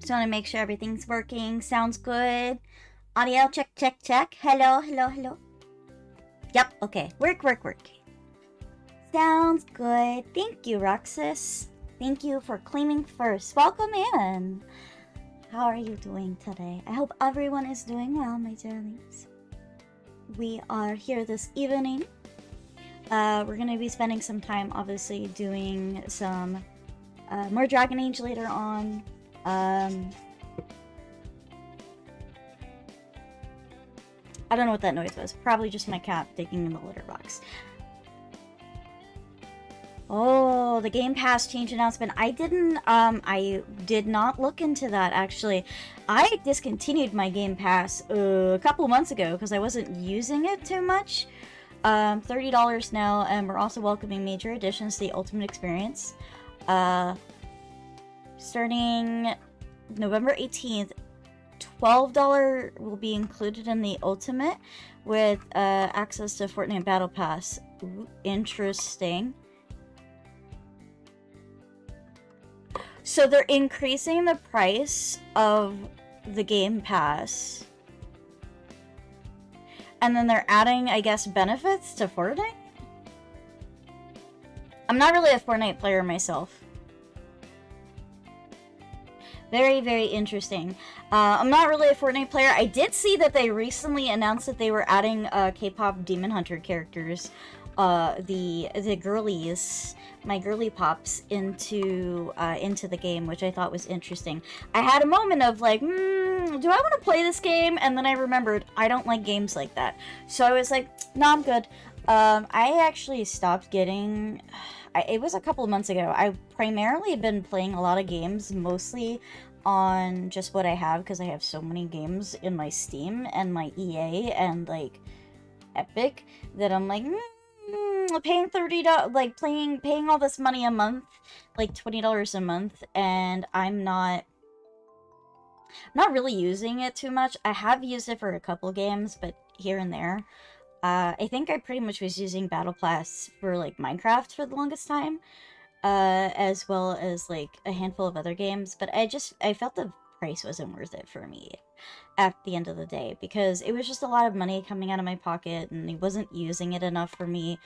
Just want to make sure everything's working. Sounds good. Audio check, check, check. Hello, hello, hello. Yep, okay. Work, work, work. Sounds good. Thank you, Roxas. Thank you for claiming first. Welcome in. How are you doing today? I hope everyone is doing well, my darlings. We are here this evening. We're going to be spending some time, obviously, doing some more Dragon Age later on. I don't know what that noise was. Probably just my cat digging in the litter box. Oh, the Game Pass change announcement. I did not look into that, actually. I discontinued my Game Pass a couple months ago because I wasn't using it too much. $30 now, and we're also welcoming major additions to the Ultimate Experience. Starting November 18th, $12 will be included in the Ultimate with access to Fortnite Battle Pass. Ooh, interesting. So they're increasing the price of the Game Pass. And then they're adding, I guess, benefits to Fortnite? I'm not really a Fortnite player myself. Very, very interesting. I'm not really a Fortnite player. I did see that they recently announced that they were adding K-pop Demon Hunter characters, the girlies, my girly pops, into the game, which I thought was interesting. I had a moment of like, do I want to play this game? And then I remembered I don't like games like that. So I was like, no, I'm good. I actually stopped getting... it was a couple of months ago. I primarily have been playing a lot of games, mostly on just what I have, because I have so many games in my Steam and my EA and like Epic that I'm like, paying $30, like paying all this money a month, like $20 a month, and I'm not really using it too much. I have used it for a couple games, but here and there. I think I pretty much was using Battle Pass for, like, Minecraft for the longest time, as well as, like, a handful of other games, but I felt the price wasn't worth it for me at the end of the day, because it was just a lot of money coming out of my pocket, and I wasn't using it enough for me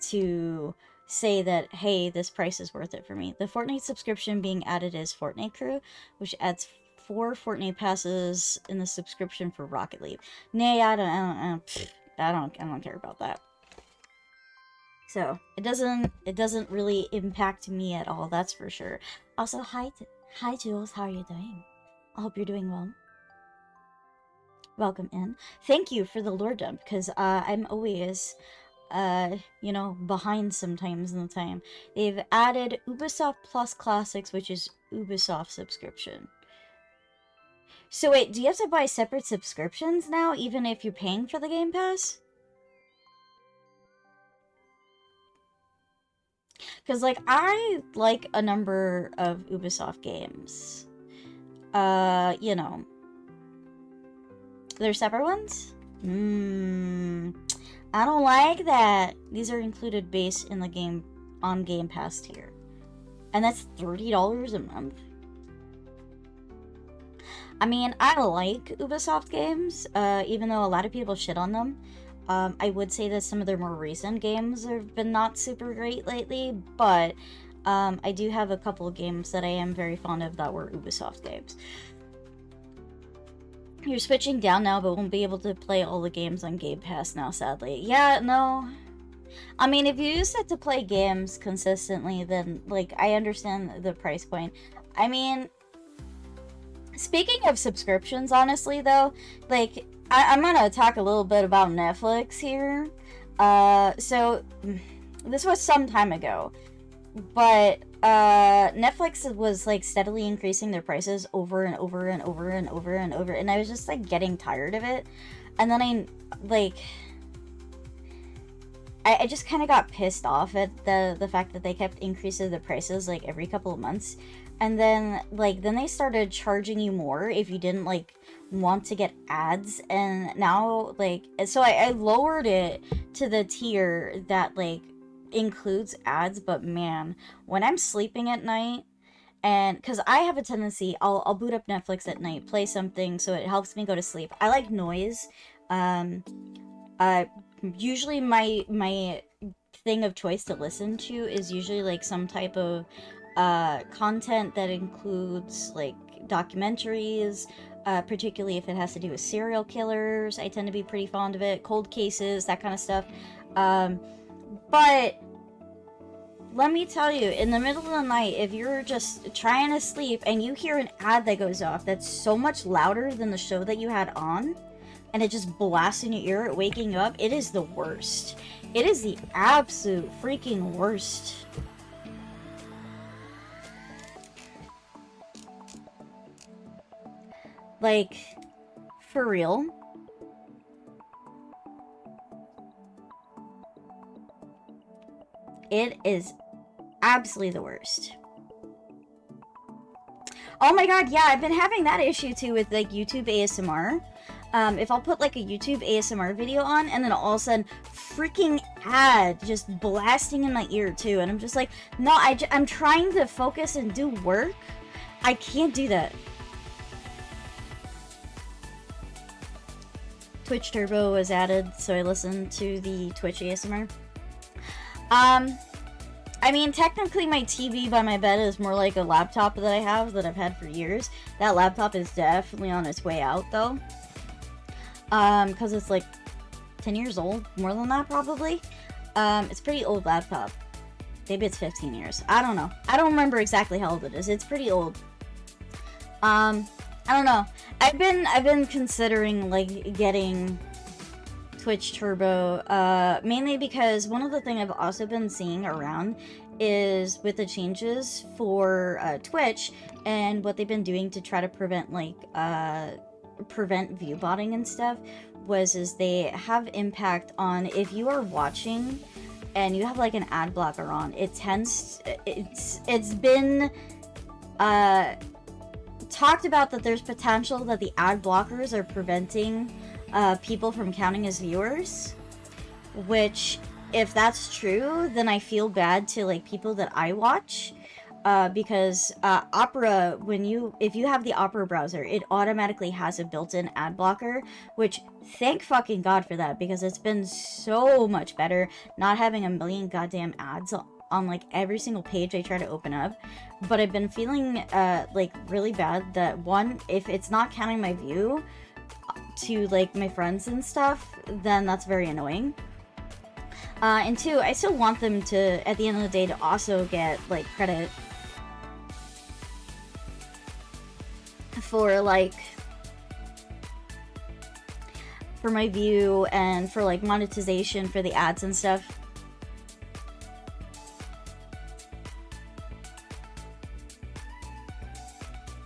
to say that, hey, this price is worth it for me. The Fortnite subscription being added is Fortnite Crew, which adds 4 Fortnite passes in the subscription for Rocket League. Nay, I don't care about that. So it doesn't really impact me at all, that's for sure. Also, hi Jules, how are you doing? I hope you're doing well. Welcome in. Thank you for the lore dump, because I'm always behind sometimes in the time. They've added Ubisoft Plus Classics, which is Ubisoft subscription. So wait, do you have to buy separate subscriptions now, even if you're paying for the Game Pass? Because, like, I like a number of Ubisoft games. They're separate ones? I don't like that. These are included based in the game, on Game Pass tier. And that's $30 a month? I mean, I like Ubisoft games, even though a lot of people shit on them. I would say that some of their more recent games have been not super great lately, but I do have a couple of games that I am very fond of that were Ubisoft games. You're switching down now, but won't be able to play all the games on Game Pass now, sadly. Yeah, no. I mean, if you use it to play games consistently, then, like, I understand the price point. I mean... Speaking of subscriptions, honestly, though, like, I'm gonna talk a little bit about Netflix here. So, this was some time ago, but, Netflix was, like, steadily increasing their prices over and over and over and over and over, and I was just, like, getting tired of it. And then I just kind of got pissed off at the fact that they kept increasing the prices, like, every couple of months. And then, like, then they started charging you more if you didn't, like, want to get ads. And now, like, so I lowered it to the tier that, like, includes ads. But, man, when I'm sleeping at night And because I have a tendency, I'll boot up Netflix at night, play something so it helps me go to sleep. I like noise. Um, Usually my thing of choice to listen to is usually like some type of content that includes like documentaries, particularly if it has to do with serial killers. I tend to be pretty fond of it. Cold cases, that kind of stuff. But let me tell you, in the middle of the night, if you're just trying to sleep and you hear an ad that goes off that's so much louder than the show that you had on, and it just blasts in your ear, waking you up, it is the worst. It is the absolute freaking worst. Like, for real. It is absolutely the worst. Oh my god, yeah, I've been having that issue too with like YouTube ASMR. If I'll put like a YouTube ASMR video on and then all of a sudden freaking ad just blasting in my ear too, and I'm just like, no, I'm trying to focus and do work. I can't do that. Twitch Turbo was added, so I listened to the Twitch ASMR. I mean, technically my TV by my bed is more like a laptop that I have that I've had for years. That laptop is definitely on its way out, though. Because it's like 10 years old. More than that, probably. It's a pretty old laptop. Maybe it's 15 years. I don't know. I don't remember exactly how old it is. It's pretty old. I don't know. I've been considering, like, getting Twitch Turbo, mainly because one of the things I've also been seeing around is with the changes for Twitch and what they've been doing to try to prevent like prevent view botting and stuff is they have impact on if you are watching and you have like an ad blocker on, it's been talked about that there's potential that the ad blockers are preventing people from counting as viewers, which if that's true, then I feel bad to like people that I watch, because Opera, if you have the Opera browser, it automatically has a built-in ad blocker, which thank fucking god for that, because it's been so much better not having a million goddamn ads on like every single page I try to open up. But I've been feeling like really bad that one, if it's not counting my view to like my friends and stuff, then that's very annoying. And two, I still want them to, at the end of the day, to also get like credit for like for my view and for like monetization for the ads and stuff.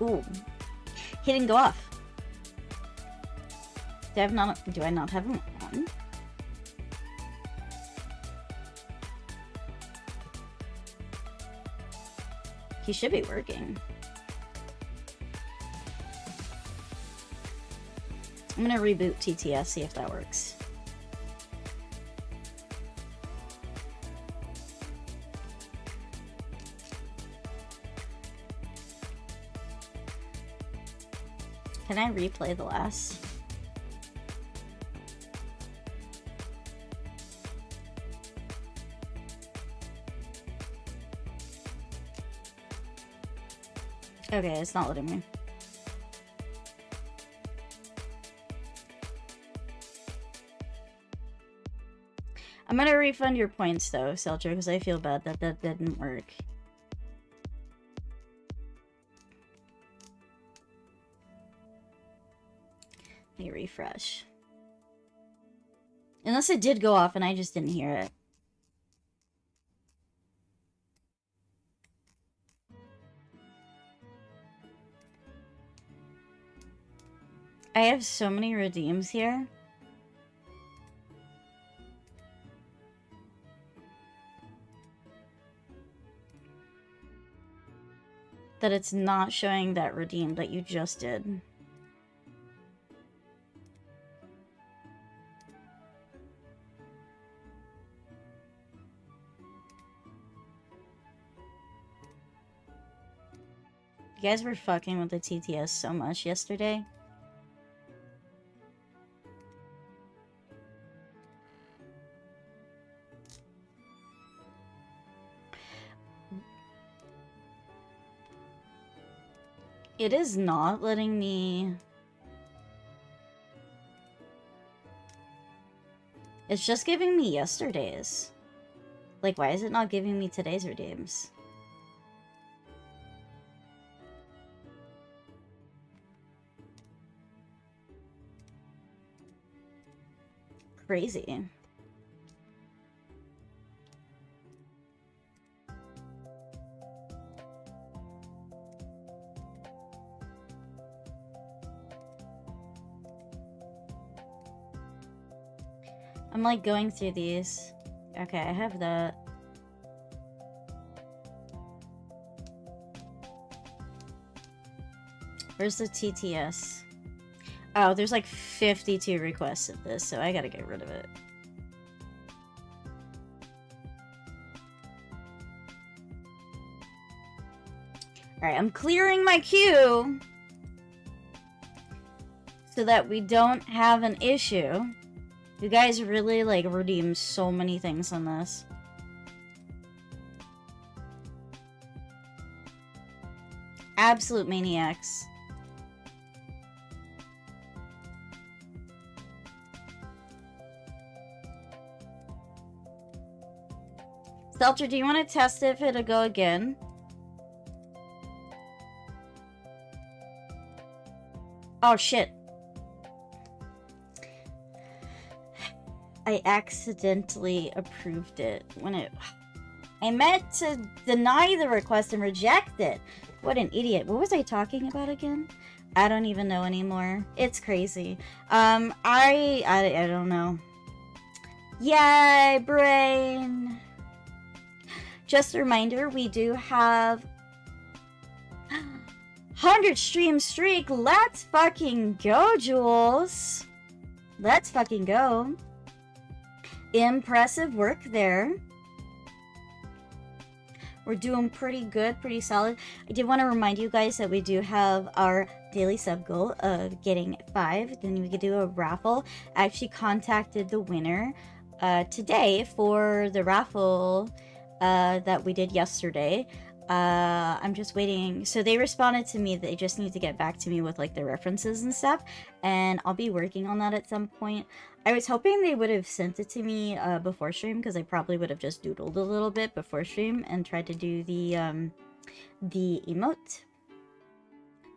Ooh, he didn't go off. Do I not have him on? He should be working. I'm gonna reboot TTS, see if that works. Can I replay the last? Okay, it's not letting me. I'm gonna refund your points though, Selcher, because I feel bad that that didn't work. Let me refresh. Unless it did go off and I just didn't hear it. I have so many redeems here. That it's not showing that redeem that you just did. You guys were fucking with the TTS so much yesterday. It is not letting me... It's just giving me yesterday's. Like, why is it not giving me today's redeems? Crazy. I'm like going through these. Okay, I have that. Where's the TTS? Oh, there's like 52 requests of this, so I gotta get rid of it. Alright, I'm clearing my queue so that we don't have an issue. You guys really, like, redeem so many things on this. Absolute maniacs. Seltzer, do you want to test if it'll go again? Oh, shit. I accidentally approved it when it... I meant to deny the request and reject it. What an idiot. What was I talking about again? I don't even know anymore. It's crazy. I don't know. Yay, brain! Just a reminder, we do have 100 stream streak. Let's fucking go, Jules. Let's fucking go. Impressive work there. We're doing pretty good, pretty solid. I did want to remind you guys that we do have our daily sub goal of getting 5. Then we could do a raffle. I actually contacted the winner today for the raffle that we did yesterday. I'm just waiting. So they responded to me. They just need to get back to me with like their references and stuff. And I'll be working on that at some point. I was hoping they would have sent it to me before stream, because I probably would have just doodled a little bit before stream and tried to do the emote.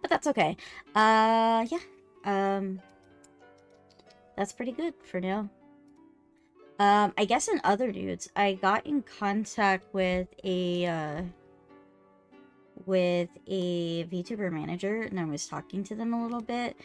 But that's okay. Yeah. That's pretty good for now. I guess in other dudes, I got in contact with a VTuber manager, and I was talking to them a little bit.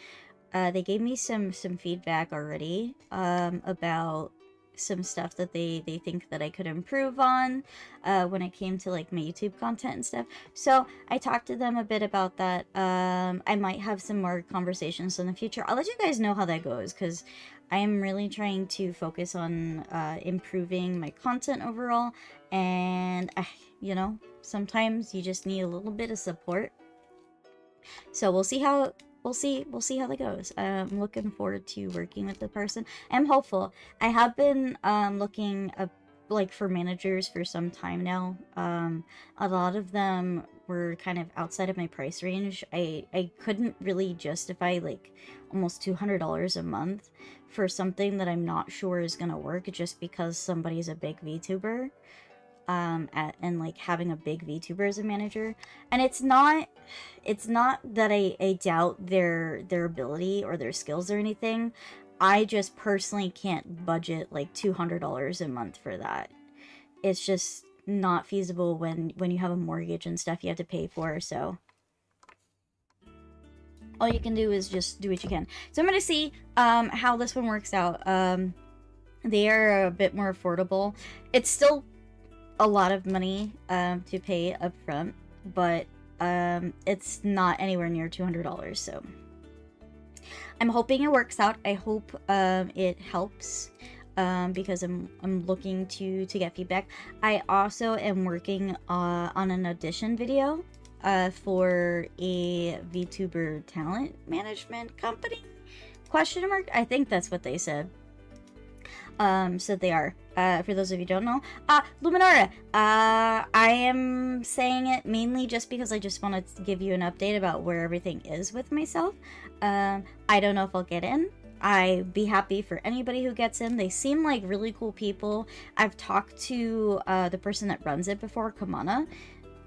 They gave me some feedback already about some stuff that they think that I could improve on when it came to like my YouTube content and stuff. So I talked to them a bit about that. I might have some more conversations in the future. I'll let you guys know how that goes, because I am really trying to focus on improving my content overall, and you know, sometimes you just need a little bit of support. So we'll see how that goes. I'm looking forward to working with the person. I'm hopeful. I have been looking like for managers for some time now. A lot of them were kind of outside of my price range. I couldn't really justify like almost $200 a month for something that I'm not sure is gonna work just because somebody's a big VTuber. And like having a big VTuber as a manager, and it's not that I doubt their ability or their skills or anything. I just personally can't budget like $200 a month for that. It's just not feasible when you have a mortgage and stuff you have to pay for. So all you can do is just do what you can. So I'm gonna see how this one works out. They are a bit more affordable. It's still a lot of money to pay up front, but it's not anywhere near $200. So I'm hoping it works out. I hope it helps, because I'm looking to get feedback. I also am working on an audition video for a VTuber talent management company? Question mark? I think that's what they said. So they are. For those of you who don't know. Luminara! I am saying it mainly just because I just wanted to give you an update about where everything is with myself. I don't know if I'll get in. I'd be happy for anybody who gets in. They seem like really cool people. I've talked to the person that runs it before, Kamana.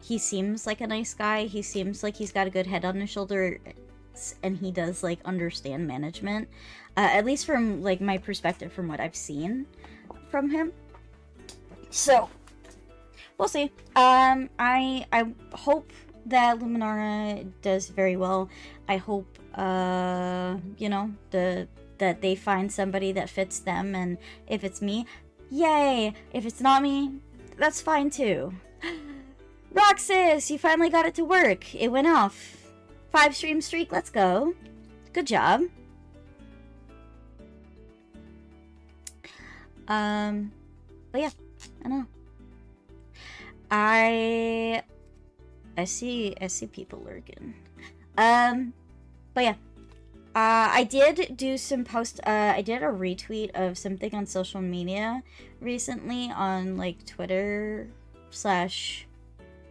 He seems like a nice guy. He seems like he's got a good head on his shoulder, and he does like understand management. At least from like my perspective, from what I've seen from him. So we'll see. I hope that Luminara does very well. I hope you know, that they find somebody that fits them, and if it's me, yay! If it's not me, that's fine too. Roxas, you finally got it to work. It went off. 5 stream streak, let's go. Good job. But yeah, I know. I see people lurking. But yeah. I did do some I did a retweet of something on social media recently on like Twitter slash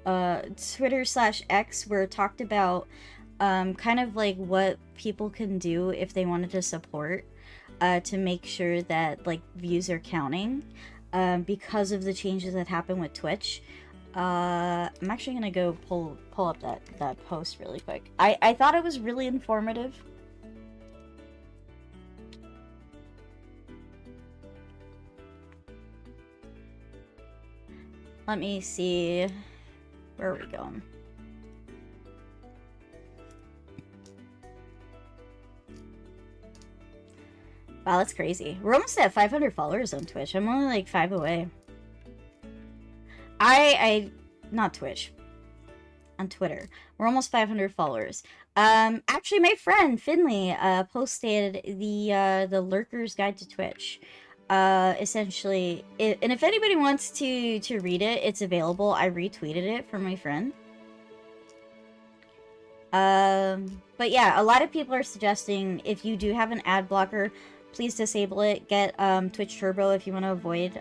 X, where it talked about kind of like what people can do if they wanted to support to make sure that like views are counting because of the changes that happened with Twitch. I'm actually gonna go pull up that post really quick. I thought it was really informative. Let me see. Where are we going? Wow, that's crazy. We're almost at 500 followers on Twitch. I'm only like 5 away. Not Twitch. On Twitter. We're almost 500 followers. Actually, my friend Finley posted the Lurker's Guide to Twitch. Essentially, and if anybody wants to read it, it's available. I retweeted it for my friend. But yeah, a lot of people are suggesting if you do have an ad blocker, please disable it. Get Twitch Turbo if you want to avoid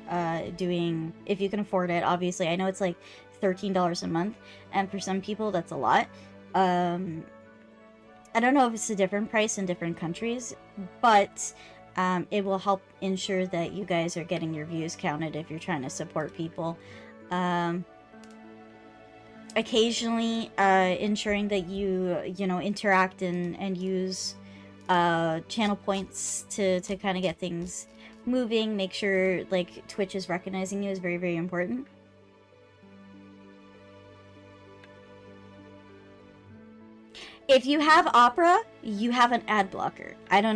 doing, if you can afford it. Obviously, I know it's like $13 a month, and for some people that's a lot. I don't know if it's a different price in different countries, but it will help ensure that you guys are getting your views counted if you're trying to support people. Occasionally, ensuring that you know, interact and use channel points to kind of get things moving, make sure like Twitch is recognizing you is very, very important. If you have Opera, you have an ad blocker. I don't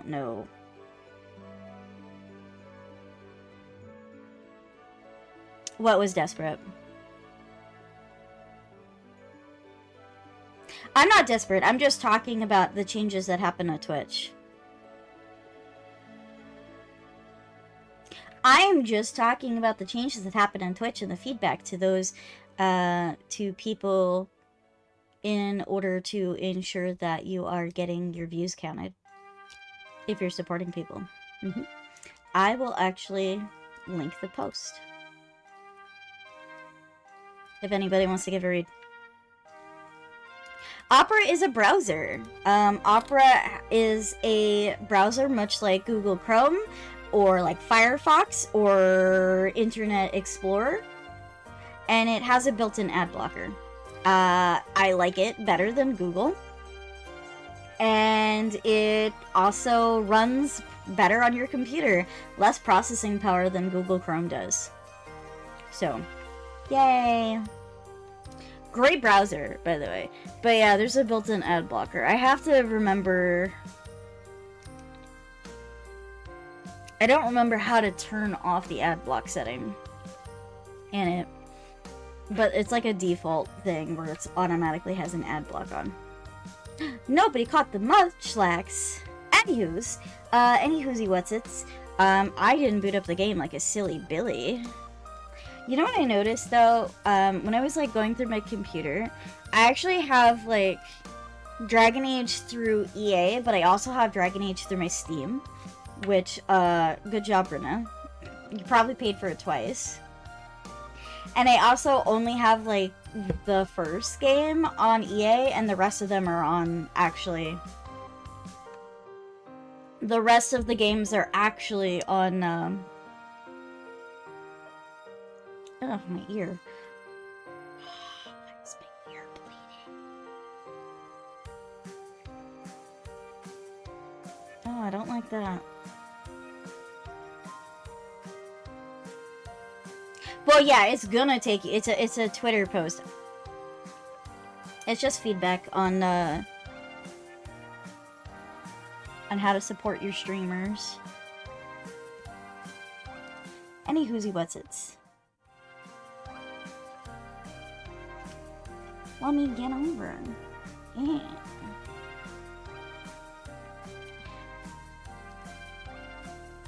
know. What was desperate? I'm not desperate. I'm just talking about the changes that happen to Twitch. I am just talking about the changes that happen on Twitch and the feedback to those, to people, in order to ensure that you are getting your views counted if you're supporting people. I will actually link the post if anybody wants to give a read. Opera is a browser. Opera is a browser much like Google Chrome or like Firefox or Internet Explorer, and it has a built-in ad blocker. I like it better than Google, and it also runs better on your computer. Less processing power than Google Chrome does. So, yay! Great browser, by the way. But yeah, there's a built-in ad blocker. I have to remember... I don't remember how to turn off the ad block setting in it. But it's like a default thing where it automatically has an ad block on. Nobody caught the Munchlax. Anywho's, what's-its. I didn't boot up the game like a silly Billy. You know what I noticed though? When I was like going through my computer, I actually have like Dragon Age through EA, but I also have Dragon Age through my Steam, which, good job, Bruna. You probably paid for it twice. And I also only have like the first game on EA, and the rest of them are on, actually. The rest of the games are actually on, oh, my ear. Why is my ear bleeding? Oh, I don't like that. Well, yeah, it's gonna take you. It's a Twitter post. It's just feedback on how to support your streamers. Any whoozy whatsits. Let me get over. Yeah.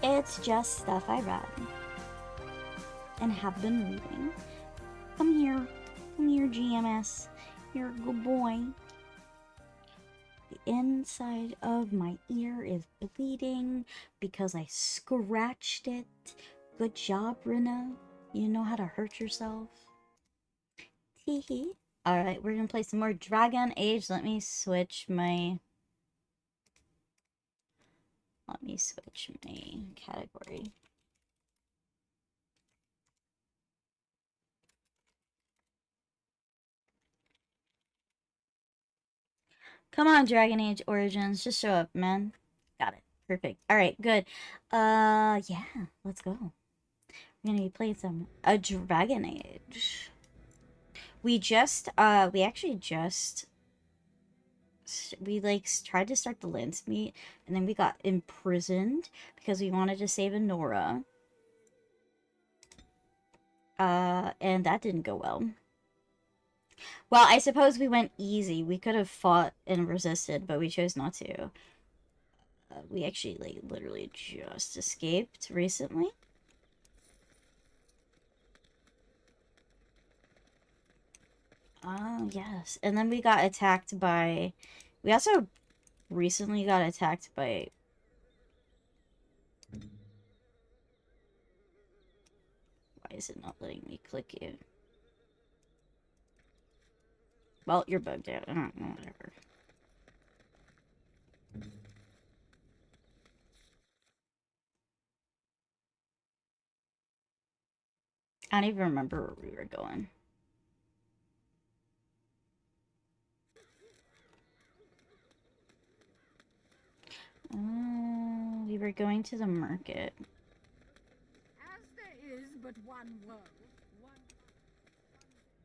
It's just stuff I read and have been reading. Come here, GMS. You're a good boy. The inside of my ear is bleeding because I scratched it. Good job, Rina. You know how to hurt yourself. Teehee. Alright, we're gonna play some more Dragon Age. Let me switch my category. Come on, Dragon Age Origins. Just show up, man. Got it. Perfect. Alright, good. Yeah. Let's go. We're gonna be playing some Dragon Age. We like tried to start the Lance meet, and then we got imprisoned because we wanted to save Enora. And that didn't go well. Well, I suppose we went easy. We could have fought and resisted, but we chose not to. We actually, like, literally just escaped recently. Oh, yes. And then we got attacked by... We also recently got attacked by... Why is it not letting me click you? Well, you're bugged out. I don't know, whatever. I don't even remember where we were going. We were going to the market. As there is but one world,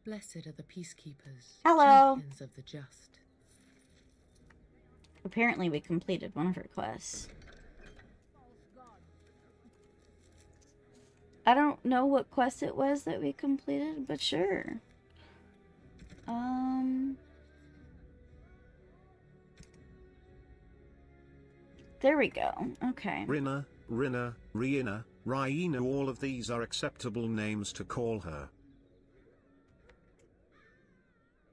Blessed are the peacekeepers, Hello. champions of the just. Apparently we completed one of her quests. I don't know what quest it was that we completed, but sure. There we go. Okay. Rina, Riina, Raina, all of these are acceptable names to call her.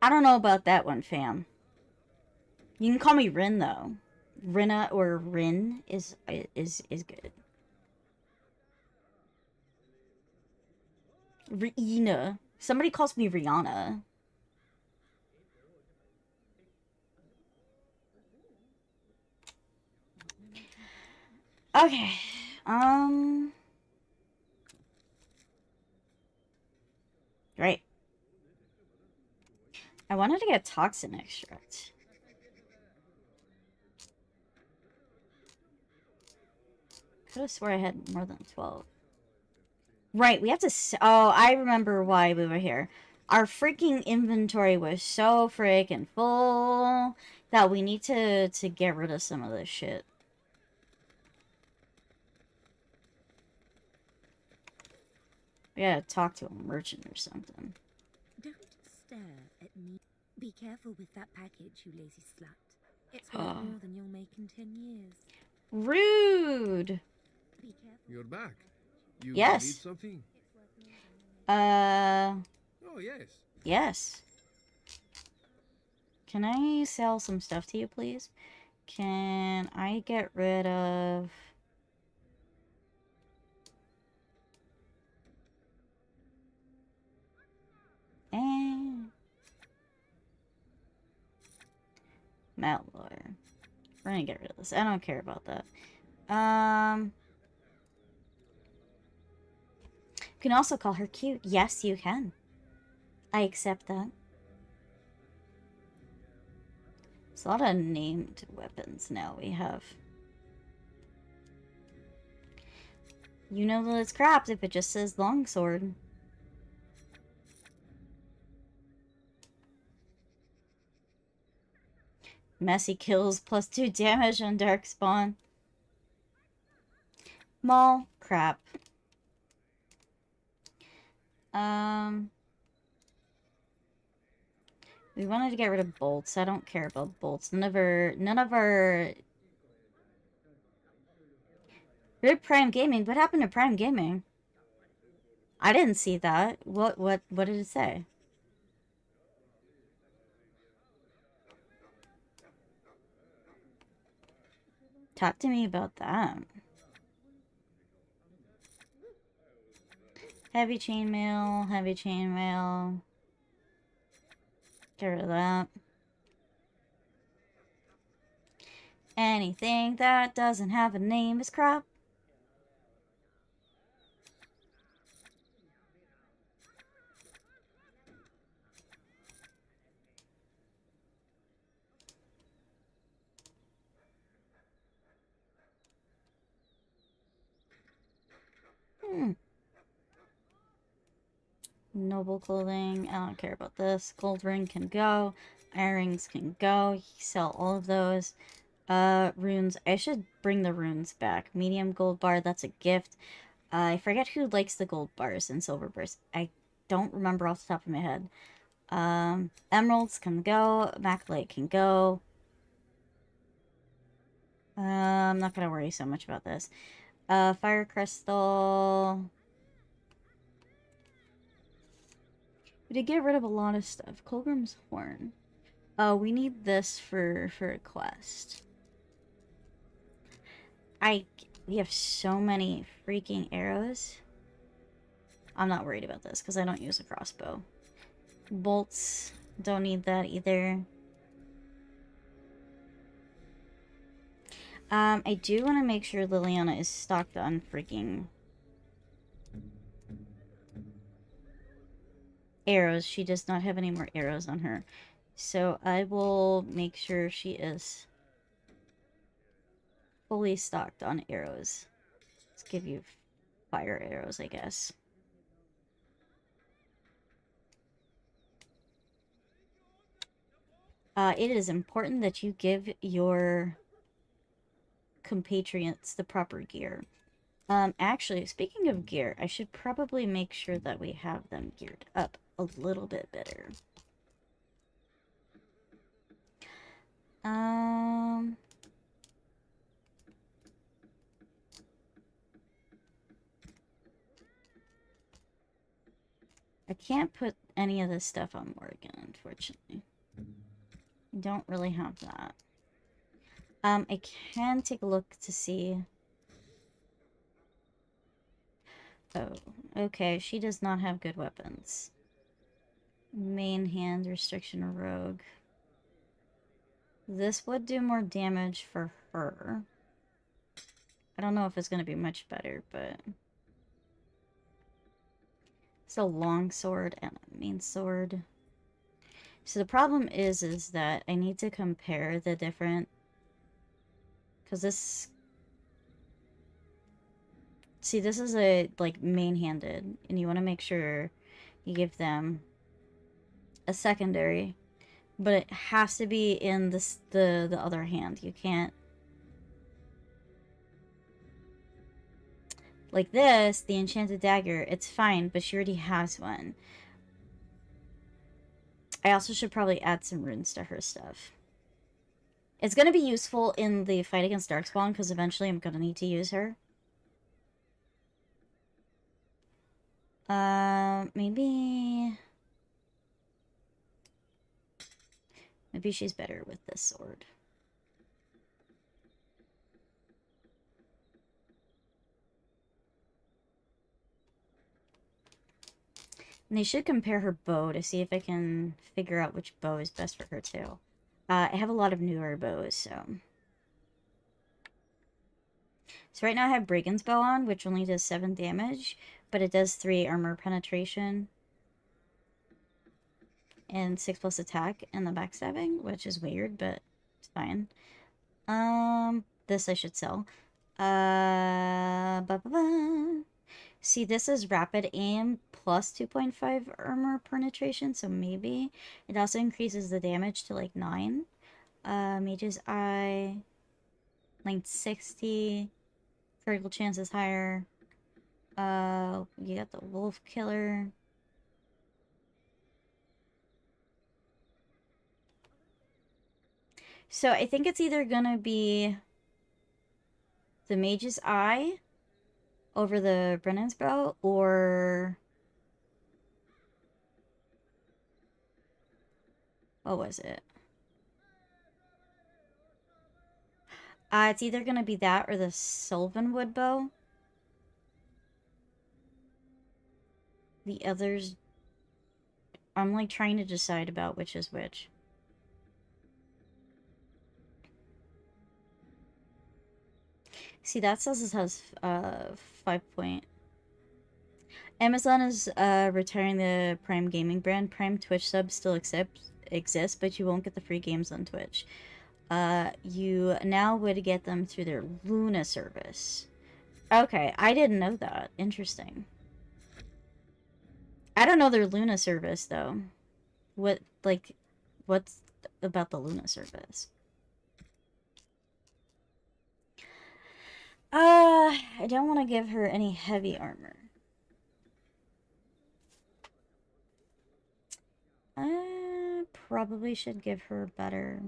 I don't know about that one, fam. You can call me Rin, though. Rina or Rin is good. Riina. Somebody calls me Rihanna. Okay. Right. I wanted to get toxin extract. Could have swore I had more than 12. Right, we have to... Oh, I remember why we were here. Our freaking inventory was so freaking full that we need to get rid of some of this shit. We gotta talk to a merchant or something. don't stare at me. Be careful with that package, you lazy slut. It's worth more than you'll make in 10 years. Rude! Be careful. You're back. You Yes. need something? Oh, yes. Yes. Can I sell some stuff to you, please? Can I get rid of... Malware. We're gonna get rid of this. I don't care about that. You can also call her cute. Yes, you can. I accept that. There's a lot of named weapons now we have. You know that it's crap if it just says longsword. Messy kills +2 damage on Darkspawn. Maul, crap. We wanted to get rid of bolts. I don't care about bolts. None of our Rip Prime Gaming. What happened to Prime Gaming? I didn't see that. What did it say? Talk to me about that. Heavy chainmail, heavy chainmail. Get rid of that. Anything that doesn't have a name is crap. Noble clothing. I don't care about this. Gold ring can go. Iron rings can go. You sell all of those. Runes. I should bring the runes back. Medium gold bar. That's a gift. I forget who likes the gold bars and silver bars. I don't remember off the top of my head. Emeralds can go. Maclite can go. I'm not gonna worry so much about this. Fire crystal. We did get rid of a lot of stuff. Colgrim's horn. We need this for a quest. We have so many freaking arrows. I'm not worried about this because I don't use a crossbow. Bolts, don't need that either. I do want to make sure Liliana is stocked on freaking arrows. She does not have any more arrows on her. So I will make sure she is fully stocked on arrows. Let's give you fire arrows, I guess. It is important that you give your compatriots the proper gear. Actually, speaking of gear, I should probably make sure that we have them geared up a little bit better. I can't put any of this stuff on Morgan, unfortunately. I don't really have that. I can take a look to see. Oh, okay. She does not have good weapons. Main hand, restriction, rogue. This would do more damage for her. I don't know if it's going to be much better, but... It's a long sword and a main sword. So the problem is that I need to compare the different... Because this... See, this is a, like, main-handed, and you want to make sure you give them a secondary, but it has to be in the other hand. You can't... Like this, the enchanted dagger, it's fine, but she already has one. I also should probably add some runes to her stuff. It's going to be useful in the fight against Darkspawn, because eventually I'm going to need to use her. Maybe... Maybe she's better with this sword. And they should compare her bow to see if I can figure out which bow is best for her too. I have a lot of newer bows, so... So right now I have Brigand's Bow on, which only does 7 damage, but it does 3 armor penetration. And 6+ attack and the backstabbing, which is weird, but it's fine. This I should sell. See, this is rapid aim plus 2.5 armor penetration, so maybe. It also increases the damage to like 9. Mage's Eye, length 60. Critical chance is higher. You got the Wolf Killer. So I think it's either gonna be the Mage's Eye over the Brennan's Bow, or... What was it? It's either gonna be that or the Sylvanwood Bow. The others... I'm like trying to decide about which is which. See, that says it has 5 point. Amazon is retiring the Prime Gaming brand. Prime Twitch subs still exist, but you won't get the free games on Twitch. You now would get them through their Luna service. Okay, I didn't know that. Interesting. I don't know their Luna service, though. What's about the Luna service? I don't want to give her any heavy armor. I probably should give her better.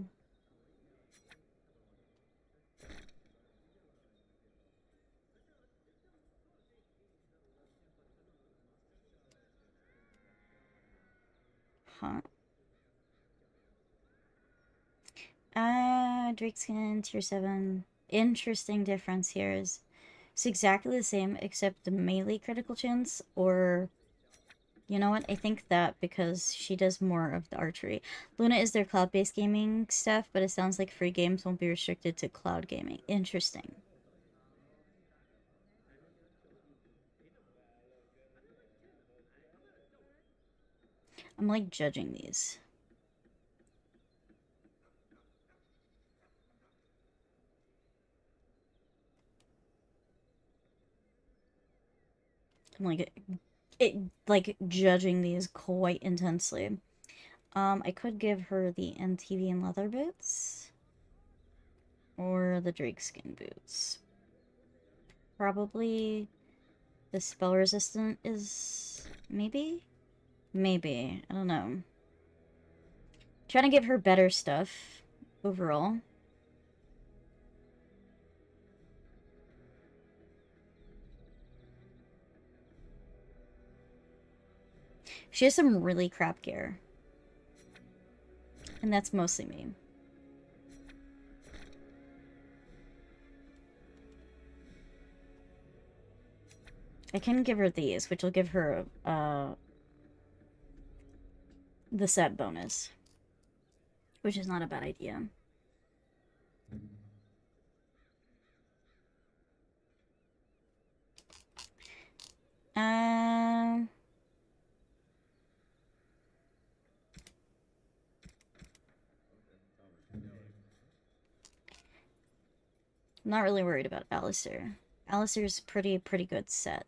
Huh. Drakeskin, tier 7. Interesting difference here is it's exactly the same except the melee critical chance, or you know what, I think that because she does more of the archery. Luna is their cloud-based gaming stuff, but it sounds like free games won't be restricted to cloud gaming. Interesting. I'm like judging these. I'm like judging these quite intensely. I could give her the NTV and leather boots, or the Drakeskin boots. Probably the spell resistant is maybe, I don't know. Trying to give her better stuff overall. She has some really crap gear. And that's mostly me. I can give her these, which will give her the set bonus. Which is not a bad idea. I'm not really worried about Alistair. Alistair's pretty good set.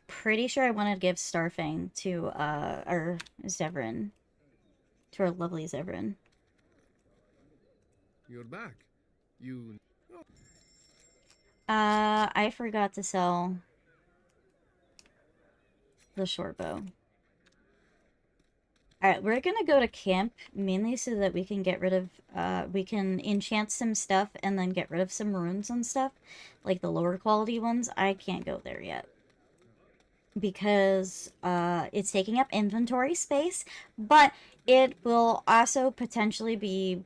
Pretty sure I want to give Starfang to our Zevran. To our lovely Zevran. You're back. You... I forgot to sell the short bow. Alright, we're gonna go to camp, mainly so that we can get rid of, we can enchant some stuff and then get rid of some runes and stuff. Like the lower quality ones, I can't go there yet. Because, it's taking up inventory space, but it will also potentially be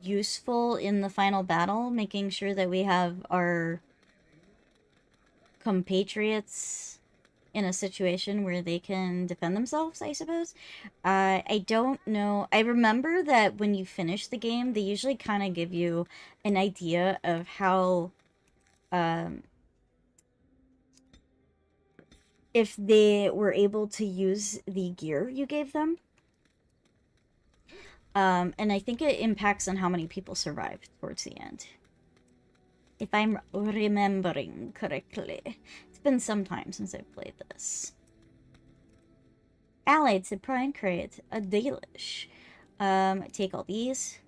useful in the final battle, making sure that we have our compatriots in a situation where they can defend themselves, I suppose. I don't know. I remember that when you finish the game, they usually kind of give you an idea of how, if they were able to use the gear you gave them. And I think it impacts on how many people survive towards the end. If I'm remembering correctly. It's been some time since I've played this. Allied to Prime Crate, a Dalish. Take all these.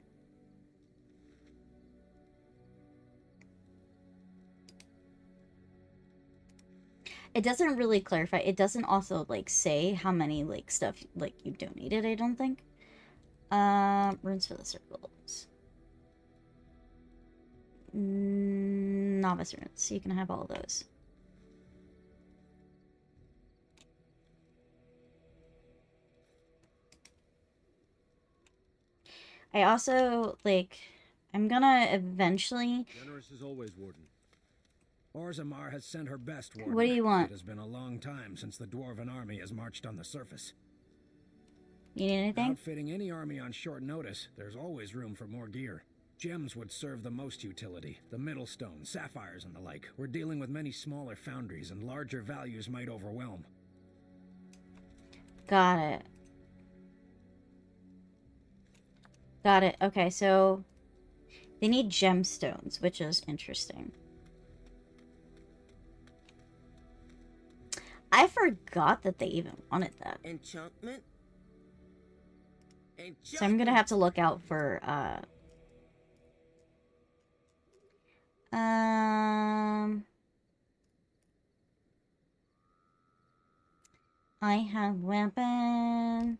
It doesn't really clarify. It doesn't also, like, say how many, like, stuff, like, you donated, I don't think. Runes for the circles. Novice runes. You can have all those. I also, like, I'm gonna eventually... Generous as always, Warden. Orzammar has sent her best, Warden. What do you want? It has been a long time since the Dwarven army has marched on the surface. You need anything? Outfitting any army on short notice, there's always room for more gear. Gems would serve the most utility. The Middlestone, sapphires, and the like. We're dealing with many smaller foundries, and larger values might overwhelm. Got it. Got it. Okay, so they need gemstones, which is interesting. I forgot that they even wanted that. Enchantment? So I'm gonna have to look out for, I have weapon.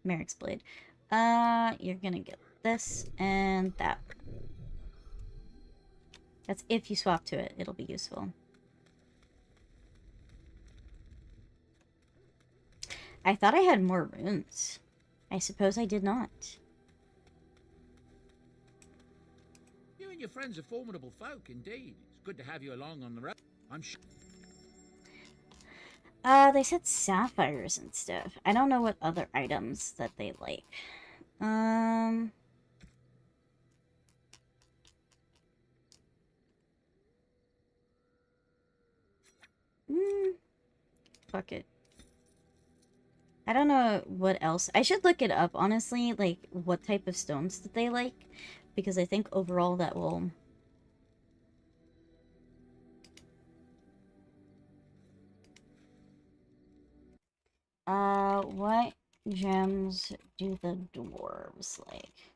Merrick's blade. You're gonna get this and that. That's if you swap to it, it'll be useful. I thought I had more runes. I suppose I did not. You and your friends are formidable folk, indeed. It's good to have you along on the road. I'm sure. They said sapphires and stuff. I don't know what other items that they like. Fuck it. I don't know what else. I should look it up, honestly, like, what type of stones that they like. Because I think overall that will... what gems do the dwarves like?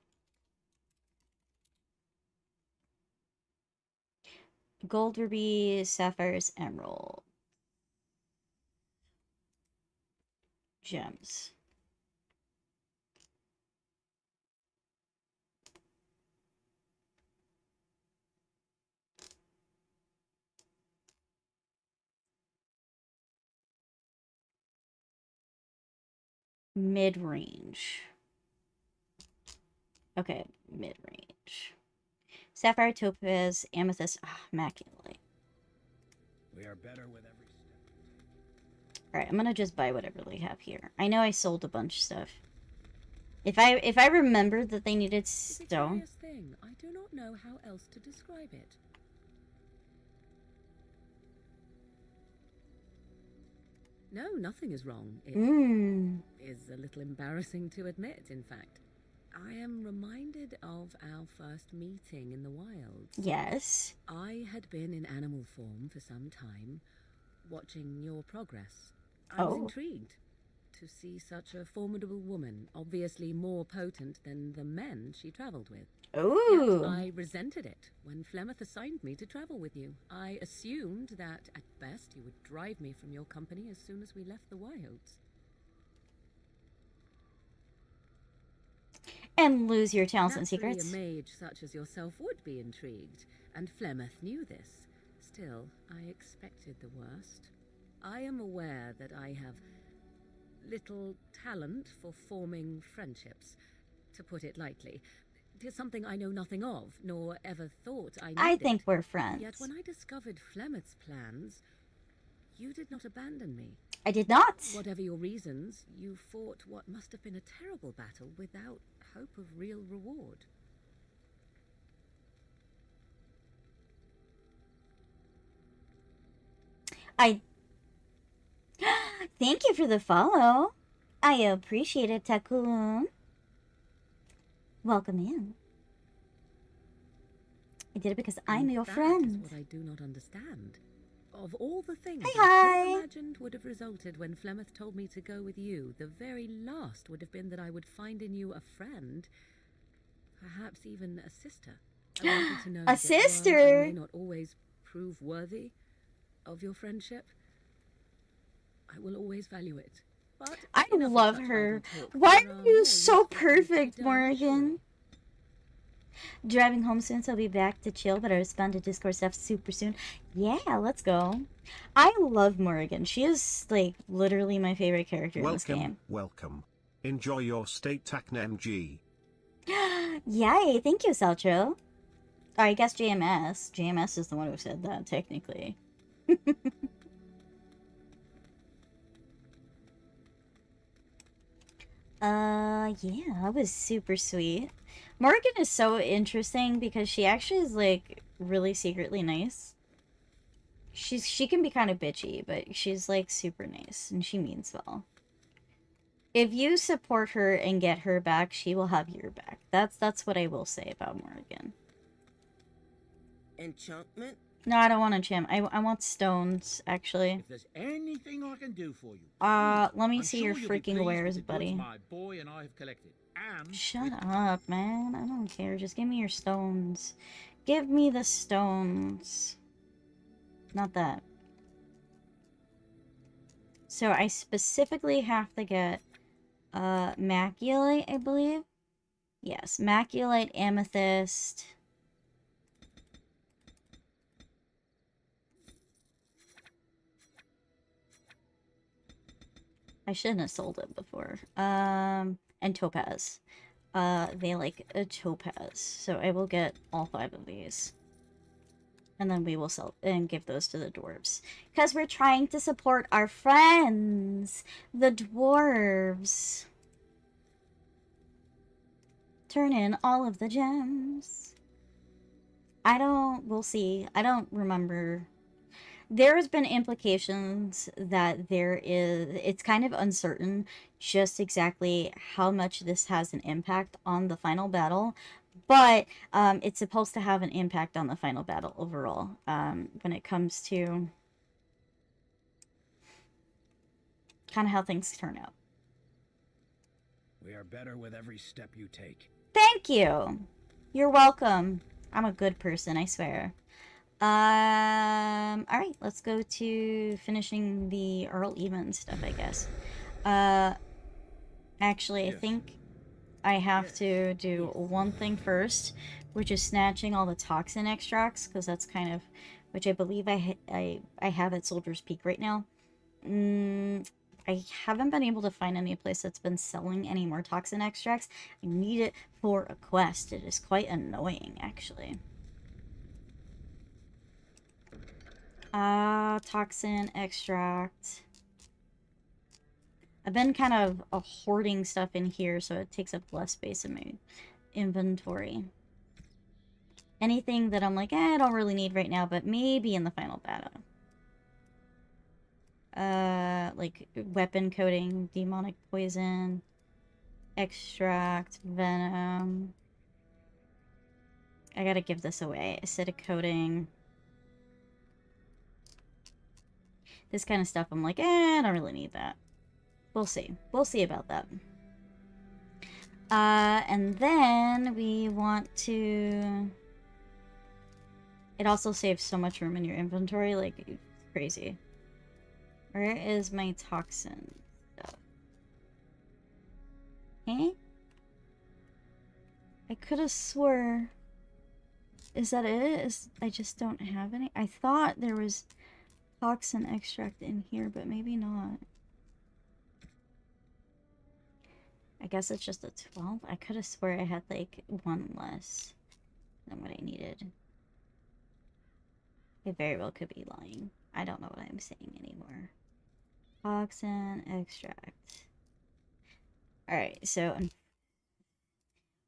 Gold, ruby, sapphires, emerald. Gems. Mid-range. Okay, mid-range. Sapphire, topaz, amethyst, immaculate. We are better with every step. Alright, I'm gonna just buy whatever they have here. I know I sold a bunch of stuff. If I remembered that they needed stone... It's a curious thing. I do not know how else to describe it. No, nothing is wrong. It is a little embarrassing to admit, in fact. I am reminded of our first meeting in the wilds. Yes. I had been in animal form for some time, watching your progress. I was intrigued to see such a formidable woman, obviously more potent than the men she travelled with. Ooh. Yet I resented it when Flemeth assigned me to travel with you. I assumed that, at best, you would drive me from your company as soon as we left the wilds. and lose your talents and Naturally, secrets. a mage such as yourself would be intrigued, and Flemeth knew this. Still, I expected the worst. I am aware that I have little talent for forming friendships, to put it lightly. 'Tis something I know nothing of, nor ever thought I needed. I think we're friends. Yet when I discovered Flemeth's plans, you did not abandon me. I did not. Whatever your reasons, you fought what must have been a terrible battle without hope of real reward. Thank you for the follow. I appreciate it, Takun. Welcome in. I did it because I'm And your that friend. is what I do not understand. Of all the things Hi, I could hi. have imagined would have resulted when Flemeth told me to go with you, the very last would have been that I would find in you a friend, perhaps even a sister. I want you to know A that while sister? I may not always prove worthy of your friendship, I will always value it. But I enough of love such her. idle talk. Why There are are you more so useful things to be perfect, done, Morgan? surely. Driving home soon, so I'll be back to chill, but I respond to Discord stuff super soon. Yeah, let's go. I love Morrigan. She is, like, literally my favorite character in this game. Welcome. Enjoy your stay TACNMG. Yay, thank you, Salcho. Or I guess JMS. JMS is the one who said that, technically. Yeah, that was super sweet. Morgan is so interesting because she actually is, like, really secretly nice. She can be kind of bitchy, but she's, like, super nice, and she means well. If you support her and get her back, she will have your back. That's what I will say about Morgan. Enchantment? No, I don't want enchant. I want stones, actually. If there's anything I can do for you, Let me I'm see sure your you'll be freaking pleased with wares, the goods buddy. my boy and I have collected. And Shut with- up, man. I don't care. Just give me your stones. Give me the stones. Not that. So I specifically have to get Maculite, I believe. Yes, Maculite, Amethyst. I shouldn't have sold it before. And Topaz. They like a Topaz. So I will get all 5 of these. And then we will sell and give those to the dwarves. Because we're trying to support our friends, the dwarves. Turn in all of the gems. We'll see. I don't remember. There has been implications that it's kind of uncertain just exactly how much this has an impact on the final battle. But it's supposed to have an impact on the final battle overall when it comes to kind of how things turn out. We are better with every step you take. Thank you. You're welcome. I'm a good person, I swear. Alright, let's go to finishing the Earl Even stuff, I guess. Actually, I think I have to do one thing first, which is snatching all the toxin extracts, because that's kind of, which I believe I have at Soldier's Peak right now. I haven't been able to find any place that's been selling any more toxin extracts. I need it for a quest. It is quite annoying, actually. Toxin extract. I've been kind of hoarding stuff in here, so it takes up less space in my inventory. Anything that I'm like, I don't really need right now, but maybe in the final battle. Like weapon coating, demonic poison, extract, venom. I gotta give this away. Acidic coating. This kind of stuff, I'm like, I don't really need that. We'll see. We'll see about that. And then we want to... It also saves so much room in your inventory, like, it's crazy. Where is my toxin stuff? Okay. I could have swore. Is that it? I just don't have any? I thought there was toxin extract in here, but maybe not. I guess it's just a 12. I could have swore I had like one less than what I needed. I very well could be lying. I don't know what I'm saying anymore. Toxin extract. Alright, so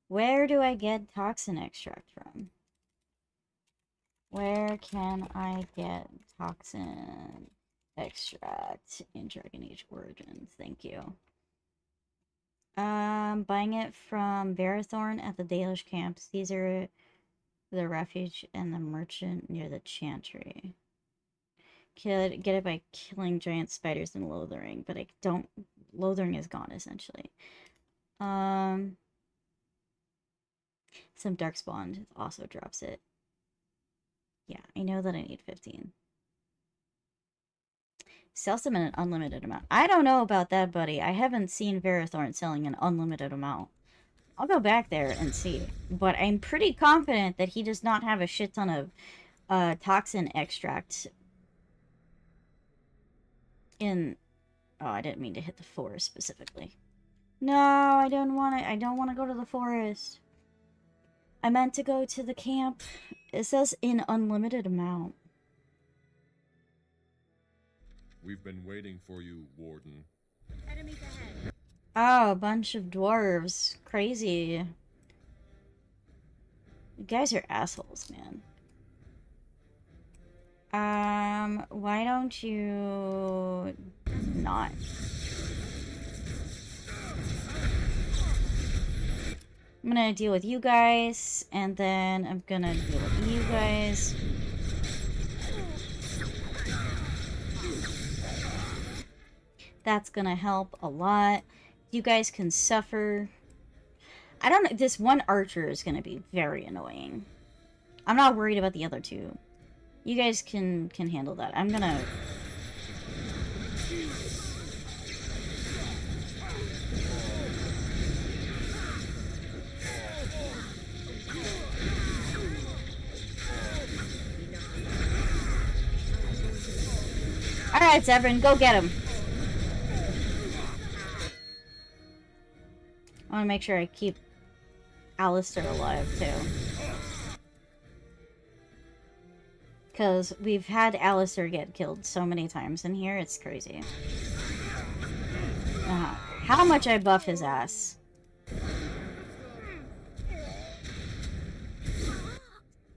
where do I get toxin extract from? Where can I get toxin extract in Dragon Age Origins? Thank you. Buying it from Verathorn at the Dalish camps. These are the refuge and the merchant near the chantry. Get it by killing giant spiders in Lothering, but I don't. Lothering is gone essentially. Some Darkspawn also drops it. Yeah, I know that I need 15. Sells them in an unlimited amount. I don't know about that, buddy. I haven't seen Verathorn selling an unlimited amount. I'll go back there and see. But I'm pretty confident that he does not have a shit ton of toxin extract in... Oh, I didn't mean to hit the forest specifically. No, I don't want to. I don't want to go to the forest. I meant to go to the camp. It says in unlimited amount. We've been waiting for you, Warden. Enemies ahead. Oh, a bunch of dwarves. Crazy. You guys are assholes, man. Why don't you not? I'm gonna deal with you guys, and then I'm gonna deal with you guys. That's gonna help a lot. You guys can suffer. I don't know. This one archer is gonna be very annoying. I'm not worried about the other two. You guys can handle that. I'm gonna... Alright, Zevran, go get him. I want to make sure I keep Alistair alive, too. Because we've had Alistair get killed so many times in here, it's crazy. How much I buff his ass.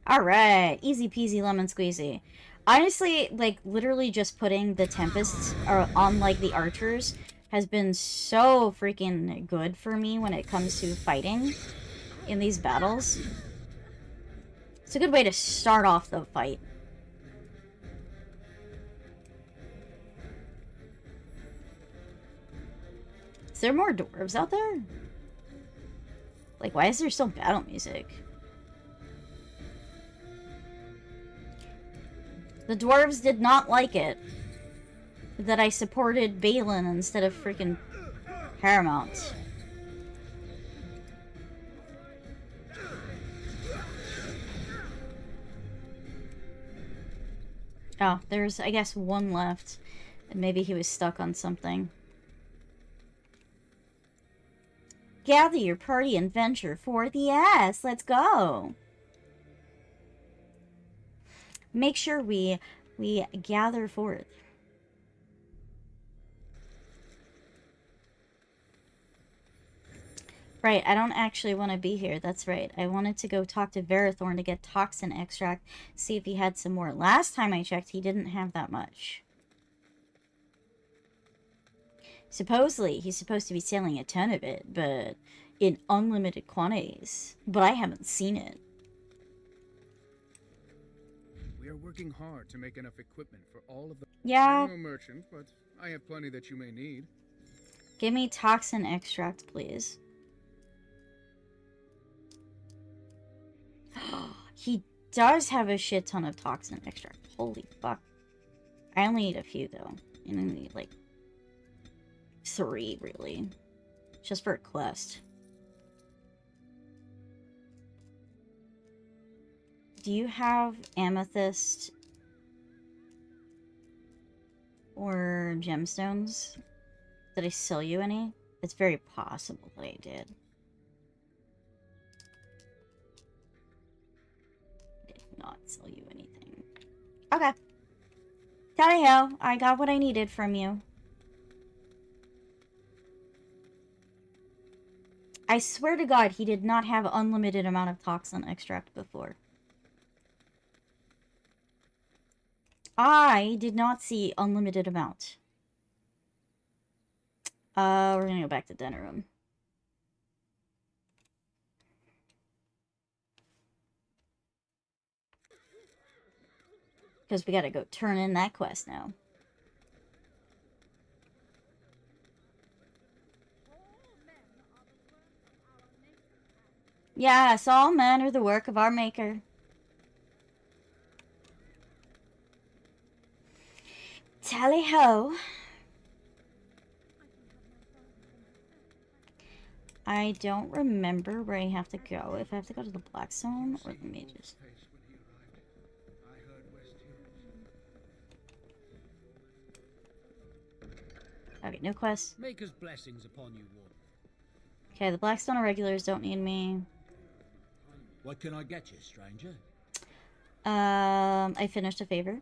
Alright, easy peasy lemon squeezy. Honestly, like, literally just putting the Tempests on, like, the archers has been so freaking good for me when it comes to fighting in these battles. It's a good way to start off the fight. Is there more dwarves out there? Like, why is there still battle music? The dwarves did not like it that I supported Balin instead of freaking Paramount. Oh, there's, I guess, one left. And maybe he was stuck on something. Gather your party and venture for the S. Let's go. Make sure we gather forth. Right, I don't actually want to be here. That's right. I wanted to go talk to Verathorn to get toxin extract, see if he had some more. Last time I checked, he didn't have that much. Supposedly, he's supposed to be selling a ton of it, but in unlimited quantities. But I haven't seen it. We are working hard to make enough equipment for all of the... Yeah. I'm no merchant, but I have plenty that you may need. Give me toxin extract, please. He does have a shit ton of toxin extract. Holy fuck. I only need a few, though. And I need, like, 3, really. Just for a quest. Do you have amethyst or gemstones? Did I sell you any? It's very possible that I did. I did not sell you anything. Okay. Tally-ho, I got what I needed from you. I swear to God, he did not have unlimited amount of toxin extract before. I did not see unlimited amount. We're gonna go back to dinner room. Because we gotta go turn in that quest now. Yes, all men are the work of our Maker. Tally-ho. I don't remember where I have to go. If I have to go to the Blackstone, or let me just... Okay, new quest. Maker's blessings upon you, Warden. Okay, the Blackstone Irregulars don't need me. What can I get you, stranger? I finished a favor.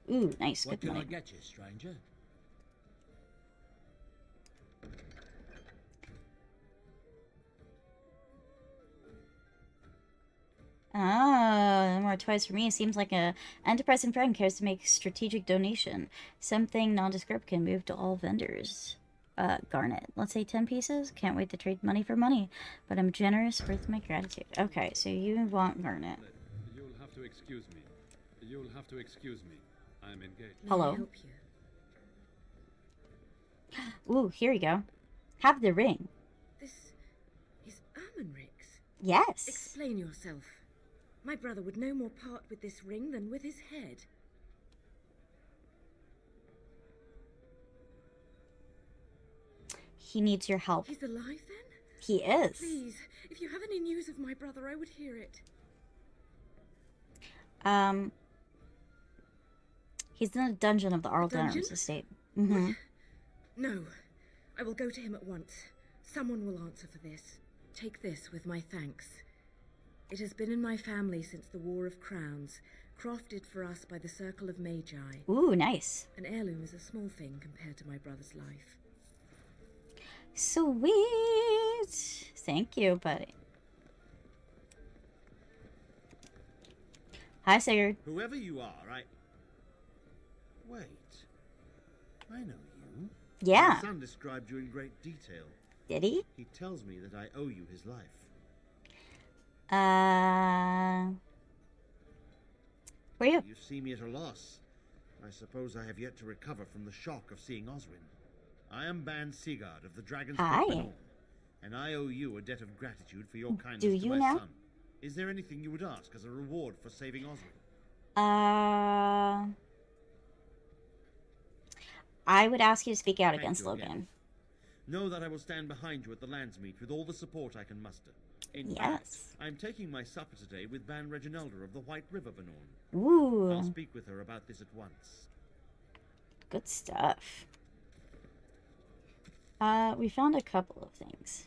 Ooh, nice. What Good can I night. get you, stranger? Ah, more twice for me. Seems like a enterprising friend cares to make strategic donation. Something nondescript can move to all vendors. Garnet. Let's say 10 pieces. Can't wait to trade money for money, but I'm generous worth my gratitude. Okay, so you want garnet. You'll have to excuse me. You'll have to excuse me. I'm engaged. Hello. May I help you? Ooh, here you go. Have the ring. This is Ermenric's. Yes. Explain yourself. My brother would no more part with this ring than with his head. He needs your help. He's alive then? He is. Please, if you have any news of my brother, I would hear it. He's in a dungeon of the Arl Dungeon? Denham's estate. Mm-hmm. No, I will go to him at once. Someone will answer for this. Take this with my thanks. It has been in my family since the War of Crowns, crafted for us by the Circle of Magi. Ooh, nice. An heirloom is a small thing compared to my brother's life. Sweet. Thank you, buddy. Hi, Sigurd. Whoever you are, Wait. I know you. Yeah. My son described you in great detail. Did he? He tells me that I owe you his life. Where are you? You see me at a loss. I suppose I have yet to recover from the shock of seeing Oswin. I am Ban Sigurd of the Dragon's Gate, and I owe you a debt of gratitude for your kindness to my son. Is there anything you would ask as a reward for saving Oswin? I would ask you to speak out against Logan. Know that I will stand behind you at the Landsmeet with all the support I can muster. In fact, I'm taking my supper today with Ban Reginalda of the White River Benorn. Ooh. I'll speak with her about this at once. Good stuff. We found a couple of things.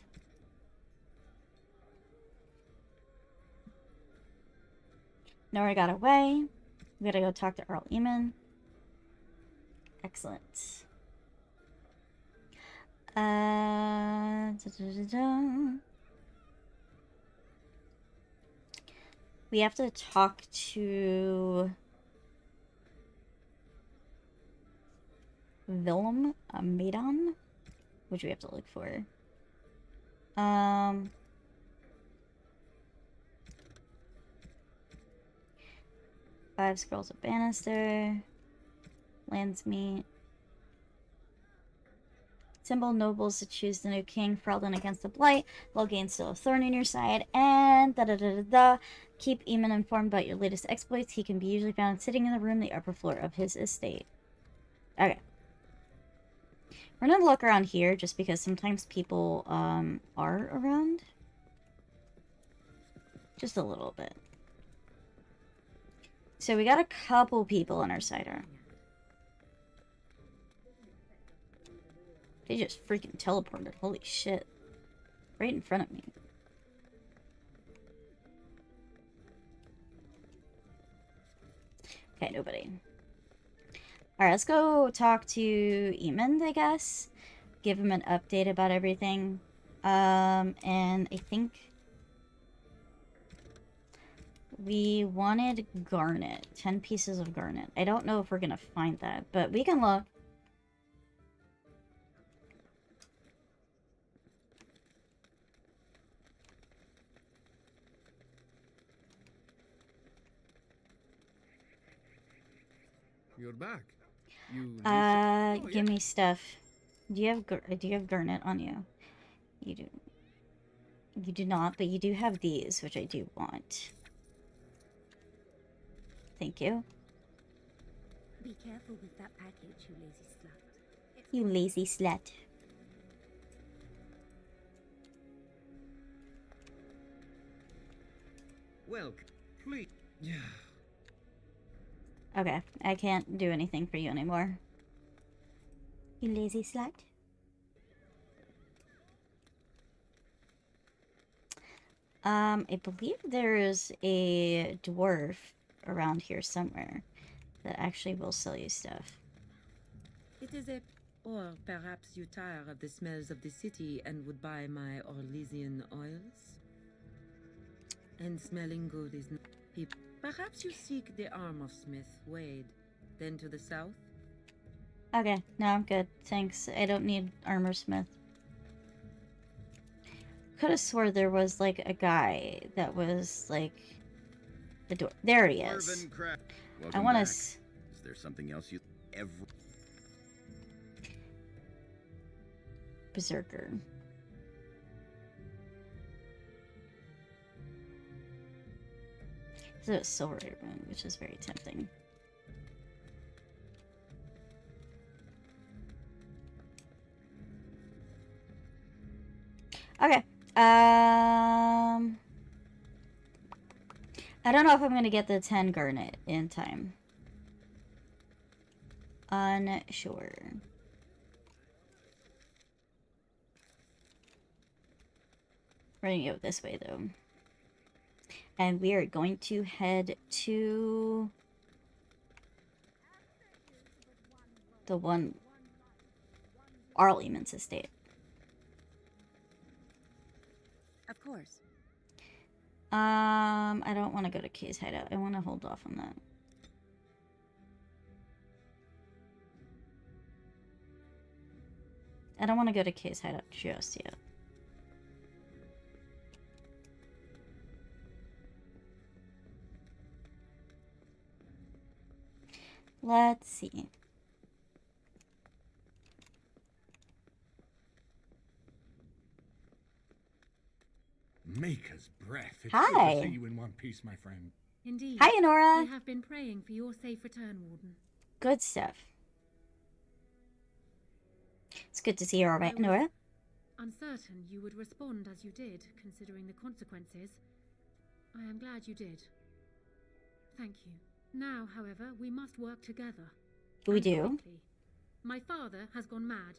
Nora got away. We gotta go talk to Earl Eamon. Excellent. We have to talk to Willem Maidon, which we have to look for. 5 Scrolls of Bannister. Landsmeet. Symbol nobles to choose the new king. Ferelden against the Blight. Loghain still a thorn in your side. And keep Eamon informed about your latest exploits. He can be usually found sitting in the room, the upper floor of his estate. Okay. We're gonna look around here just because sometimes people are around. Just a little bit. So we got a couple people on our side. They just freaking teleported. Holy shit. Right in front of me. Okay, nobody. Alright, let's go talk to Emond, I guess. Give him an update about everything. And I think we wanted garnet. 10 pieces of garnet. I don't know if we're gonna find that, but we can look. You're back. You Give me stuff. Do you have garnet on you? You do. You do not, but you do have these, which I do want. Thank you. Be careful with that package, you lazy slut. You lazy slut. Well, please. Yeah. Okay, I can't do anything for you anymore. You lazy slut. I believe there is a dwarf around here somewhere that actually will sell you stuff. It is a... Or perhaps you tire of the smells of the city and would buy my Orlesian oils? And smelling good is not... Perhaps you seek the armor smith, Wade. Then to the south? Okay, no, I'm good. Thanks. I don't need armor smith. Could have swore there was like a guy that was like the door. There he is. I want to. Is there something else you ever? Berserker. This is a silver rune, which is very tempting. Okay. I don't know if I'm gonna get the 10 garnet in time. Unsure. We're gonna go this way though. And we are going to head to the one Arl Eamon's estate. Of course. I don't want to go to Kay's hideout. I want to hold off on that. I don't want to go to Kay's hideout just yet. Let's see. Maker's breath. It's Hi. good to see you in one piece, my friend. Indeed. Hi, Enora. We have been praying for your safe return, Warden. Good stuff. It's good to see you all right, Enora. Uncertain you would respond as you did, considering the consequences. I am glad you did. Thank you. Now, however, we must work together. We And do. quickly. My father has gone mad.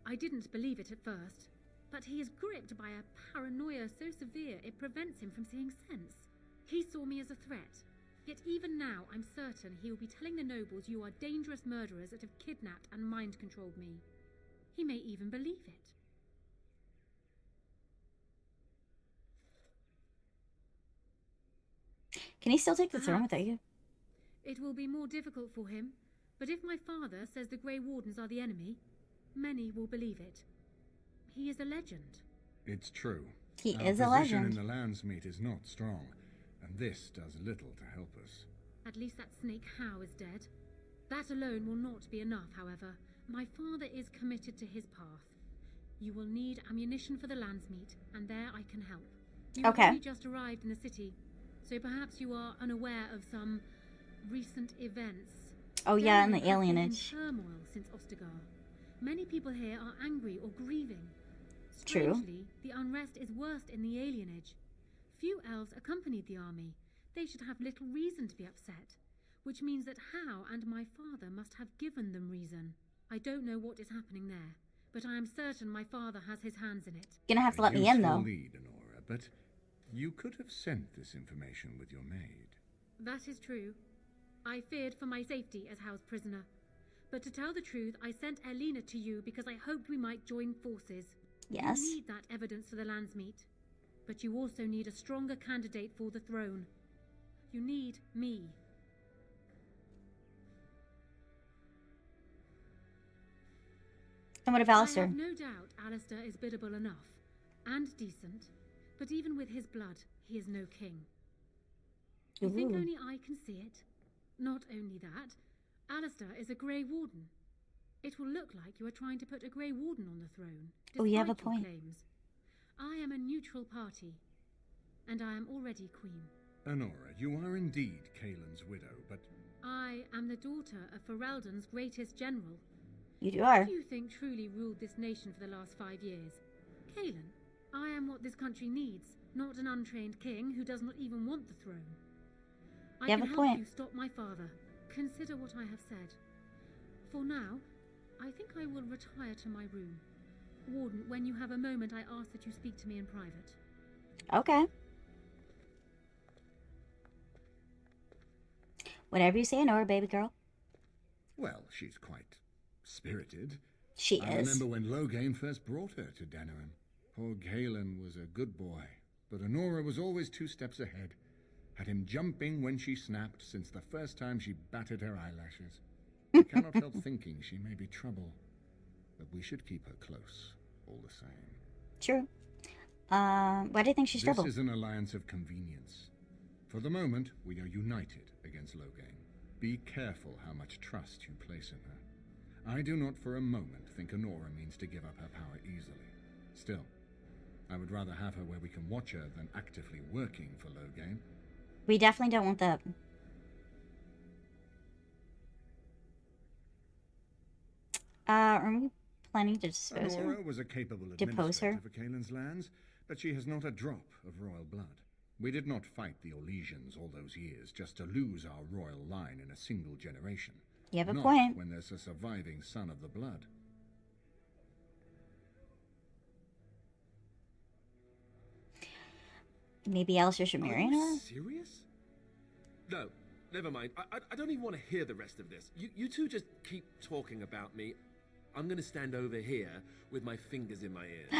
I didn't believe it at first, but he is gripped by a paranoia so severe it prevents him from seeing sense. He saw me as a threat. Yet even now, I'm certain he will be telling the nobles you are dangerous murderers that have kidnapped and mind-controlled me. He may even believe it. Can he still take the throne Perhaps. without you? It will be more difficult for him, but if my father says the Grey Wardens are the enemy, many will believe it. He is a legend. It's true. He Our is a position legend. in the Landsmeet is not strong, and this does little to help us. At least that snake Howe is dead. That alone will not be enough, however. My father is committed to his path. You will need ammunition for the Landsmeet, and there I can help. You have Okay. only just arrived in the city, so perhaps you are unaware of some recent events. Oh yeah, in the Fairview has been alienage. in turmoil since Ostagar. Many people here are angry or grieving. True. Strangely, the unrest is worst in the alienage. Few elves accompanied the army. They should have little reason to be upset, which means that Hal and my father must have given them reason. I don't know what is happening there, but I am certain my father has his hands in it. Gonna have to let me in, though. Lead, Honora, but you could have sent this information with your maid. That is true. I feared for my safety as Hal's prisoner. But to tell the truth, I sent Elena to you because I hoped we might join forces. Yes. You need that evidence for the Landsmeet. But you also need a stronger candidate for the throne. You need me. And what of Alistair? I have no doubt Alistair is biddable enough. And decent. But even with his blood, he is no king. You think only I can see it? Not only that, Alistair is a Grey Warden. It will look like you are trying to put a Grey Warden on the throne. Oh, you have a despite your point. Claims. I am a neutral party, and I am already queen. Honora, you are indeed Kaelin's widow, but... I am the daughter of Ferelden's greatest general. You are. Who do you think truly ruled this nation for the last 5 years? Kaelin, I am what this country needs, not an untrained king who does not even want the throne. I You have can a help point. you stop my father. Consider what I have said. For now, I think I will retire to my room. Warden, when you have a moment, I ask that you speak to me in private. Okay. Whatever you say, Nora, baby girl. Well, she's quite spirited. She I is. remember when Loghain first brought her to Denerim. Poor Kaelin was a good boy, but Honora was always 2 steps ahead. Had him jumping when she snapped since the first time she batted her eyelashes. I cannot help thinking she may be trouble, but we should keep her close, all the same. True. Why do you think she's trouble? This is an alliance of convenience. For the moment, we are united against Loghain. Be careful how much trust you place in her. I do not for a moment think Honora means to give up her power easily. Still, I would rather have her where we can watch her than actively working for Loghain. We definitely don't want that. Are we planning to dispose her? Honora was a capable Depose her? administrator for Kaelin's lands, but she has not a drop of royal blood. We did not fight the Orlesians all those years just to lose our royal line in a single generation. You have a Not point. when there's a surviving son of the blood. Maybe Alistair should marry Are her? you serious? No, never mind. I don't even want to hear the rest of this. You two just keep talking about me. I'm going to stand over here with my fingers in my ears.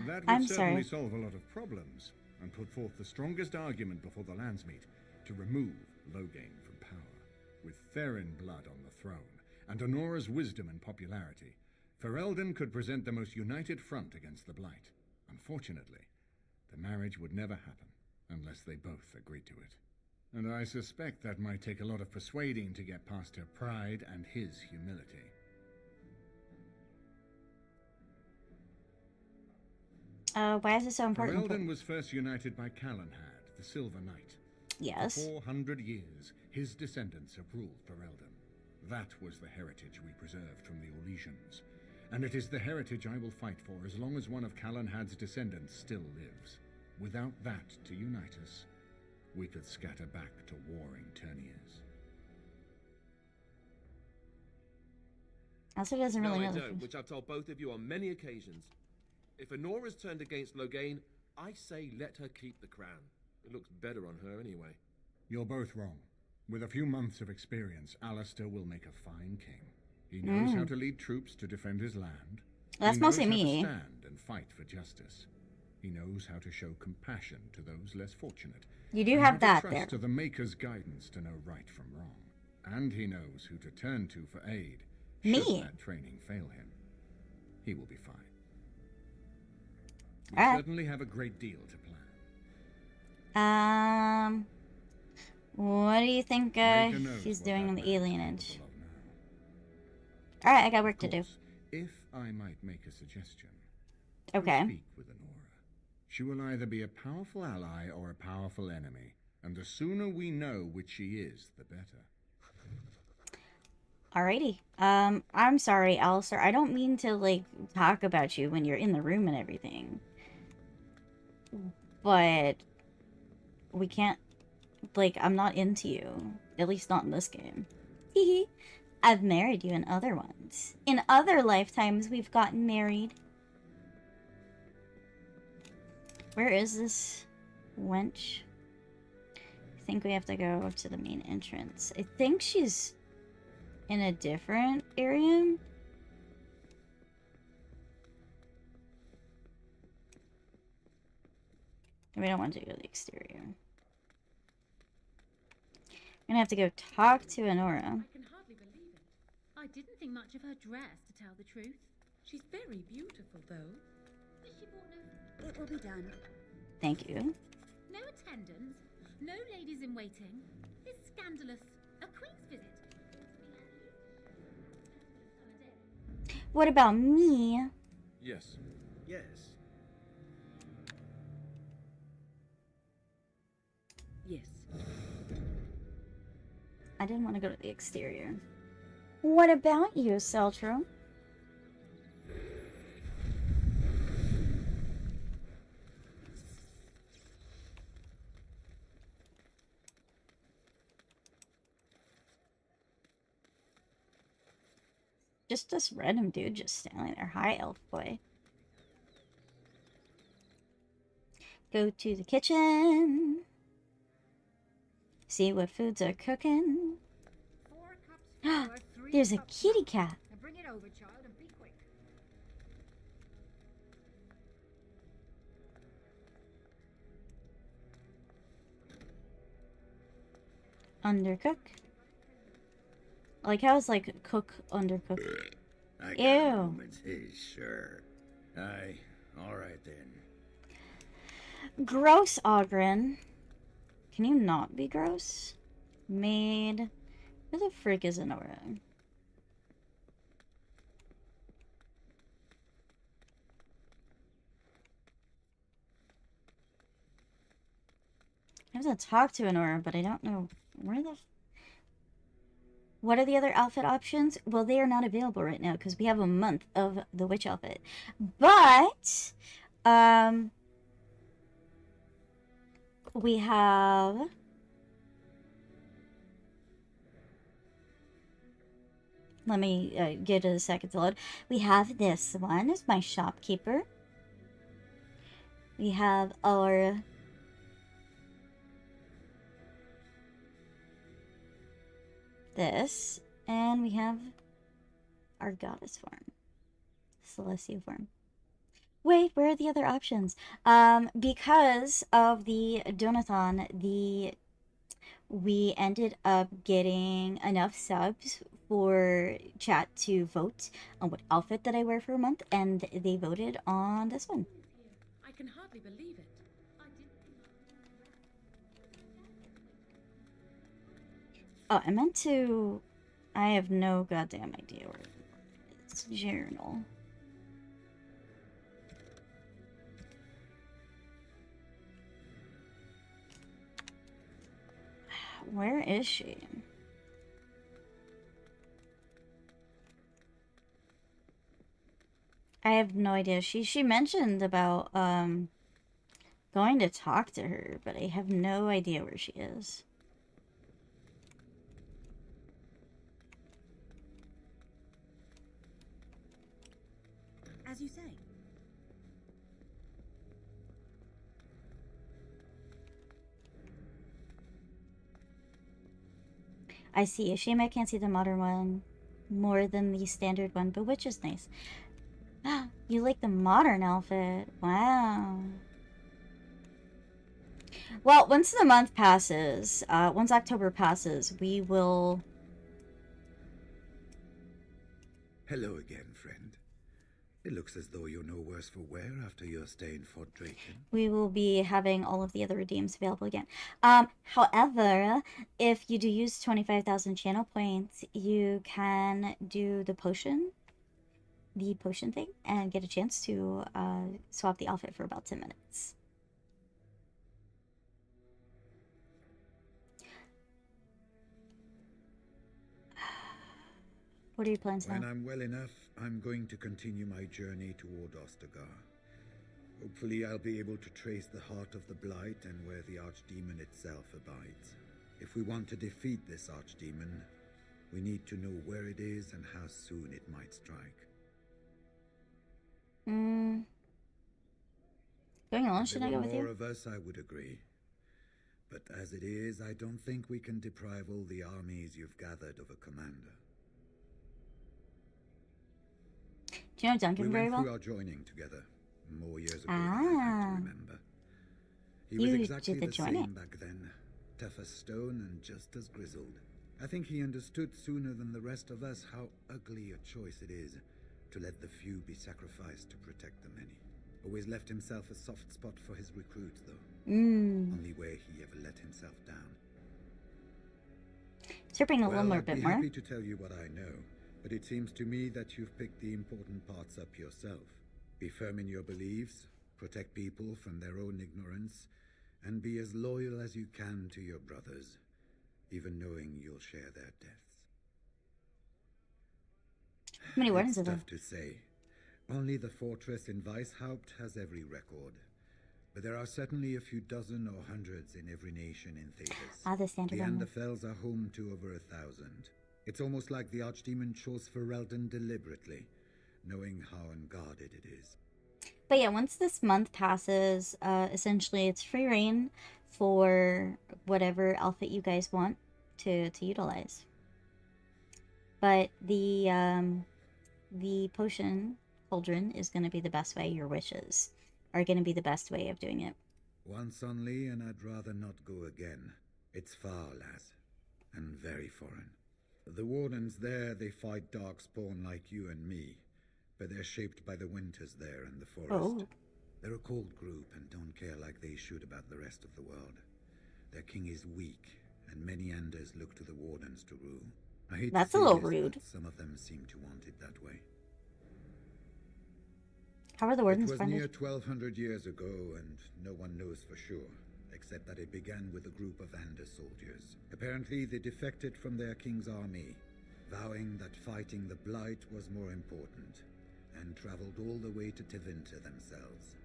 That would certainly solve a lot of problems and put forth the strongest argument before the Landsmeet to remove Loghain from power. With Therin blood on the throne and Honora's wisdom and popularity, Ferelden could present the most united front against the Blight. Unfortunately, the marriage would never happen unless they both agreed to it. And I suspect that might take a lot of persuading to get past her pride and his humility. Why is it so important? Ferelden was first united by Calenhad, the Silver Knight. Yes. For 400 years, his descendants have ruled Ferelden. That was the heritage we preserved from the Orlesians. And it is the heritage I will fight for as long as one of Calenhad's descendants still lives. Without that to unite us, we could scatter back to warring Terniers. Also doesn't really No, know I the don't, which I've told both of you on many occasions. If Honora's turned against Loghain, I say let her keep the crown. It looks better on her anyway. You're both wrong. With a few months of experience, Alistair will make a fine king. He knows how to lead troops to defend his land. That's he knows mostly how me. to stand and fight for justice. He knows how to show compassion to those less fortunate. You do and have how that to trust there. to the Maker's guidance to know right from wrong. And he knows who to turn to for aid. Me? Should that training fail him, he will be fine. We All right. certainly have a great deal to plan. What do you think Maker knows he's what doing that on the man's alienage? capable of now. Alright, I got work to Of do. course, if I might make a suggestion. Okay. Speak with Honora. She will either be a powerful ally or a powerful enemy, and the sooner we know which she is, the better. Alrighty. I'm sorry, Alistair. I don't mean to, like, talk about you when you're in the room and everything. But we can't, like, I'm not into you. At least not in this game. Hehe. I've married you in other ones. In other lifetimes, we've gotten married. Where is this wench? I think we have to go to the main entrance. I think she's in a different area. We don't want to go to the exterior. I'm gonna have to go talk to Honora. I can hardly believe it. I didn't think much of her dress, to tell the truth. She's very beautiful, though. But she brought no... It will be done. Thank you. No attendants, no ladies in waiting. It's scandalous. A queen's visit. What about me? Yes. Yes. Yes. I didn't want to go to the exterior. What about you, Seltro? Just this random dude just standing there. Hi, elf boy. Go to the kitchen. See what foods are cooking. 4 cups flour, 3 There's a cups kitty milk. cat. Now bring it over, child, and be quick. Undercook. Like how it's like cook, undercook. I got Ew. a moment's haste, sir. Aye, alright then. Gross, Ogren. Can you not be gross? Maid. Who the frick is Honora? I have to talk to Honora, but I don't know where the... What are the other outfit options? Well, they are not available right now because we have a month of the witch outfit. But, we have... Let me get a second to load. We have this one as my shopkeeper. We have our... this, and we have our goddess form, Celestia form. Wait, where are the other options? Because of the donathon, we ended up getting enough subs for chat to vote on what outfit that I wear for a month, and they voted on this one. I can hardly believe it. Oh, I meant to... I have no goddamn idea where it's journal. Where is she? I have no idea. She mentioned about going to talk to her, but I have no idea where she is. As you say. I see. A shame I can't see the modern one more than the standard one, but which is nice. You like the modern outfit. Wow. Well, once the month passes, once October passes, we will... Hello again, friend. It looks as though you're no worse for wear after your stay in Fort Draken. We will be having all of the other redeems available again. However, if you do use 25,000 channel points, you can do the potion thing, and get a chance to swap the outfit for about 10 minutes. What are your plans now? When I'm well enough, I'm going to continue my journey toward Ostagar. Hopefully I'll be able to trace the heart of the Blight and where the Archdemon itself abides. If we want to defeat this Archdemon, we need to know where it is and how soon it might strike. Going alone, should I go with More you? of us, I would agree. But as it is, I don't think we can deprive all the armies you've gathered of a commander. Do you know Duncan very well? We went through our joining together more years ago than I like to remember. He was exactly the same back then. Tough as stone and just as grizzled. I think he understood sooner than the rest of us how ugly a choice it is to let the few be sacrificed to protect the many. Always left himself a soft spot for his recruits, though. Only where he ever let himself down. Chirping a little more, bit more. I'd be happy to tell you what I know, but it seems to me that you've picked the important parts up yourself. Be firm in your beliefs, protect people from their own ignorance, and be as loyal as you can to your brothers, even knowing you'll share their deaths. How many wardens It's are there? tough to say. Only the fortress in Weishaupt has every record. But there are certainly a few dozen or hundreds in every nation in Thedas. The standard The one. Anderfells are home to over 1,000. It's almost like the Archdemon chose Ferelden deliberately, knowing how unguarded it is. But yeah, once this month passes, essentially it's free reign for whatever outfit you guys want to utilize. But the potion cauldron is going to be the best way. Your wishes are going to be the best way of doing it. Once only, and I'd rather not go again. It's far, lass, and very foreign. The wardens there, they fight darkspawn like you and me, but they're shaped by the winters there and the forest. They're a cold group and don't care like they should about the rest of the world. Their king is weak, and many Anders look to the wardens to rule. I hate That's to a say little this, rude. but some of them seem to want it that way. How are the wardens It was funded? near 1,200 years ago, and no one knows for sure, except that it began with a group of Anders soldiers. Apparently, they defected from their king's army, vowing that fighting the Blight was more important, and traveled all the way to Tevinter themselves.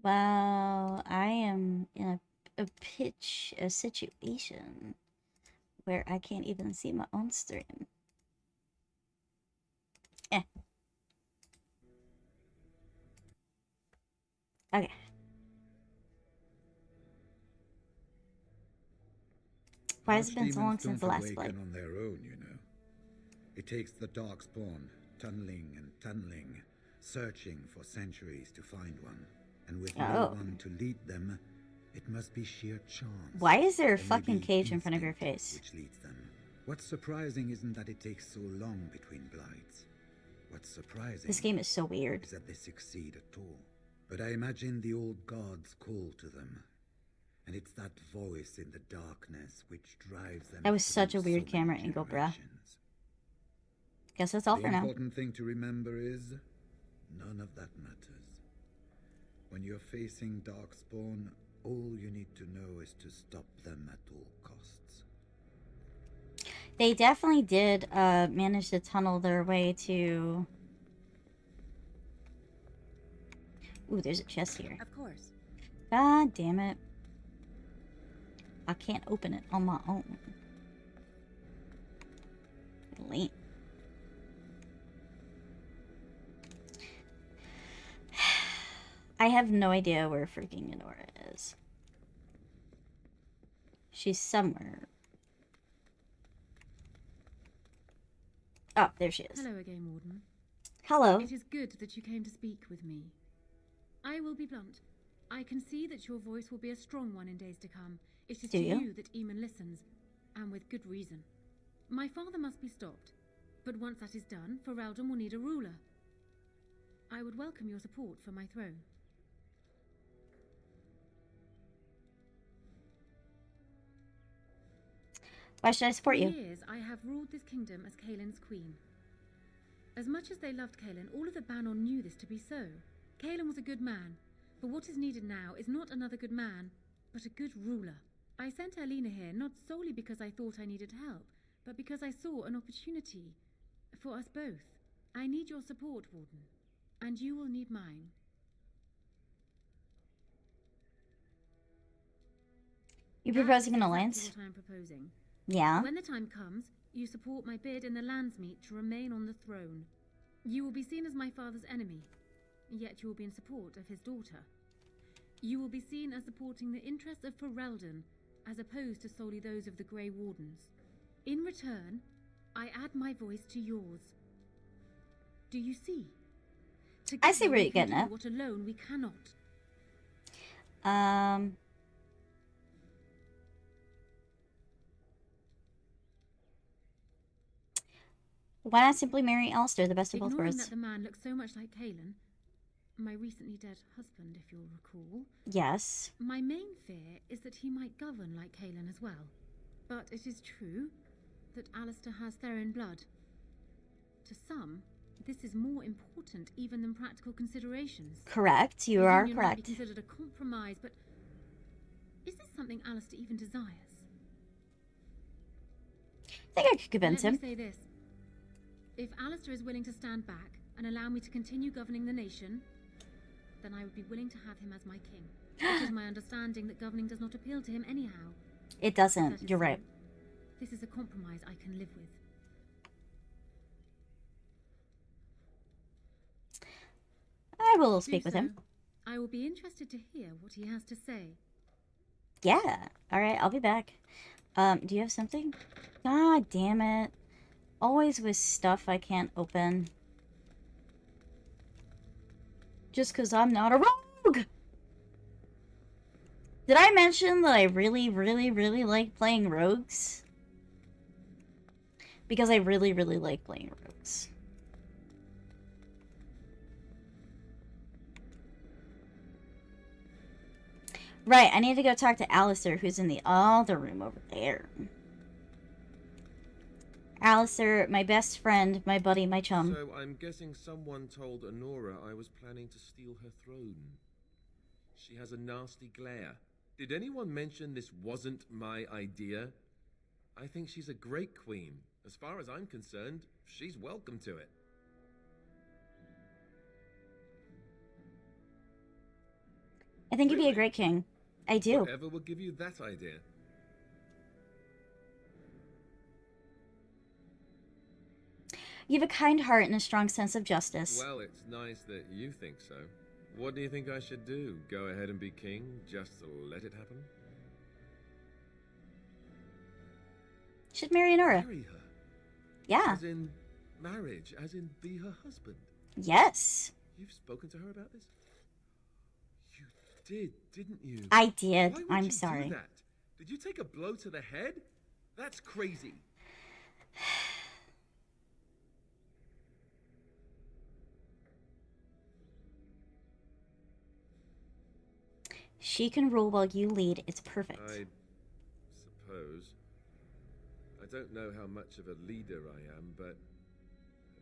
Wow, I am in a situation where I can't even see my own stream. Okay. Why has it been so long Archdemons since the don't last awaken Blight? on their own, you know. It takes the Darkspawn, tunneling and tunneling, searching for centuries to find one. And with no one to lead them, it must be sheer chance. Why is there a or fucking maybe cage in front of your instinct face? Which leads them. What's surprising isn't that it takes so long between Blights. What's surprising This game is so weird. is that they succeed at all. But I imagine the old gods call to them. And it's that voice in the darkness which drives them. That was such a through weird so camera many angle, bruh. generations. Guess that's all The for now. important thing to remember is none of that matters. When you're facing Darkspawn, all you need to know is to stop them at all costs. They definitely did manage to tunnel their way to... Ooh, there's a chest here. Of course. God damn it. I can't open it on my own. Lame. I have no idea where freaking Enora is. She's somewhere. Oh, there she is. Hello again, Warden. Hello. It is good that you came to speak with me. I will be blunt. I can see that your voice will be a strong one in days to come. It is Do to you? you that Eamon listens, and with good reason. My father must be stopped, but once that is done, Ferelden will need a ruler. I would welcome your support for my throne. Why should I support For you? years, I have ruled this kingdom as Kaelin's queen. As much as they loved Kaelin, all of the Banon knew this to be so. Kaelin was a good man, but what is needed now is not another good man, but a good ruler. I sent Alina here not solely because I thought I needed help, but because I saw an opportunity. For us both. I need your support, Warden. And you will need mine. You're proposing an alliance? What I'm proposing. Yeah. When the time comes, you support my bid in the Landsmeet to remain on the throne. You will be seen as my father's enemy, yet you will be in support of his daughter. You will be seen as supporting the interests of Ferelden, as opposed to solely those of the Grey Wardens. In return, I add my voice to yours. Do you see? I see where you're getting at. What alone we cannot. Why not simply marry Alistair, the best of both worlds? Ignoring that the man looks so much like Cailan, my recently dead husband, if you'll recall. Yes. My main fear is that he might govern like Cailan as well. But it is true that Alistair has Therin blood. To some, this is more important even than practical considerations. Correct, you are correct. Might be considered a compromise, but is this something Alistair even desires? I think I could convince him. Let me say this. If Alistair is willing to stand back and allow me to continue governing the nation, then I would be willing to have him as my king. It is my understanding that governing does not appeal to him anyhow. It doesn't, you're right. This is a compromise I can live with. I will speak with him. I will be interested to hear what he has to say. Yeah. Alright, I'll be back. Do you have something? God damn it. Always with stuff I can't open. Just because I'm not a rogue! Did I mention that I really, really, really like playing rogues? Because I really, really like playing rogues. Right, I need to go talk to Alistair, who's in the other room over there. Alistair, my best friend, my buddy, my chum. So I'm guessing someone told Honora I was planning to steal her throne. She has a nasty glare. Did anyone mention this wasn't my idea? I think she's a great queen. As far as I'm concerned, she's welcome to it. I think you'd be a great king. I do. Whatever will give you that idea? You have a kind heart and a strong sense of justice. Well, it's nice that you think so. What do you think I should do? Go ahead and be king, just to let it happen? Should marry Honora. Marry her? Yeah. As in marriage, as in be her husband? Yes. You've spoken to her about this? You did, didn't you? I did. Why would I'm you sorry. Do that? Did you take a blow to the head? That's crazy. She can rule while you lead. It's perfect. I suppose. I don't know how much of a leader I am, but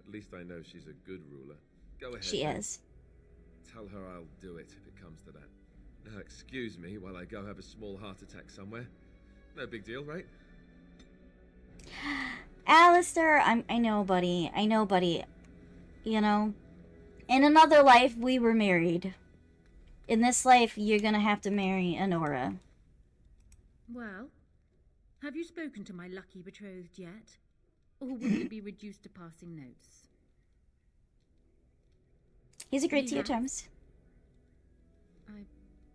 at least I know she's a good ruler. Go ahead. She is. Tell her I'll do it if it comes to that. Now, excuse me while I go have a small heart attack somewhere. No big deal, right? Alistair, I know, buddy. I know, buddy. You know, in another life, we were married. In this life, you're gonna have to marry Honora. Well, have you spoken to my lucky betrothed yet? Or will it be reduced to passing notes? He's agreed to your terms. I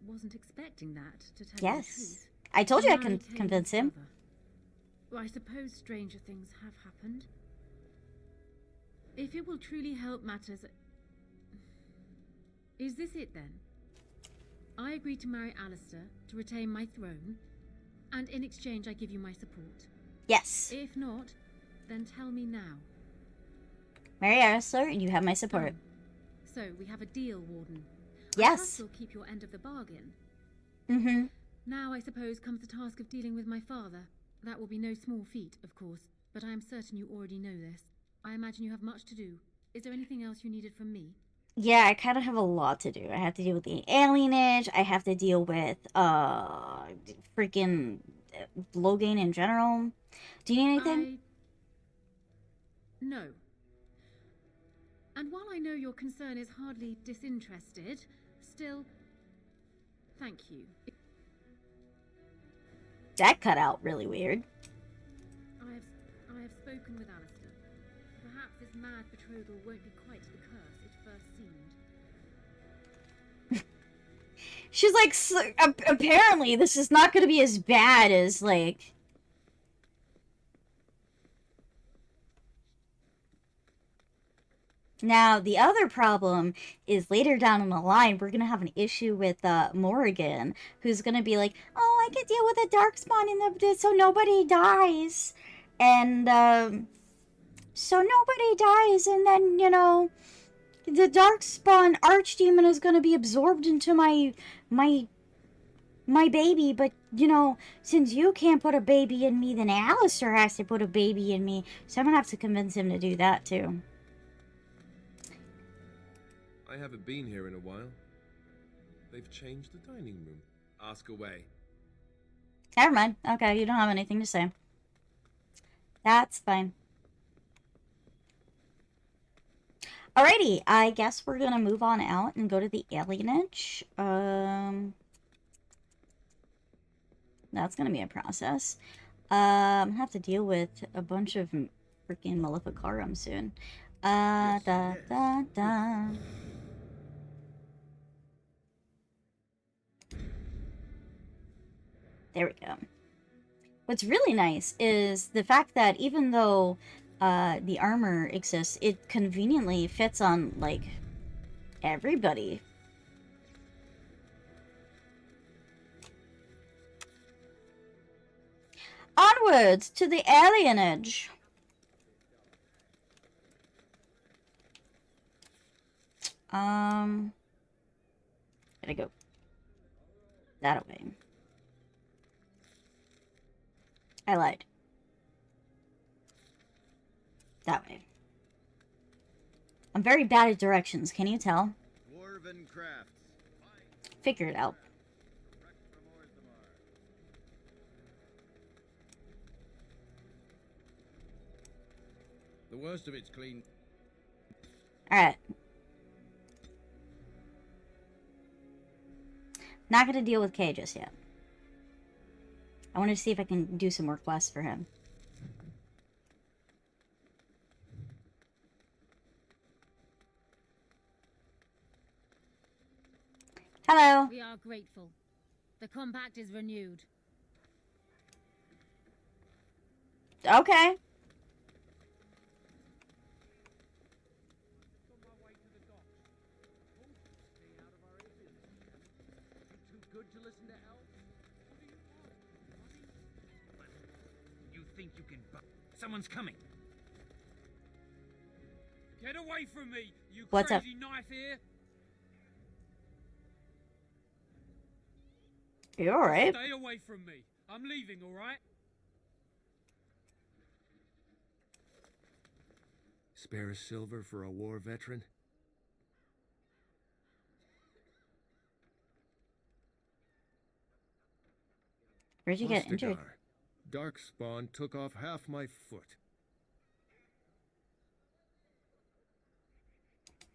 wasn't expecting that, to tell you the truth. I told you I can convince him. Well, I suppose stranger things have happened. If it will truly help matters... Is this it then? I agree to marry Alistair to retain my throne, and in exchange I give you my support. Yes. If not, then tell me now. Marry Alistair and you have my support. So, we have a deal, Warden. Yes. I trust you'll keep your end of the bargain. Mm-hmm. Now, I suppose, comes the task of dealing with my father. That will be no small feat, of course, but I am certain you already know this. I imagine you have much to do. Is there anything else you needed from me? Yeah, I kind of have a lot to do. I have to deal with the alienage. I have to deal with, freaking Loghain in general. Do you need anything? No. And while I know your concern is hardly disinterested, still, thank you. That cut out really weird. I have spoken with Alistair. Perhaps this mad betrothal won't be quite the curse it first seemed. She's like, apparently this is not going to be as bad as, like... Now, the other problem is later down in the line, we're going to have an issue with Morrigan, who's going to be like, oh, I can deal with a Darkspawn in the so nobody dies. And, so nobody dies, and then, you know, the Darkspawn Archdemon is going to be absorbed into my baby, but, you know, since you can't put a baby in me, then Alistair has to put a baby in me, so I'm going to have to convince him to do that, too. I haven't been here in a while. They've changed the dining room. Ask away. Never mind. Okay, you don't have anything to say. That's fine. Alrighty, I guess we're gonna move on out and go to the alienage. That's gonna be a process. I'm gonna have to deal with a bunch of freaking Maleficarum soon. Da da da. There we go. What's really nice is the fact that even though the armor exists, it conveniently fits on, like, everybody. Onwards to the alienage. Gotta go that way. I lied. That way. I'm very bad at directions, can you tell? Dwarven crafts. Figure it out. The worst of it's clean. Alright. Not gonna deal with Kay just yet. I want to see if I can do some more quests for him. Hello. We are grateful. The compact is renewed. Okay. Think you can someone's coming. Get away from me, you What's crazy up? knife here. You alright? Stay away from me. I'm leaving, alright? Spare a silver for a war veteran? Where'd you get injured? Darkspawn took off half my foot.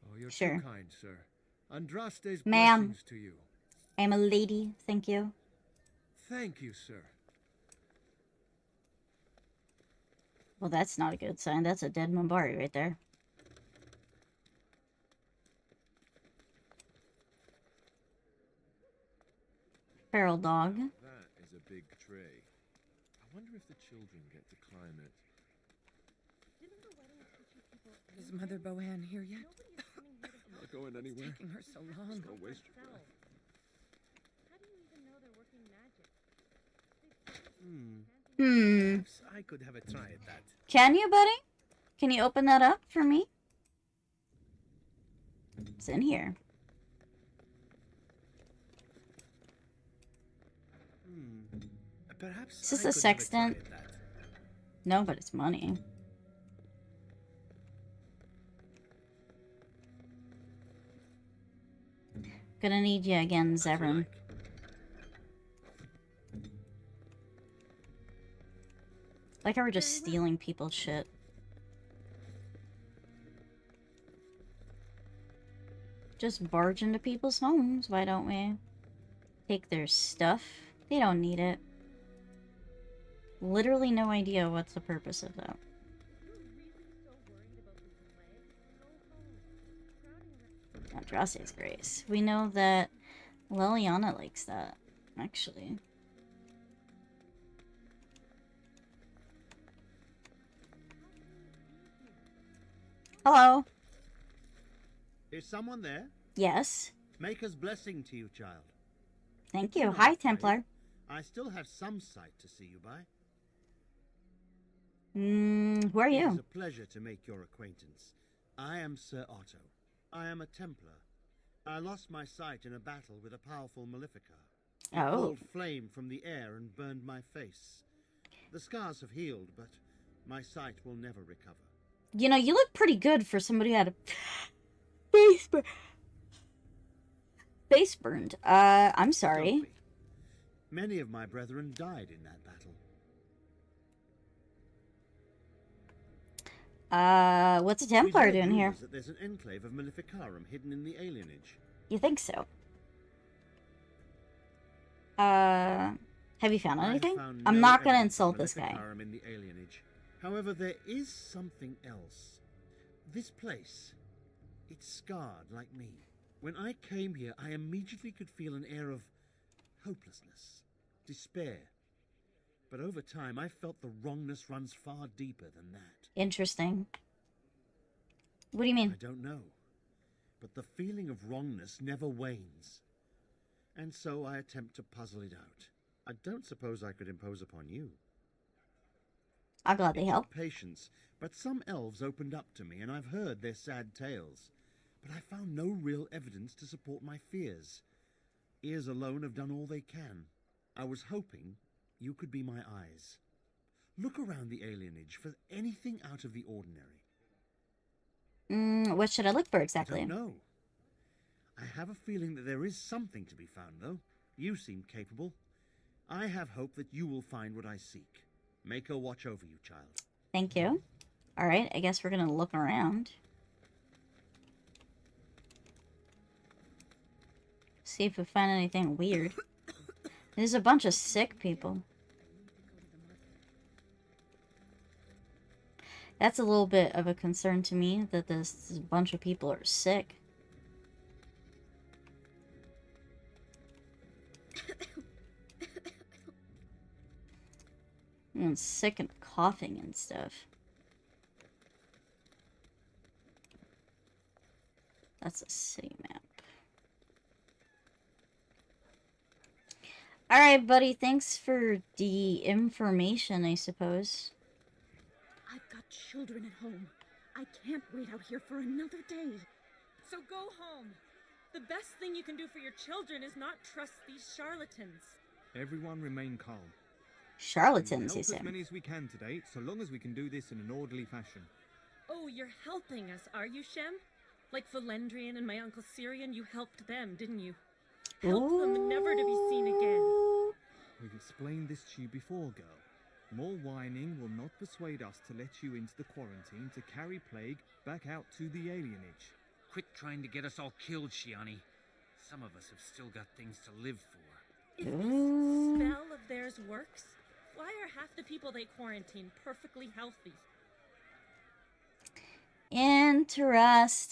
Oh, you're Sure. too kind, sir. Andraste's Ma'am. blessings to you. I'm a lady, thank you. Thank you, sir. Well, that's not a good sign. That's a dead Mombari right there. Feral dog. That is a big tray. I wonder if the children get to climb it. Is Mother Bohan here yet? I'm not going anywhere. It's taking her so long. Don't waste your breath. Perhaps I could have a try at that. Can you, buddy? Can you open that up for me? It's in here. Perhaps Is this I a could have sextant? try at that. No, but it's money. Gonna need you again, Zevran. Like how we're just stealing people's shit. just barge into people's homes. Why don't we take their stuff? They don't need it. Literally no idea what's the purpose of that. Andraste's Grace. We know that Leliana likes that, actually. Hello. Is someone there? Yes. Maker's blessing to you, child. Thank you. Hi, Templar. I still have some sight to see you by. Who are you? It is a pleasure to make your acquaintance. I am Sir Otto. I am a Templar. I lost my sight in a battle with a powerful Maleficar. It called flame from the air and burned my face. The scars have healed, but my sight will never recover. You know, you look pretty good for somebody who had a face burned. I'm sorry. Many of my brethren died in that battle. What's a Templar doing here? That there's an enclave of Maleficarum hidden in the alienage. You think so? Have you found anything? I'm not gonna insult this guy. In the alienage. However, there is something else. This place, it's scarred like me. When I came here, I immediately could feel an air of hopelessness, despair. But over time, I felt the wrongness runs far deeper than that. Interesting. What do you mean? I don't know. But the feeling of wrongness never wanes. And so I attempt to puzzle it out. I don't suppose I could impose upon you. I'll gladly help. Patience, but some elves opened up to me, and I've heard their sad tales. But I found no real evidence to support my fears. Ears alone have done all they can. I was hoping you could be my eyes. Look around the alienage for anything out of the ordinary. What should I look for exactly? I don't know. I have a feeling that there is something to be found, though. You seem capable. I have hope that you will find what I seek. Make her watch over you, child. Thank you. Alright, I guess we're gonna look around. See if we find anything weird. There's a bunch of sick people. That's a little bit of a concern to me, that this bunch of people are sick. I'm sick and coughing and stuff. That's a city map. Alright, buddy, thanks for the information, I suppose. I've got children at home. I can't wait out here for another day. So go home. The best thing you can do for your children is not trust these charlatans. Everyone remain calm. Charlatans, you say. say. As many as we can today, so long as we can do this in an orderly fashion. Oh, you're helping us, are you, Shem? Like Valendrian and my Uncle Syrian, you helped them, didn't you? Helped them never to be seen again. We've explained this to you before, girl. More whining will not persuade us to let you into the quarantine to carry plague back out to the alienage. Quit trying to get us all killed, Shiani. Some of us have still got things to live for. If this spell of theirs works, why are half the people they quarantine perfectly healthy? Interesting.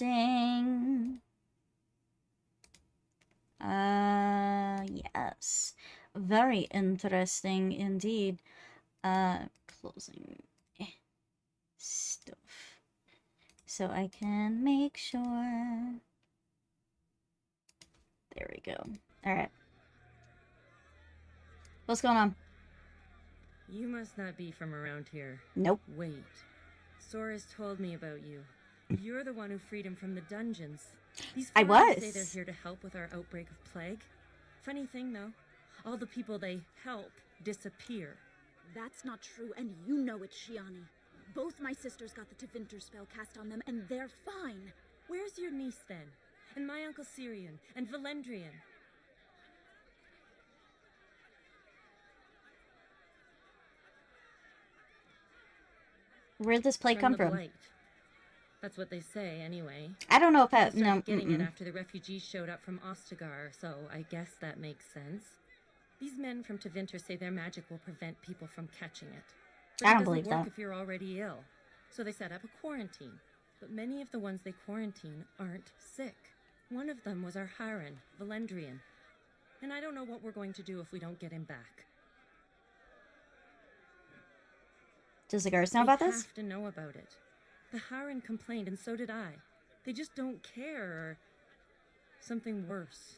Yes. Very interesting indeed. Closing stuff. So I can make sure. There we go. Alright. What's going on? You must not be from around here. Nope. Wait. Sora's told me about you. You're the one who freed him from the dungeons. These I foreigners was. say they're here to help with our outbreak of plague. Funny thing, though. All the people they help disappear. That's not true, and you know it, Shiani. Both my sisters got the Tevinter spell cast on them, and they're fine. Where's your niece, then? And my Uncle Syrian? And Valendrian? Where'd this plague come the from? Blight. That's what they say, anyway. I don't know if I that... No. getting it after the refugees showed up from Ostagar, so I guess that makes sense. These men from Tevinter say their magic will prevent people from catching it. But I it don't doesn't believe work that. if you're already ill. So they set up a quarantine. But many of the ones they quarantine aren't sick. One of them was our Harren, Valendrian. And I don't know what we're going to do if we don't get him back. Does the guards know about They this? have to know about it. The Harren complained, and so did I. They just don't care, or something worse.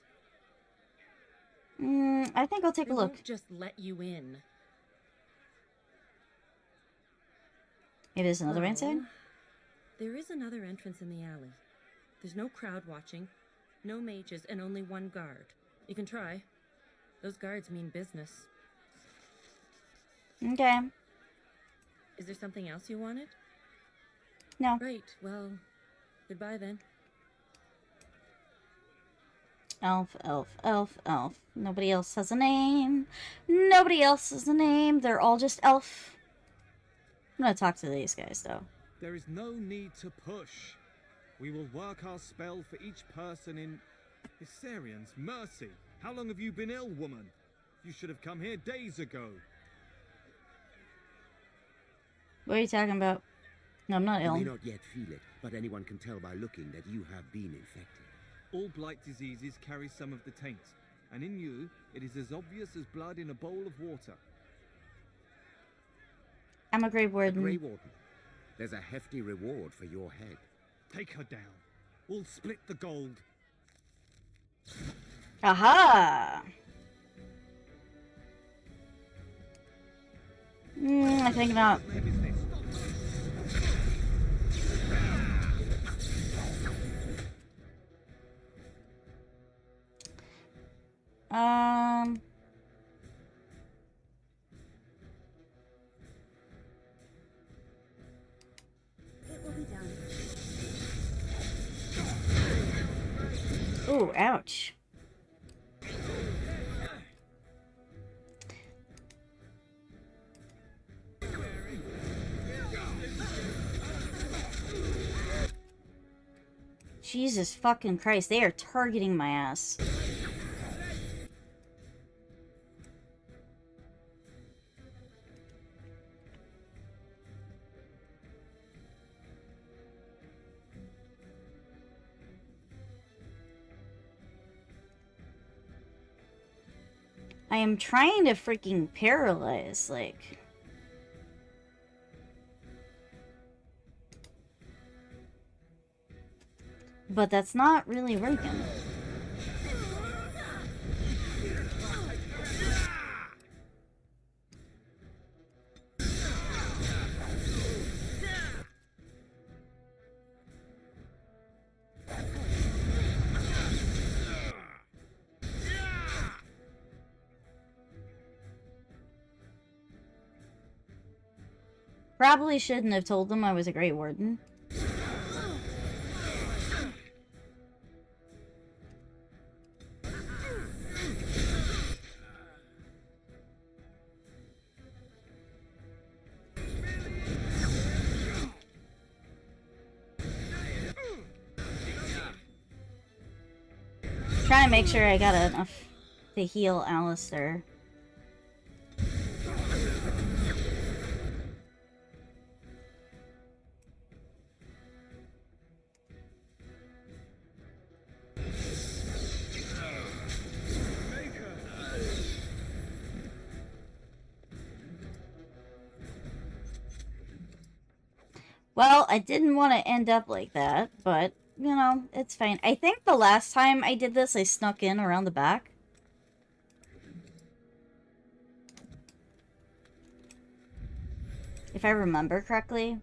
I think I'll take They a look. won't just let you in. Maybe there's another Well, inside? There is another entrance in the alley. There's no crowd watching, no mages, and only one guard. You can try. Those guards mean business. Okay. Is there something else you wanted? No. Right, well, goodbye then. Elf, elf, elf, elf. Nobody else has a name. Nobody else has a name. They're all just elf. I'm gonna talk to these guys, though. There is no need to push. We will work our spell for each person in... Hysarians, mercy! How long have you been ill, woman? You should have come here days ago. What are you talking about? No, I'm not You ill. may not yet feel it, but anyone can tell by looking that you have been infected. All blight diseases carry some of the taint, and in you, it is as obvious as blood in a bowl of water. I'm a Grey A Warden. Grey Warden. There's a hefty reward for your head. Take her down. We'll split the gold. Aha! I think not. It will be done. Ooh, ouch. Jesus fucking Christ, they are targeting my ass. I am trying to freaking paralyze, like... But that's not really working. Probably shouldn't have told them I was a Grey Warden. Trying to make sure I got enough to heal Alistair. Well, I didn't want to end up like that, but, you know, it's fine. I think the last time I did this, I snuck in around the back. If I remember correctly.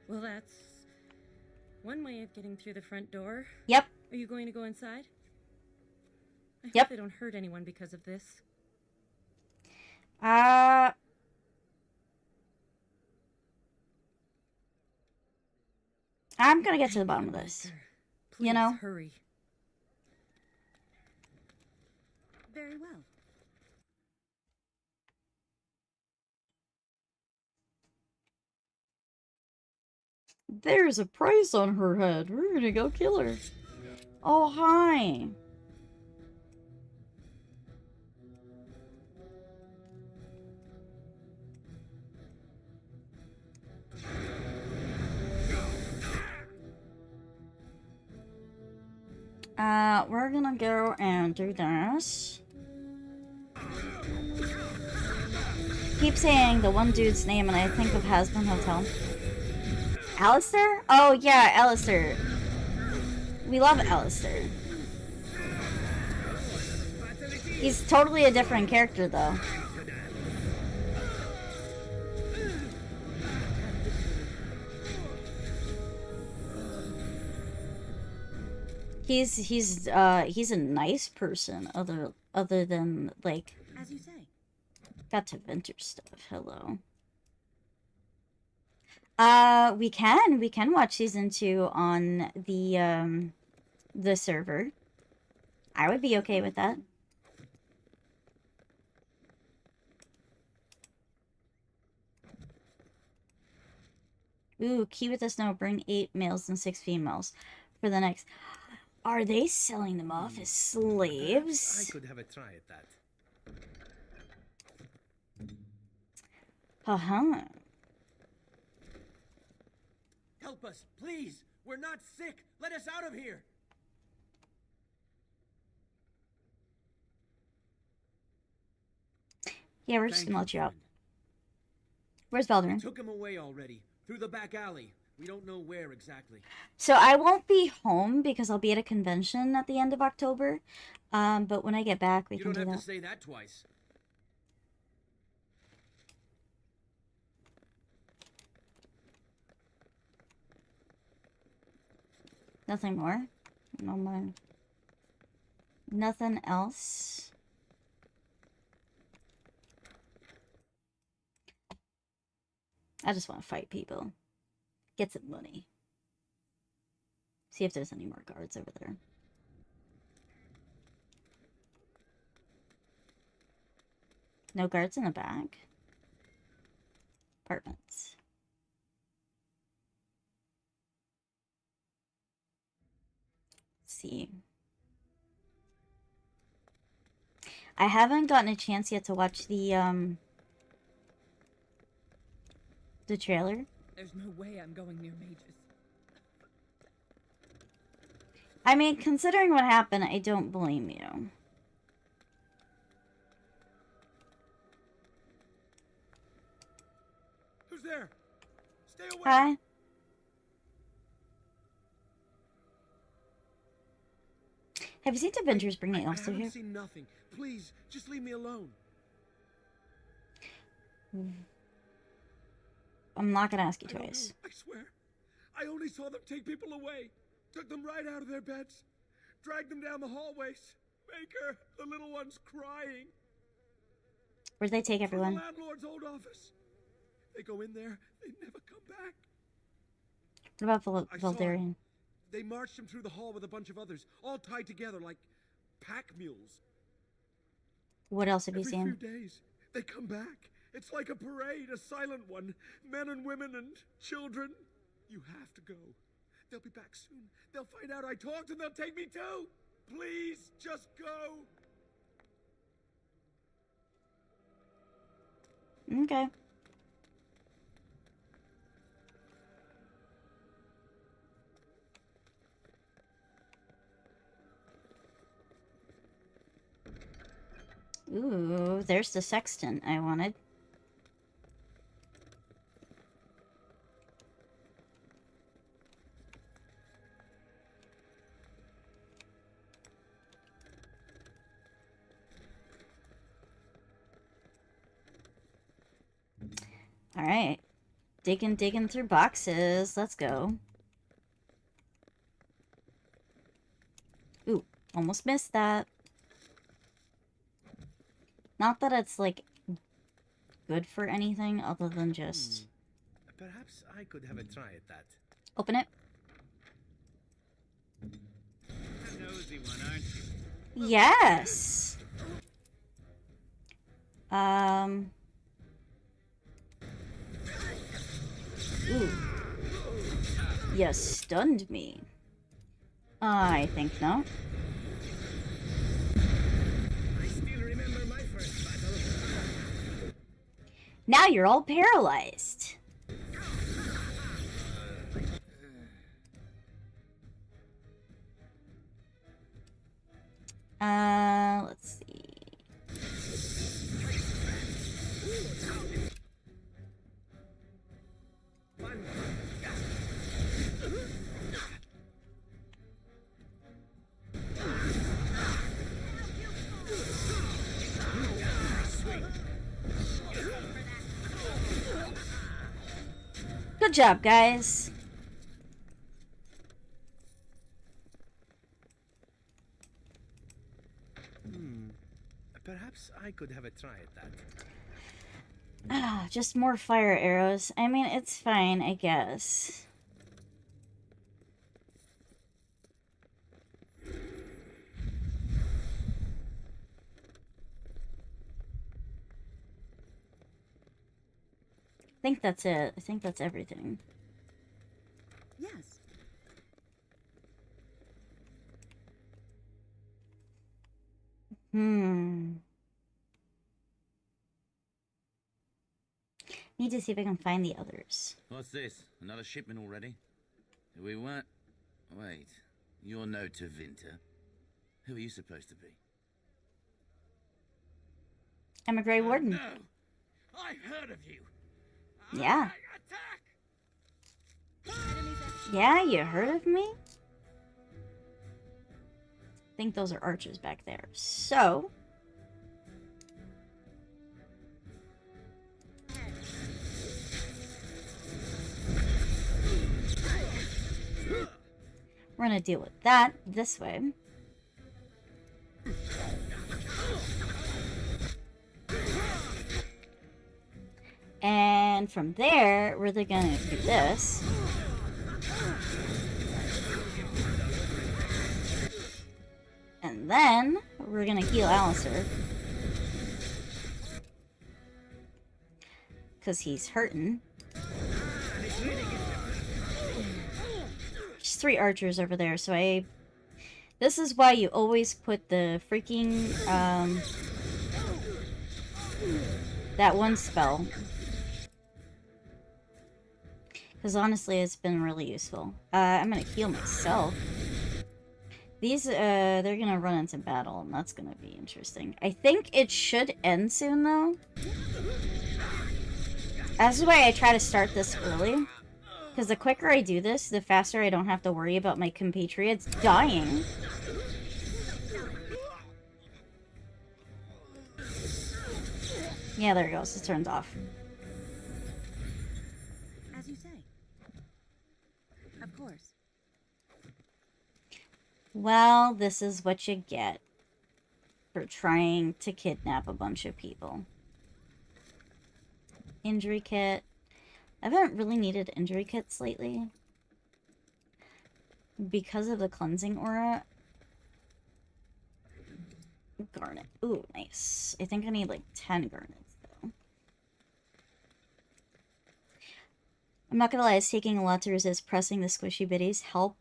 Well, that's one way of getting through the front door. Yep. Are you going to go inside? I Yep. hope they don't hurt anyone because of this. I'm gonna get to the bottom of this. Please You know? hurry. Very well. There's a price on her head. We're gonna go kill her. Oh, hi. We're gonna go and do this. Keep saying the one dude's name and I think of Hazbin Hotel. Alistair? Oh yeah, Alistair. We love Alistair. He's totally a different character though. He's a nice person other than like As you say. got to Vinter stuff. Hello. We can watch season 2 on the server. I would be okay with that. Ooh, Key with the Snow, bring 8 males and 6 females for the next. Are they selling them off as slaves? I could have a try at that. Uh-huh. Help us, please! We're not sick! Let us out of here! Yeah, we're just gonna let you out. Where's Baldurin? Took him away already. Through the back alley. We don't know where exactly. So I won't be home because I'll be at a convention at the end of October. But when I get back, we can do that. You don't have to say that twice. Nothing more? No more. Nothing else? I just want to fight people. Get some money. See if there's any more guards over there. No guards in the back. Apartments. Let's see. I haven't gotten a chance yet to watch the trailer. There's no way I'm going near mages. I mean, considering what happened, I don't blame you. Who's there? Stay away! Hi. Have you seen Avengers bringing Elsa I here? haven't seen nothing. Please, just leave me alone. I'm not gonna ask you I don't twice. know, I swear. I only saw them take people away. Took them right out of their beds. Dragged them down the hallways. Baker, the little one's crying. Where'd they take From everyone? the landlord's old office. They go in there, they never come back. What about I saw it. Valdarian? They marched him through the hall with a bunch of others, all tied together like pack mules. What else have you Every seen? few days, they come back. It's like a parade, a silent one. Men and women and children. You have to go. They'll be back soon. They'll find out I talked and they'll take me too. Please, just go. Okay. Ooh, there's the sextant I wanted. Alright. Digging through boxes. Let's go. Ooh, almost missed that. Not that it's, like, good for anything other than just... Perhaps I could have a try at that. Open it. A nosy one, aren't you? Yes! Ooh. You stunned me. I think not. I still remember my first battle. Now you're all paralyzed. Let's see. Good job, guys. Perhaps I could have a try at that. Ah, just more fire arrows. I mean, it's fine, I guess. I think that's it. I think that's everything. Yes. Need to see if I can find the others. What's this? Another shipment already? We weren't... Wait. You're no Tevinter. Who are you supposed to be? I'm a Grey Warden. No! I've heard of you! Yeah. Yeah, you heard of me? I think those are archers back there. So... we're gonna deal with that this way. And from there, we're gonna do this. And then, we're gonna heal Alistair. Because he's hurting. There's 3 archers over there, so this is why you always put the freaking, that one spell. Because honestly, it's been really useful. I'm gonna heal myself. These, they're gonna run into battle, and that's gonna be interesting. I think it should end soon, though. That's why I try to start this early. Because the quicker I do this, the faster I don't have to worry about my compatriots dying. Yeah, there it goes. It turns off. As you say. Of course. Well, this is what you get for trying to kidnap a bunch of people. Injury kit. I haven't really needed injury kits lately. Because of the cleansing aura. Garnet. Ooh, nice. I think I need like 10 garnets, though. I'm not gonna lie, it's taking a lot to resist pressing the squishy bitties. Help.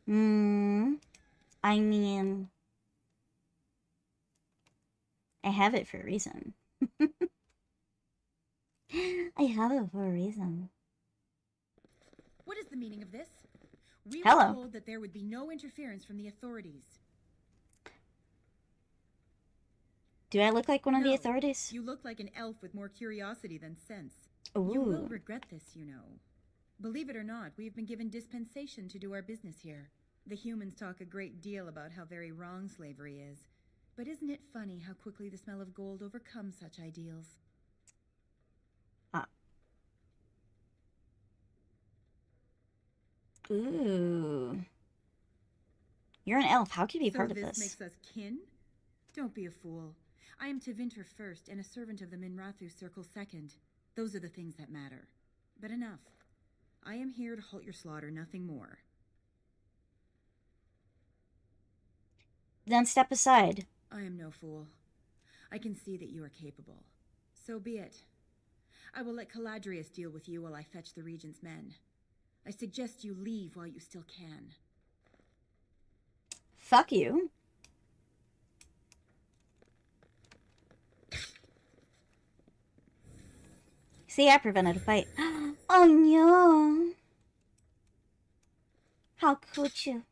I mean... I have it for a reason. I have it for a reason. What is the meaning of this? We Hello. were told that there would be no interference from the authorities. Do I look like one of the authorities? You look like an elf with more curiosity than sense. Ooh. You will regret this, you know. Believe it or not, we have been given dispensation to do our business here. The humans talk a great deal about how very wrong slavery is. But isn't it funny how quickly the smell of gold overcomes such ideals? Ooh. You're an elf. How can you be part of this this? makes us kin? Don't be a fool. I am Tevinter first and a servant of the Minrathu Circle second. Those are the things that matter. But enough. I am here to halt your slaughter, nothing more. Then step aside. I am no fool. I can see that you are capable. So be it. I will let Caladrius deal with you while I fetch the Regent's men. I suggest you leave while you still can. Fuck you. See, I prevented a fight. Oh no! How could you?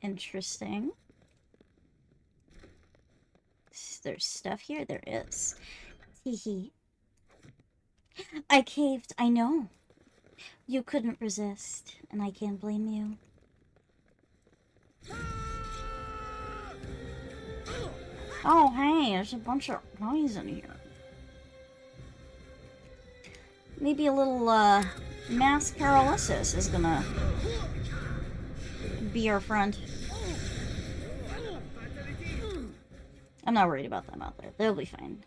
Interesting. There's stuff here? There is. Teehee. I caved, I know. You couldn't resist, and I can't blame you. Oh, hey, there's a bunch of noise in here. Maybe a little, mass paralysis is gonna be our friend. I'm not worried about them out there. They'll be fine.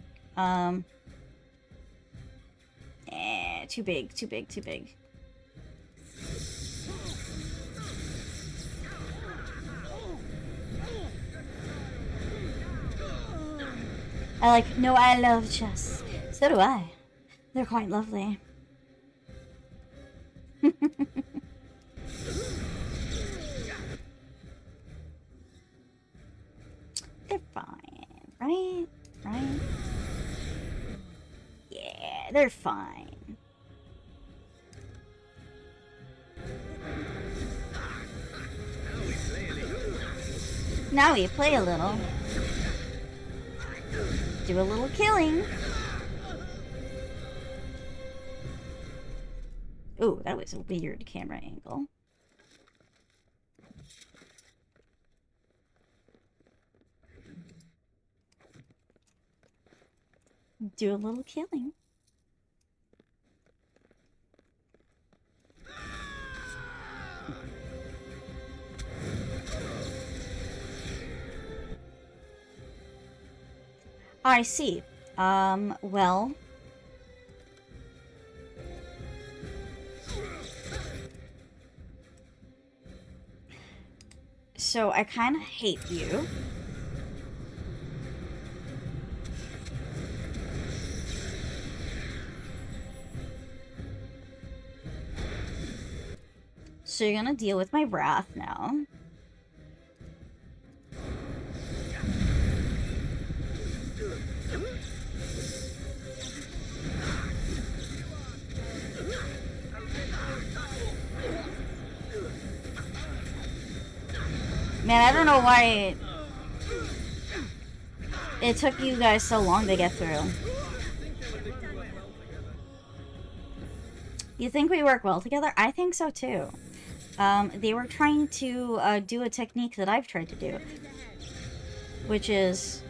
Too big, too big, too big. I love chess. So do I. They're quite lovely. They're fine, right? Right? Yeah, they're fine. Now we play a little. Do a little killing. Ooh, that was a weird camera angle. Do a little killing. I see. Well. So I kind of hate you. So you're gonna deal with my wrath now. Man, I don't know why it took you guys so long to get through. You think we work well together? I think so too. They were trying to do a technique that I've tried to do, which is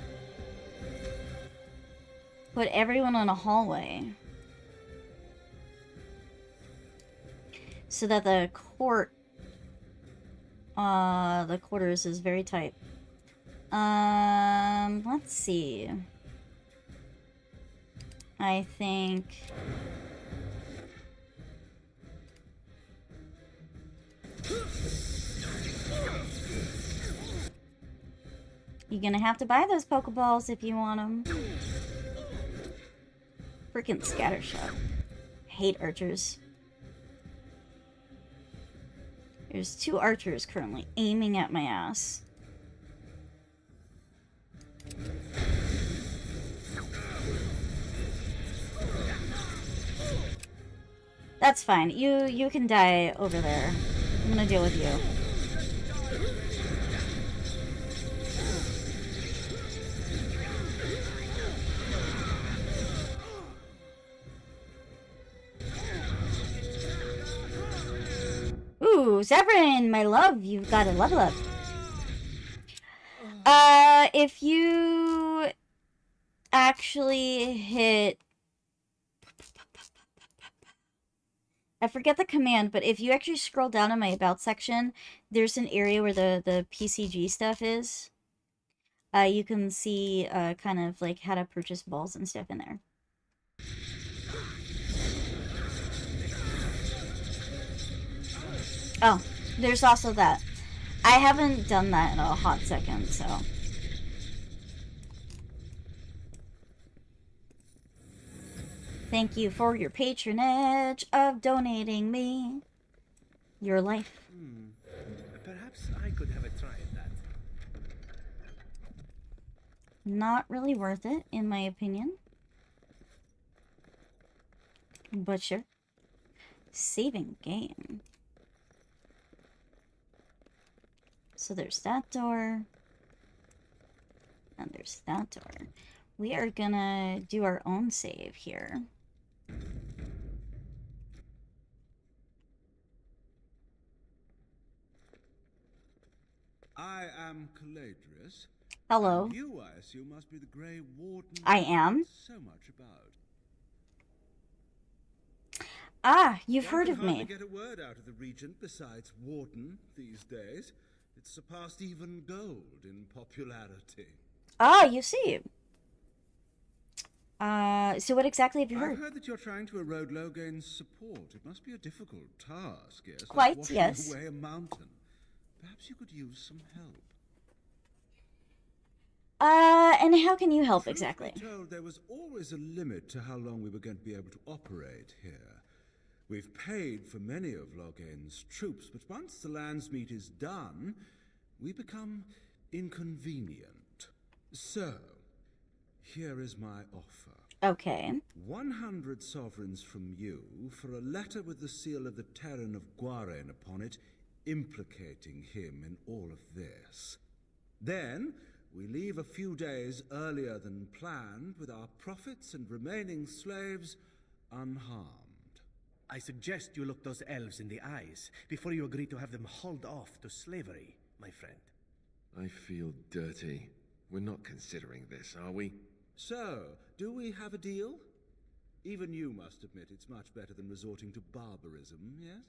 put everyone in a hallway so that the quarters is very tight. Let's see. I think you're gonna have to buy those Pokeballs if you want them. Freaking scattershot. Hate archers. There's 2 archers currently aiming at my ass. That's fine. You can die over there. I'm gonna deal with you. Ooh, Zephyrin, my love, you've got a level up. If you actually hit... I forget the command, but if you actually scroll down in my About section, there's an area where the PCG stuff is. You can see kind of like how to purchase balls and stuff in there. Oh, there's also that. I haven't done that in a hot second, so. Thank you for your patronage of donating me your life. Perhaps I could have a try at that. Not really worth it, in my opinion. But sure. Saving game. So there's that door. And there's that door. We are gonna do our own save here. I am Caladrius. Hello. And you, I assume, must be the Grey Warden. I am. So much about. Ah, you've heard of me. I get a word out of the Regent besides Warden these days. It's surpassed even gold in popularity. Ah, you see. So what exactly have you heard? I've heard that you're trying to erode Logain's support. It must be a difficult task, yes? Quite, like washing yes. away a mountain. Perhaps you could use some help. And how can you help exactly? I was told there was always a limit to how long we were going to be able to operate here. We've paid for many of Logain's troops, but once the Landsmeet is done, we become inconvenient. So, here is my offer. Okay. 100 sovereigns from you for a letter with the seal of the Terran of Gwaren upon it, implicating him in all of this. Then, we leave a few days earlier than planned with our profits and remaining slaves unharmed. I suggest you look those elves in the eyes before you agree to have them hauled off to slavery, my friend. I feel dirty. We're not considering this, are we? So, do we have a deal? Even you must admit it's much better than resorting to barbarism, yes?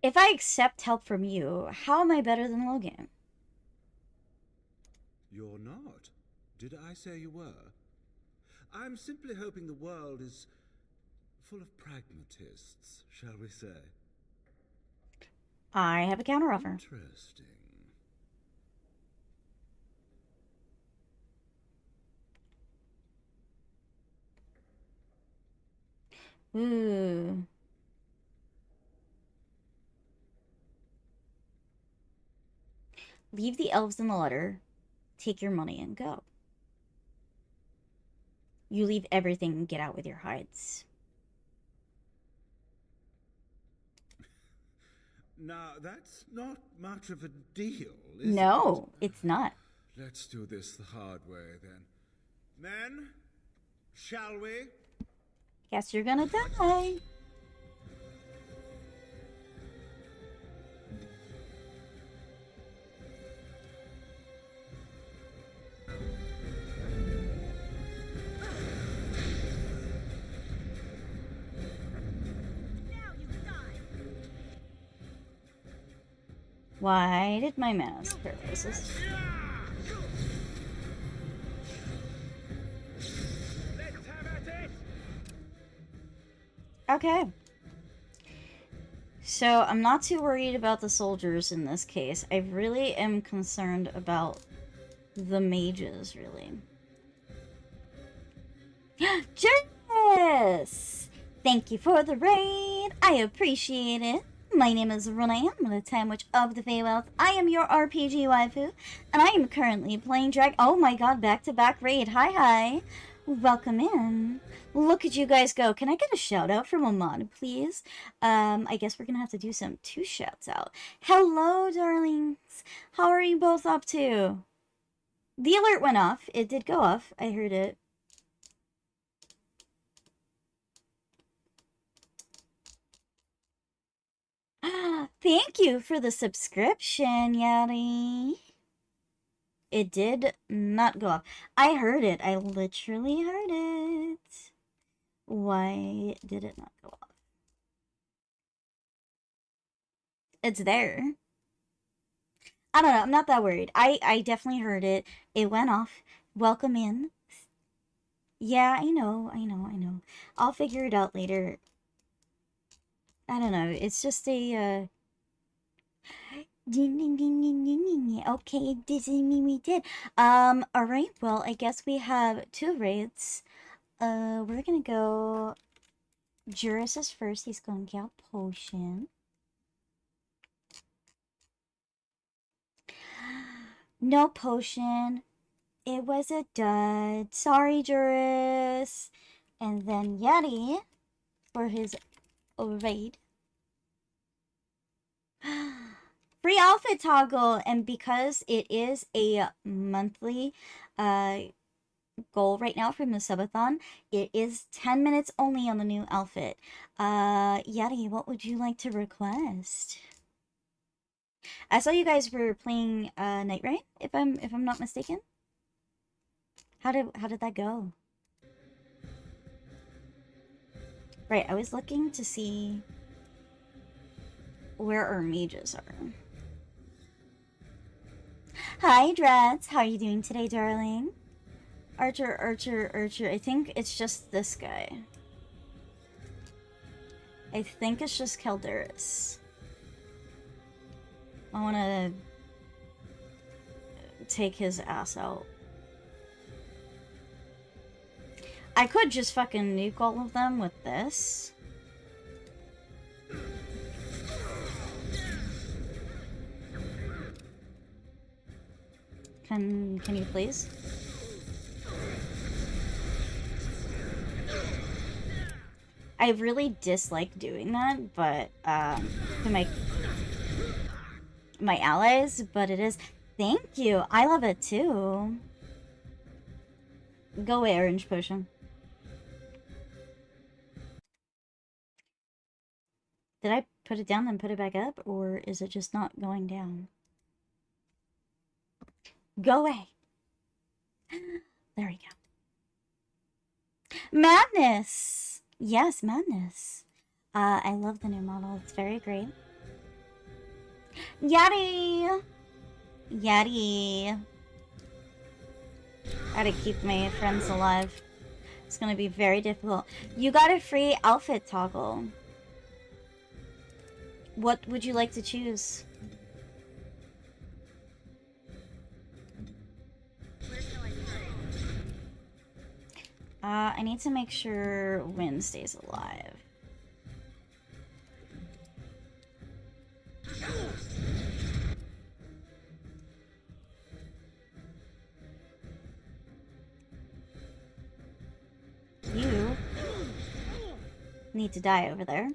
If I accept help from you, how am I better than Logain? You're not. Did I say you were? I'm simply hoping the world is full of pragmatists, shall we say. I have a counteroffer. Interesting. Ooh. Leave the elves in the letter, take your money, and go. You leave everything and get out with your hides. Now, that's not much of a deal, is it? No, it's not. Let's do this the hard way, then. Men, shall we? Guess you're gonna die. Why did my mouse paralysis? Okay. So, I'm not too worried about the soldiers in this case. I really am concerned about the mages, really. Jess! Thank you for the raid. I appreciate it. My name is Renee. I'm the Time Witch of the Feywild. I am your RPG waifu, and I am currently playing Oh my god, back-to-back raid. Hi. Welcome in. Look at you guys go. Can I get a shout out from Amon, please? I guess we're gonna have to do some 2 shouts out. Hello, darlings. How are you both up to? The alert went off. It did go off. I heard it. Thank you for the subscription, Yari. It did not go off. I heard it. I literally heard it. Why did it not go off? It's there. I don't know. I'm not that worried. I definitely heard it. It went off. Welcome in. Yeah, I know. I'll figure it out later. I don't know. It's just a ding ding ding ding ding ding. Okay, this is me. We did. All right. Well, I guess we have 2 raids. We're gonna go. Juris is first. He's going to get a potion. No potion. It was a dud. Sorry, Juris. And then Yeti for his raid. Free outfit toggle. And because it is a monthly goal right now from the subathon, it is 10 minutes only on the new outfit. Yeti, what would you like to request? I saw you guys were playing Night Raid, if I'm not mistaken. How did that go? Right, I was looking to see where our mages are. Hi, Dreds. How are you doing today, darling? Archer. I think it's just this guy. I think it's just Calderis. I want to take his ass out. I could just fucking nuke all of them with this. Can you please? I really dislike doing that, but to my allies, but it is. Thank you. I love it too. Go away, orange potion. Did I put it down and put it back up, or is it just not going down? Go away. There we go. Madness. Yes, Madness. I love the new model. It's very great. Yeti. I gotta keep my friends alive. It's gonna be very difficult. You got a free outfit toggle. What would you like to choose? I need to make sure Wynn stays alive. You need to die over there.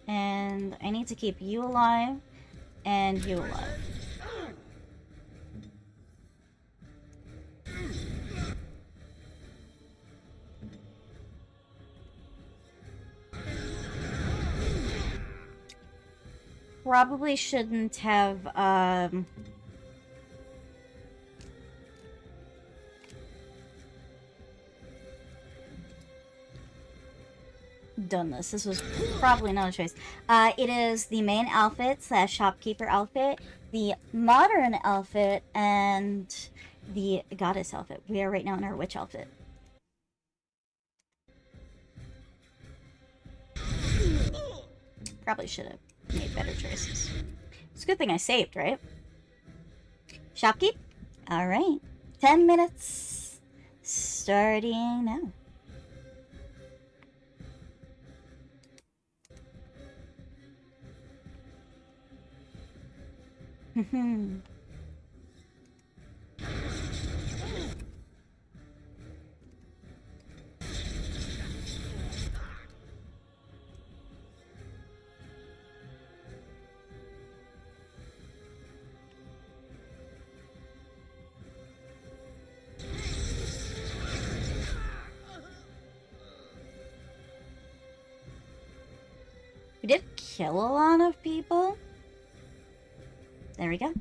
And I need to keep you alive and you alive. Probably shouldn't have done this. This was probably not a choice. It is the main outfit / shopkeeper outfit, the modern outfit, and the goddess outfit. We are right now in our witch outfit. Probably should have made better choices. It's a good thing I saved, right? Shopkeep? Alright. 10 minutes. Starting now. We did kill a lot of people. There we go.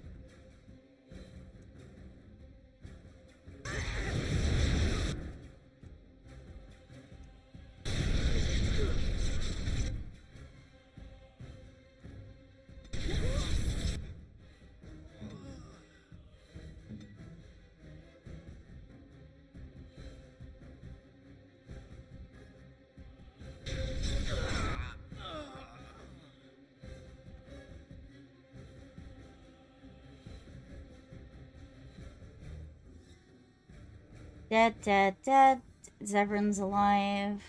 Dead, dead, dead. Zevran's alive.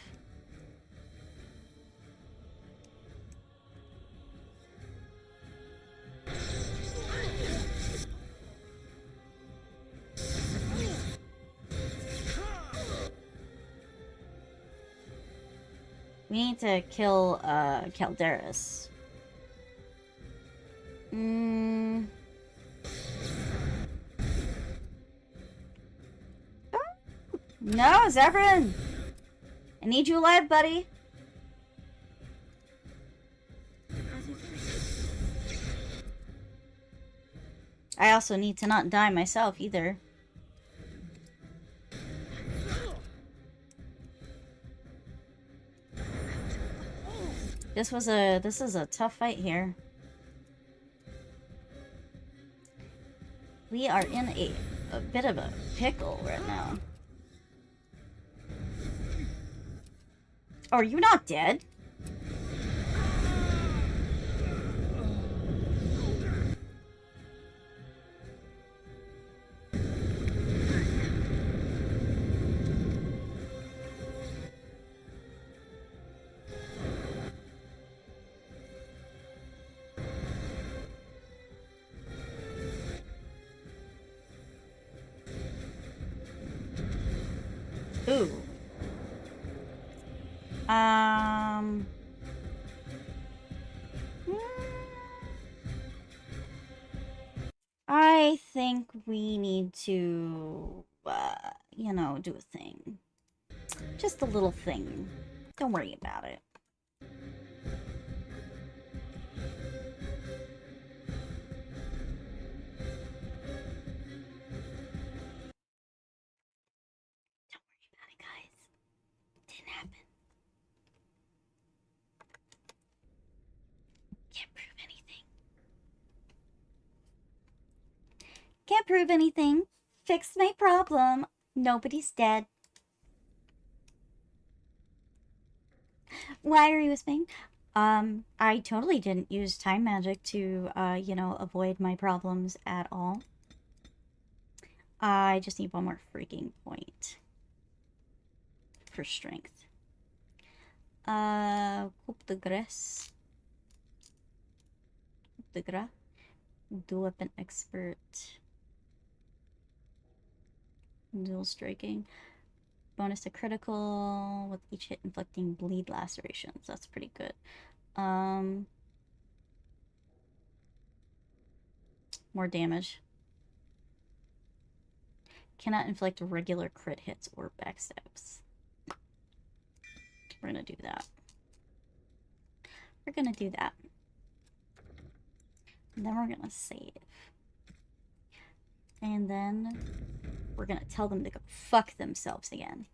We need to kill, Calderis. Oh. No, Zevran! I need you alive, buddy. I also need to not die myself, either. This is a tough fight here. We are in a bit of a pickle right now. Oh, are you not dead? Ooh. I think we need to, you know, do a thing. Just a little thing. Don't worry about it. Can't prove anything. Fixed my problem. Nobody's dead. Why are you whispering? I totally didn't use time magic to, you know, avoid my problems at all. I just need one more freaking point. For strength. Coupe de grace. Coupe de gras. Dual weapon expert. Dual striking. Bonus to critical with each hit inflicting bleed lacerations. That's pretty good. More damage. Cannot inflict regular crit hits or backstabs. We're gonna do that. We're gonna do that. And then we're gonna save. And then we're gonna tell them to go fuck themselves again.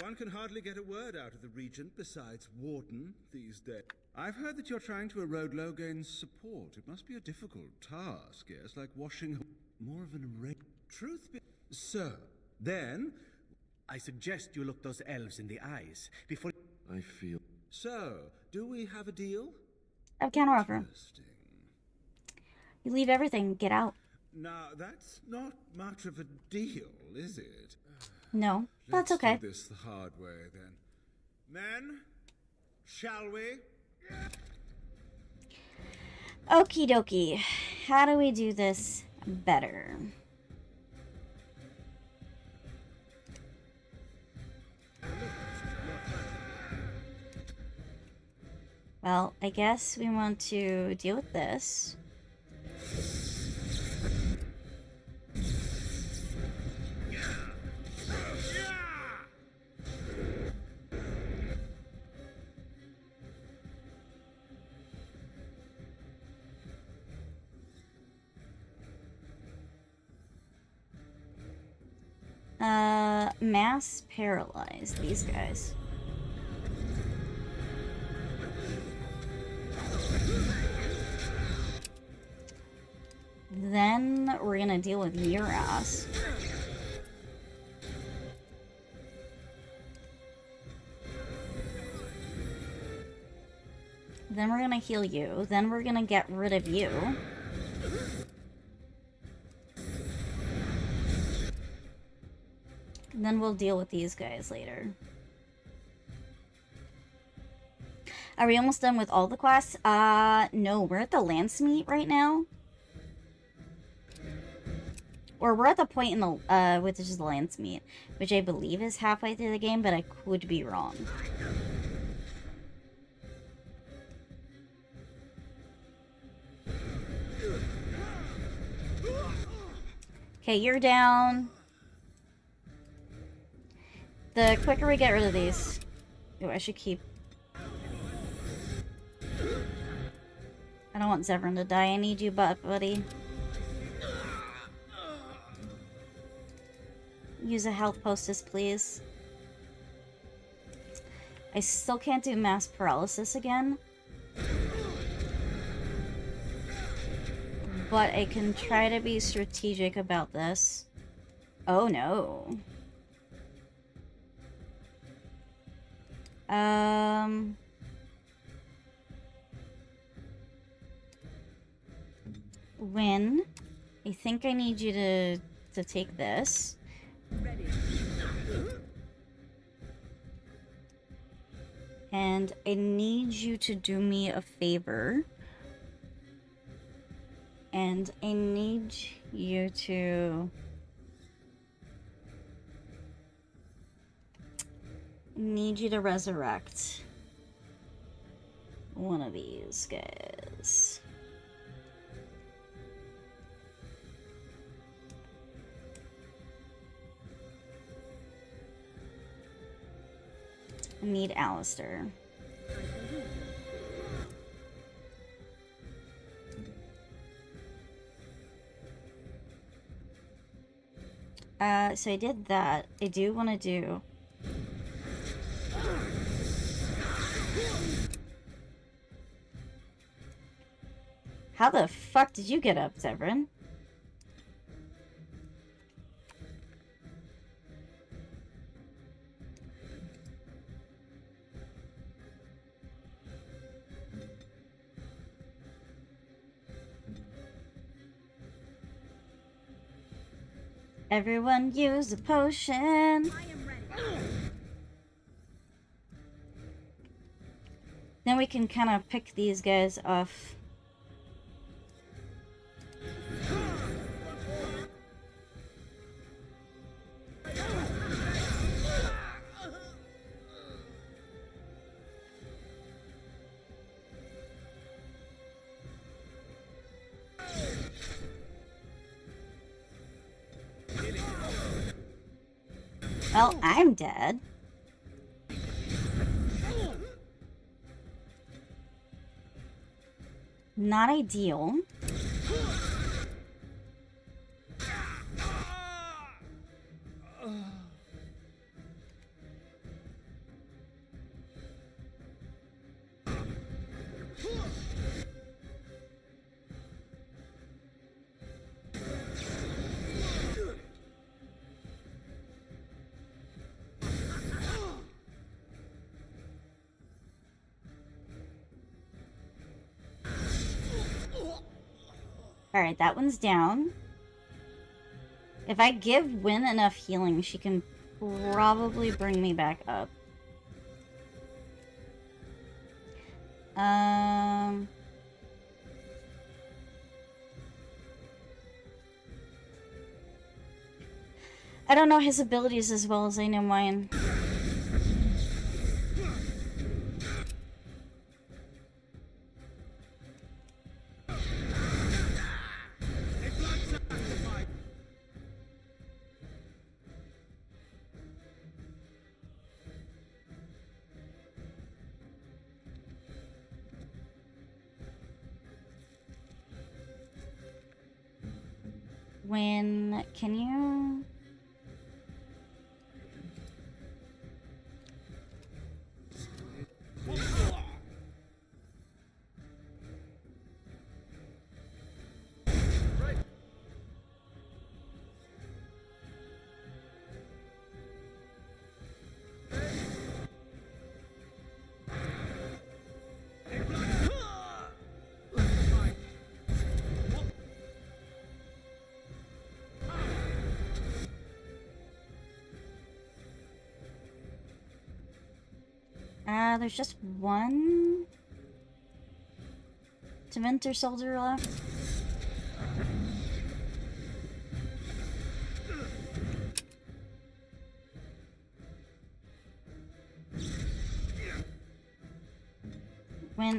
One can hardly get a word out of the Regent besides Warden these days. I've heard that you're trying to erode Logain's support. It must be a difficult task, yes, like washing more of an array. Truth be... So, then... I suggest you look those elves in the eyes before... I feel... So, do we have a deal? I have a counteroffer. You leave everything, get out. Now, that's not much of a deal, is it? No, that's okay. Let's do this the hard way, then. Men, shall we? Okie dokie. How do we do this better? Well, I guess we want to deal with this. Mass paralyze these guys. Then we're gonna deal with your ass. Then we're gonna heal you. Then we're gonna get rid of you. And then we'll deal with these guys later. Are we almost done with all the quests? No, we're at the Lance meet right now. Or we're at the point in the, which is the Lance meet, which I believe is halfway through the game, but I could be wrong. Okay, you're down. The quicker we get rid of these... Oh, I should keep... I don't want Zevran to die. I need you, buddy. Use a health poultice, please. I still can't do mass paralysis again. But I can try to be strategic about this. Oh no. Win. I think I need you to take this. Ready. And I need you to do me a favor. And I need you to... resurrect one of these guys. I need Alistair. So I did that. I do want to do... How the fuck did you get up, Zevran? Everyone use a potion. Then we can kind of pick these guys off. Well, I'm dead. Not ideal. Alright, that one's down. If I give Wynn enough healing, she can probably bring me back up. I don't know his abilities as well as I know mine. When can you... There's just one Tevinter soldier left.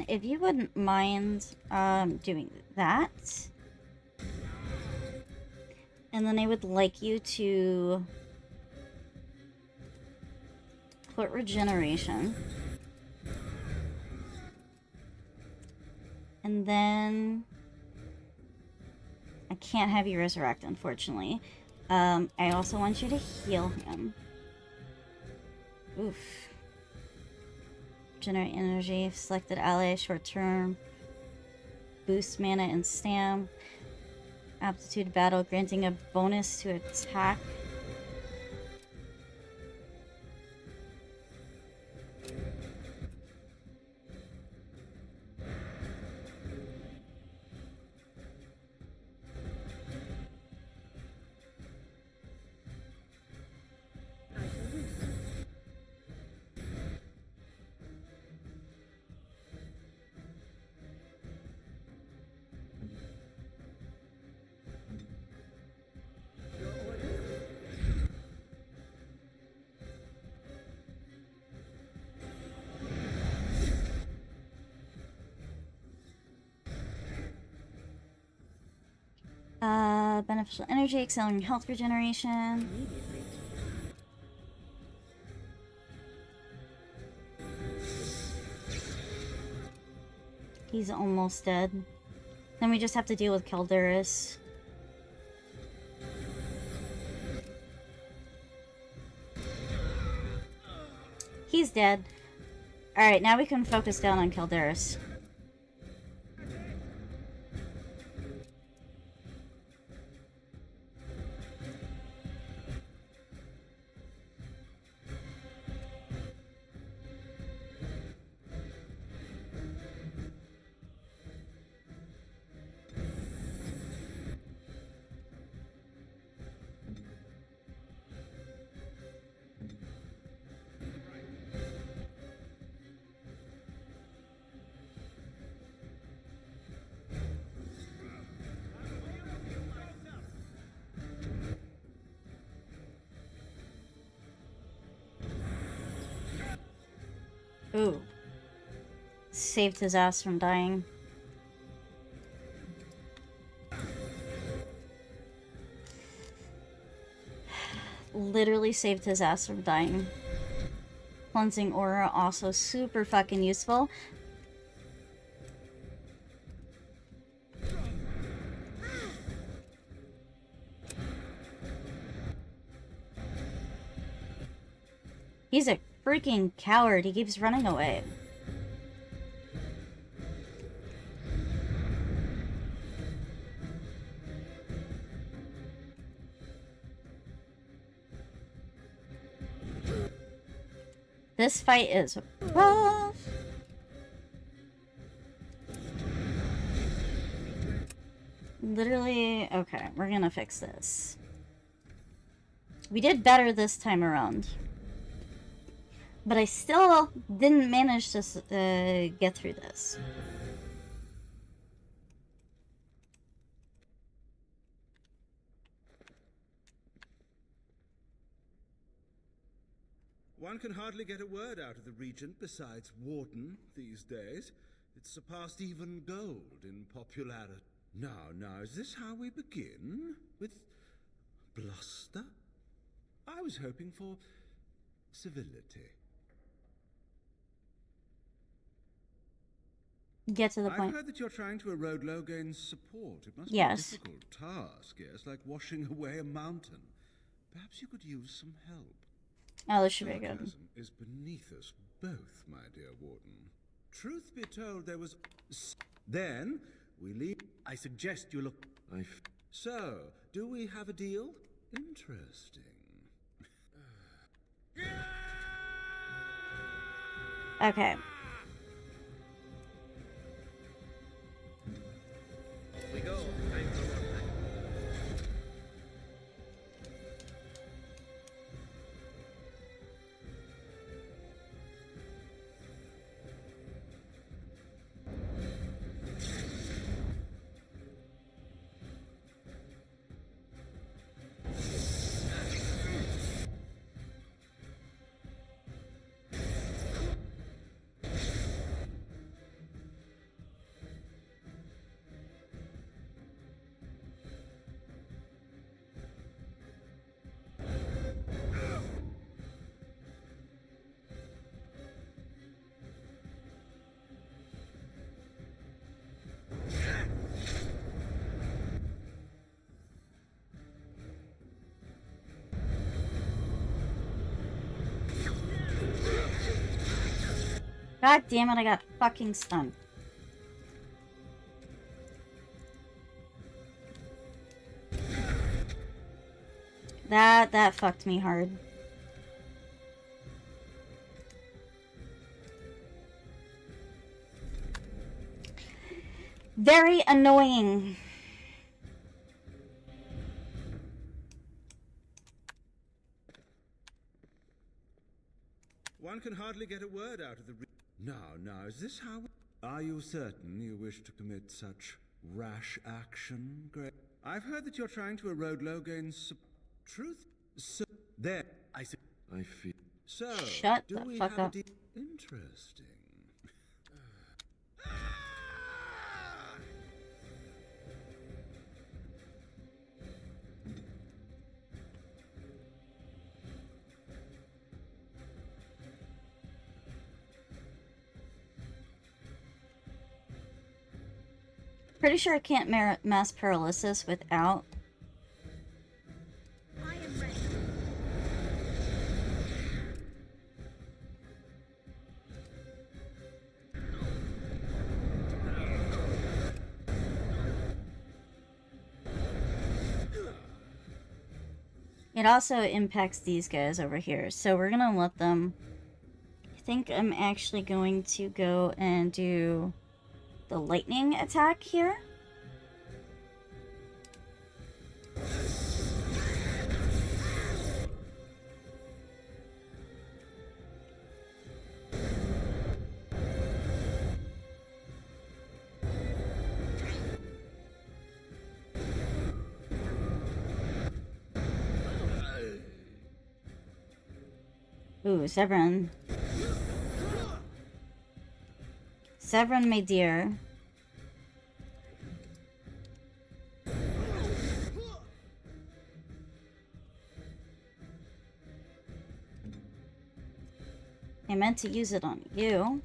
If you wouldn't mind doing that, and then I would like you to put regeneration, and then I can't have you resurrect, unfortunately. I also want you to heal him. Oof. Generate energy, selected ally, short term. Boost mana and stam. Aptitude battle, granting a bonus to attack. Beneficial energy, accelerating health regeneration. He's almost dead. Then we just have to deal with Calderis. He's dead. Alright, now we can focus down on Calderis. Ooh. Saved his ass from dying. Literally saved his ass from dying. Cleansing aura, also super fucking useful. He's a freaking coward. He keeps running away. This fight is rough. Literally, okay, we're gonna fix this. We did better this time around. But I still didn't manage to get through this. One can hardly get a word out of the Regent besides Warden these days. It's surpassed even gold in popularity. Now, is this how we begin? With bluster? I was hoping for civility. Get to the point. I've heard that you're trying to erode Logain's support. It must yes. be a difficult task, yes, like washing away a mountain. Perhaps you could use some help. Oh, this should be good. Sarcasm is beneath us both, my dear Warden. Truth be told, there was... Then, we leave... I suggest you look... So, do we have a deal? Interesting. Okay. We go. Time for one thing. God damn it, I got fucking stunned. That fucked me hard. Very annoying. One can hardly get a word out of the... Now, is this how... Are you certain you wish to commit such rash action, Grey? I've heard that you're trying to erode Logain's truth. So, there, I feel... So, shut the fuck up. Interesting. Pretty sure I can't mass paralysis without. I am ready. It also impacts these guys over here, so we're gonna let them. I think I'm actually going to go and do the lightning attack here. Ooh, Severin. Severin, my dear. I meant to use it on you.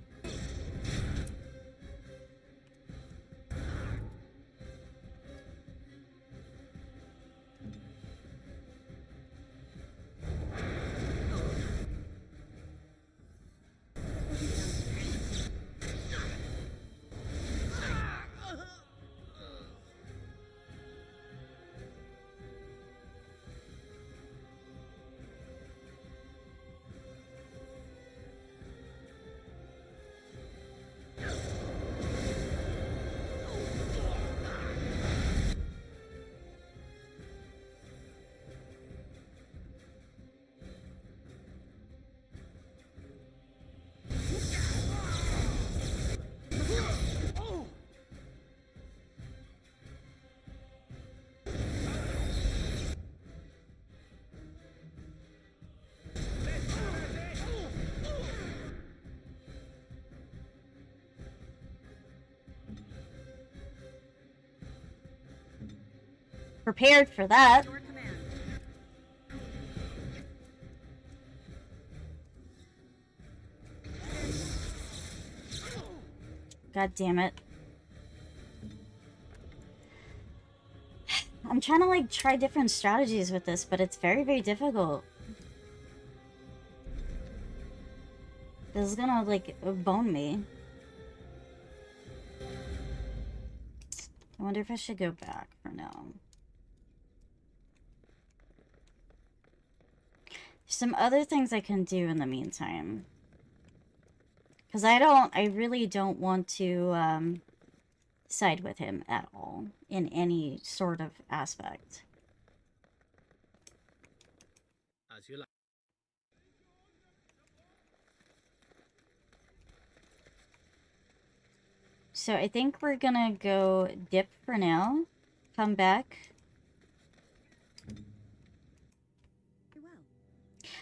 Prepared for that. God damn it. I'm trying to like try different strategies with this, but it's very, very difficult. This is gonna like bone me. I wonder if I should go back for now. Some other things I can do in the meantime. Because I really don't want to side with him at all in any sort of aspect. As you like. So I think we're gonna go dip for now. Come back.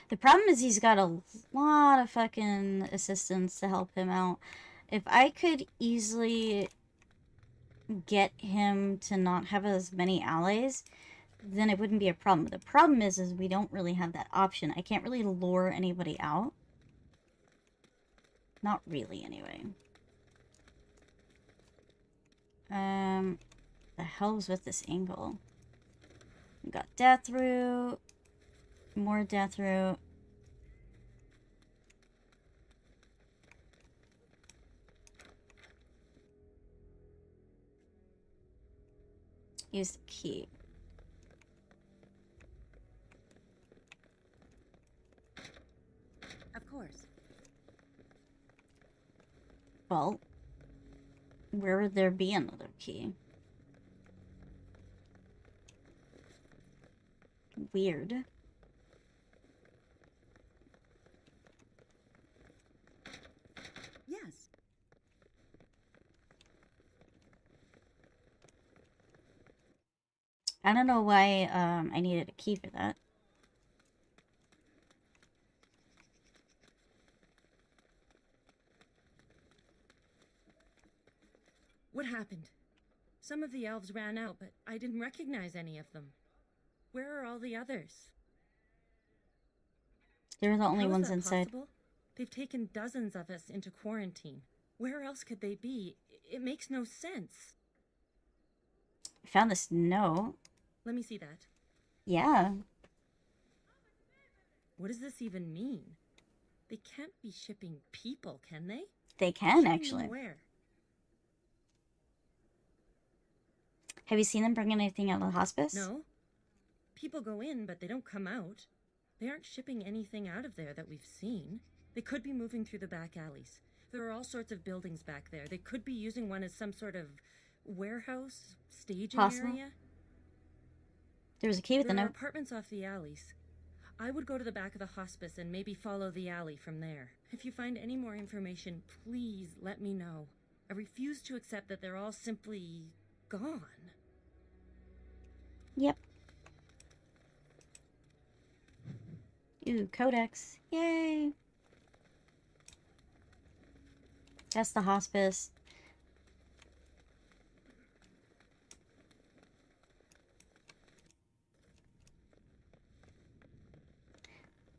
The problem is he's got a lot of fucking assistants to help him out. If I could easily get him to not have as many allies, then it wouldn't be a problem. The problem is we don't really have that option. I can't really lure anybody out. Not really, anyway. The hell's with this angle? We got Deathroot. More Deathroot. Use the key. Of course. Well, where would there be another key? Weird. Yes. I don't know why I needed a key for that. What happened? Some of the elves ran out, but I didn't recognize any of them. Where are all the others? They're the only How is ones that inside. possible? They've taken dozens of us into quarantine. Where else could they be? It makes no sense. I found this note. Let me see that. Yeah. What does this even mean? They can't be shipping people, can they? They can, Shipping them actually. Where? Have you seen them bring anything out of the hospice? No. People go in, but they don't come out. They aren't shipping anything out of there that we've seen. They could be moving through the back alleys. There are all sorts of buildings back there. They could be using one as some sort of warehouse, staging Possible. area. There was a key with the There are note. apartments off the alleys. I would go to the back of the hospice and maybe follow the alley from there. If you find any more information, please let me know. I refuse to accept that they're all simply gone. Yep. Ooh, codex. Yay. That's the hospice.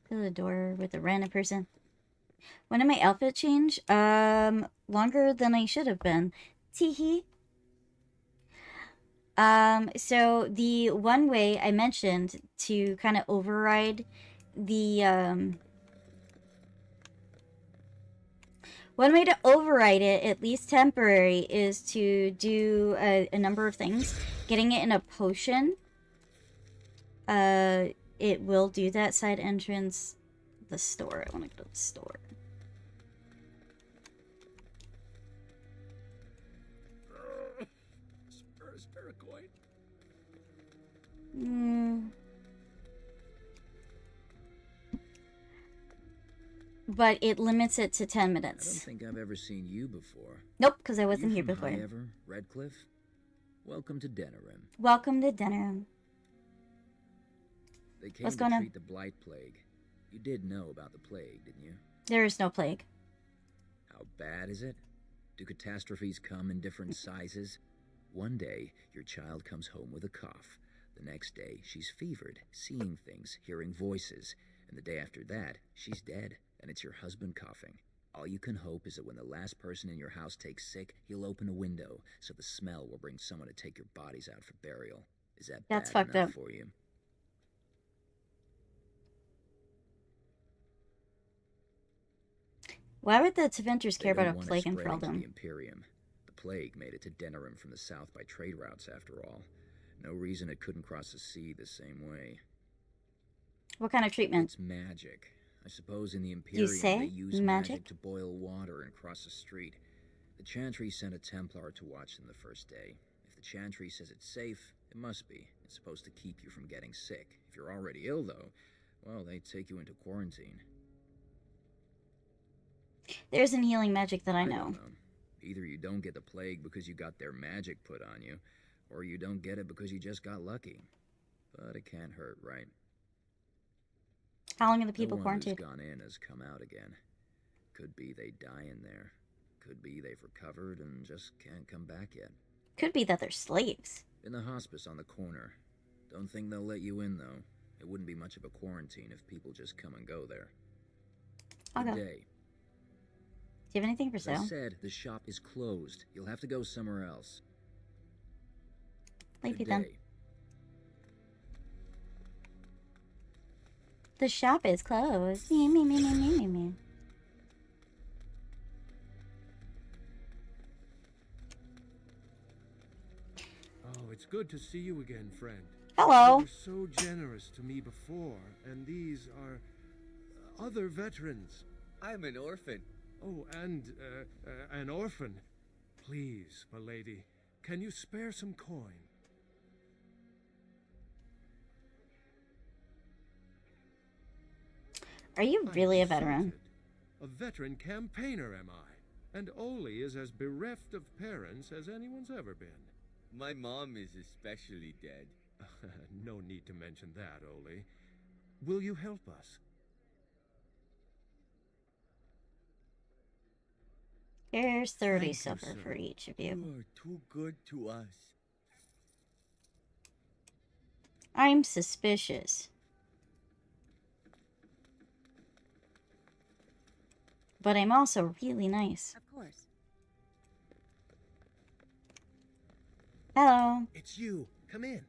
To the door with a random person. When did my outfit change? Longer than I should have been. Teehee. So the one way I mentioned to kind of override the, one way to override it, at least temporary, is to do a number of things. Getting it in a potion. It will do that. Side entrance. The store. I want to go to the store. Spare a coin. But it limits it to 10 I don't minutes. think I've ever seen you before. Nope, because I wasn't You here from before. High Ever, Redcliffe? Welcome to Denerim. Welcome to dinner. They came What's to going on? treat the Blight Plague. You did know about the plague, didn't you? There is no plague. How bad is it? Do catastrophes come in different sizes? One day, your child comes home with a cough. The next day, she's fevered, seeing things, hearing voices. And the day after that, she's dead, and it's your husband coughing. All you can hope is that when the last person in your house takes sick, he'll open a window, so the smell will bring someone to take your bodies out for burial. Is that That's bad fucked enough up. for you? Why would the Tevinters They care about don't a want it plague in spreading to Freldom? the Imperium. The plague made it to Denerim from the south by trade routes, after all. No reason it couldn't cross the sea the same way. What kind of treatment? It's magic. I suppose in the Imperium say they use magic? to boil water and cross the street. The Chantry sent a Templar to watch them the first day. If the Chantry says it's safe, it must be. It's supposed to keep you from getting sick. If you're already ill, though, well, they take you into quarantine. There's an healing magic that I don't know. Either you don't get the plague because you got their magic put on you, or you don't get it because you just got lucky. But it can't hurt, right? How long are the people No one who's quarantined? gone in has come out again. Could be they die in there. Could be they've recovered and just can't come back yet. Could be that they're slaves. In the hospice on the corner. Don't think they'll let you in, though. It wouldn't be much of a quarantine if people just come and go there. I'll Good go. day. Do you have anything for As I sale? said, the shop is closed. You'll have to go somewhere else. Leave Good you then. day. The shop is closed. Me, me, me, me, me, me, me. Oh, it's good to see you again, friend. Hello. You were so generous to me before, and these are other veterans. I'm an orphan. Oh, and an orphan. Please, milady, can you spare some coin? Are you really a veteran? A veteran campaigner, am I? And Oli is as bereft of parents as anyone's ever been. My mom is especially dead. No need to mention that, Oli. Will you help us? Here's 30 Thank you, silver sir. for each of you. You are too good to us. I'm suspicious. But I'm also really nice. Of course. Hello. It's you. Come in.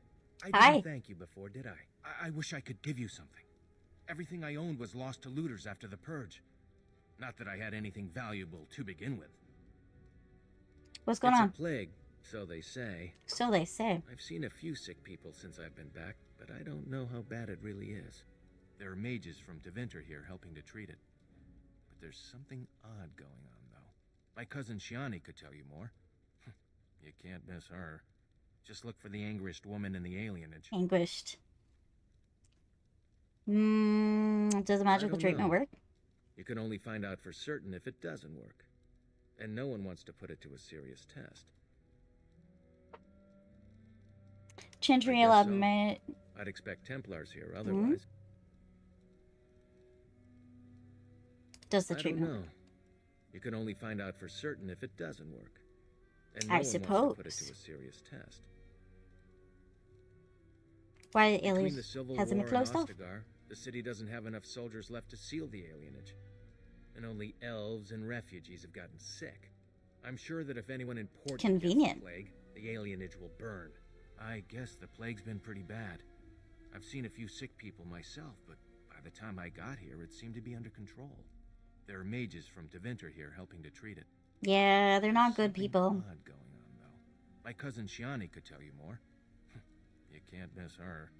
I Hi. didn't thank you before, did I? I wish I could give you something. Everything I owned was lost to looters after the purge. Not that I had anything valuable to begin with. What's going on? It's a plague, so they say. So they say. I've seen a few sick people since I've been back, but I don't know how bad it really is. There are mages from Tevinter here helping to treat it. But there's something odd going on, though. My cousin Shiani could tell you more. You can't miss her. Just look for the anguished woman in the alienage. Anguished. Does the magical treatment work? You can only find out for certain if it doesn't work. And no one wants to put it to a serious test. Chantry allowed me. I'd expect Templars here otherwise. Does the I treatment don't know. You can only find out for certain if it doesn't work. And I no one wants to put it suppose. to a serious test. Why the Between aliens the Civil hasn't War been closed and off? Ostagar, the city doesn't have enough soldiers left to seal the alienage. And only elves and refugees have gotten sick. I'm sure that if anyone important Convenient. gets the plague, the alienage will burn. I guess the plague's been pretty bad. I've seen a few sick people myself, but by the time I got here, it seemed to be under control. There are mages from Tevinter here helping to treat it. Yeah, they're not good people. Odd going on, though. My cousin Shiani could tell you more. You can't miss her.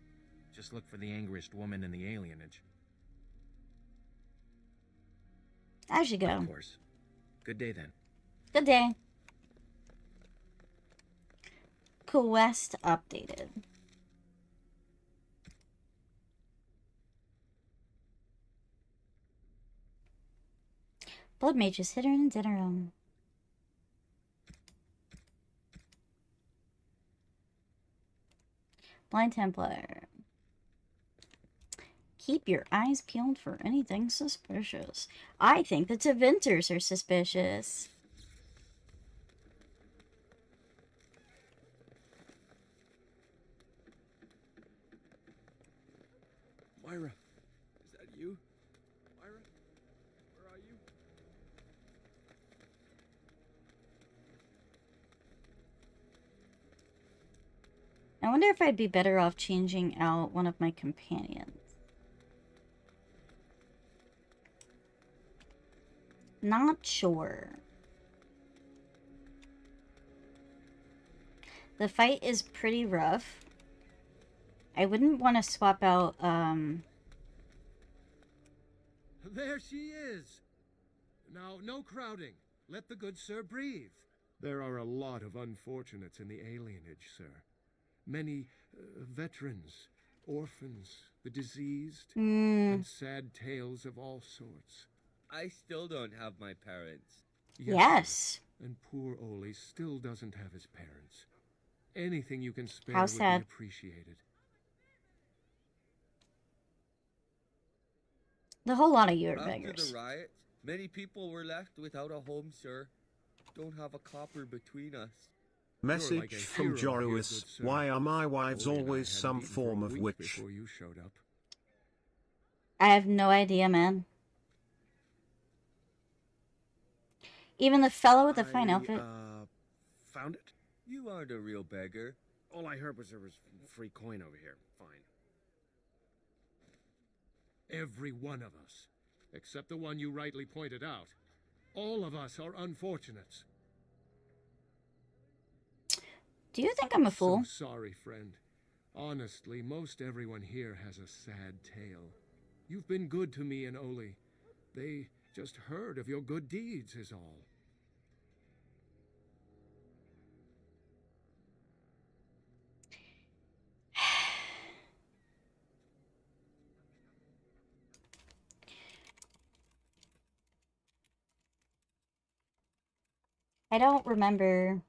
Just look for the anguished woman in the alienage. I should go. Of course. Good day, then. Good day. Quest updated. Blood mages hidden in dinner room. Blind Templar. Keep your eyes peeled for anything suspicious. I think the Tevinters are suspicious. Myra, is that you? Myra, where are you? I wonder if I'd be better off changing out one of my companions. Not sure. The fight is pretty rough. I wouldn't want to swap out, There she is! Now, no crowding. Let the good sir breathe. There are a lot of unfortunates in the alienage, sir. Many veterans, orphans, the diseased, and sad tales of all sorts. I still don't have my parents. Yes. Sir. And poor Oli still doesn't have his parents. Anything you can spare How would sad. be appreciated. The whole lot of you are After beggars. the riots, many people were left without a home, sir. Don't have a copper between us. Message like a from hero here, Joruis. good sir. Why are my wives Oli and I always hadn't some eaten for form a of week witch? before you showed up. I have no idea, man. Even the fellow with the fine outfit. Found it? You aren't a real beggar. All I heard was there was free coin over here. Fine. Every one of us, except the one you rightly pointed out. All of us are unfortunates. Do you think I'm a fool? So sorry, friend. Honestly, most everyone here has a sad tale. You've been good to me and Oli. They just heard of your good deeds is all. I don't remember.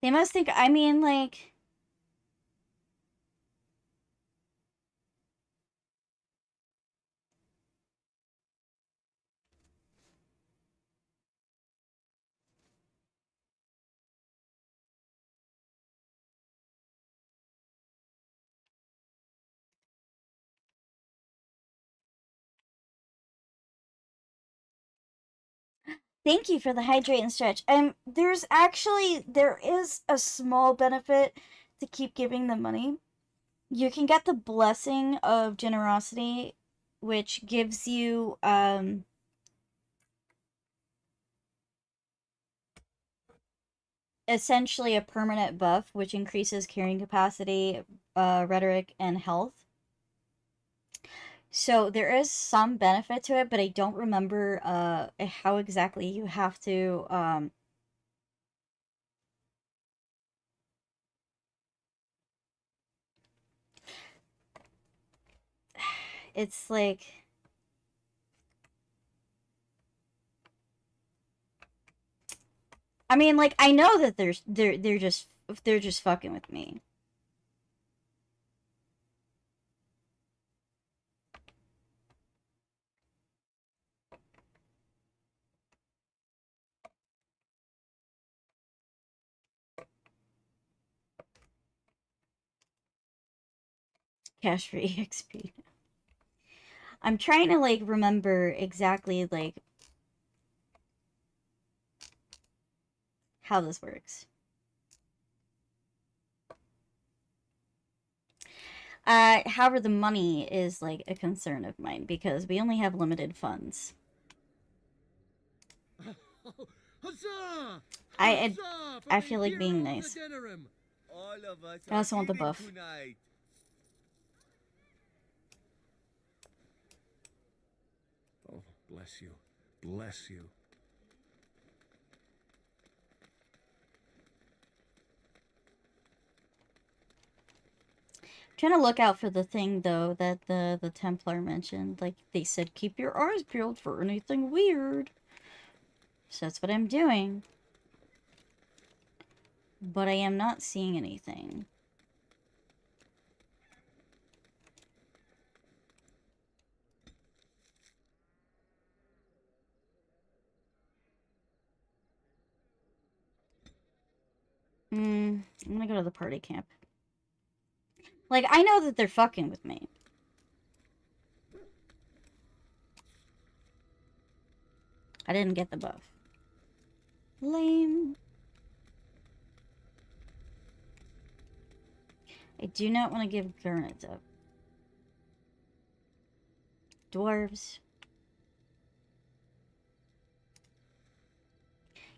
They must think, I mean, like... Thank you for the hydrate and stretch. There is a small benefit to keep giving them money. You can get the blessing of generosity, which gives you, essentially a permanent buff, which increases carrying capacity, rhetoric, and health. So there is some benefit to it, but I don't remember how exactly you have to it's like I mean, like, I know that they're just fucking with me. Cash for EXP. I'm trying to, like, remember exactly, like, how this works. However, the money is, like, a concern of mine, because we only have limited funds. Huzzah! I feel like being nice. I also want the buff. Tonight. Oh, bless you. Bless you. Trying to look out for the thing, though, that the Templar mentioned. Like, they said, keep your eyes peeled for anything weird. So that's what I'm doing. But I am not seeing anything. I'm gonna go to the party camp. Like, I know that they're fucking with me. I didn't get the buff. Lame. I do not want to give Garnet up. Dwarves.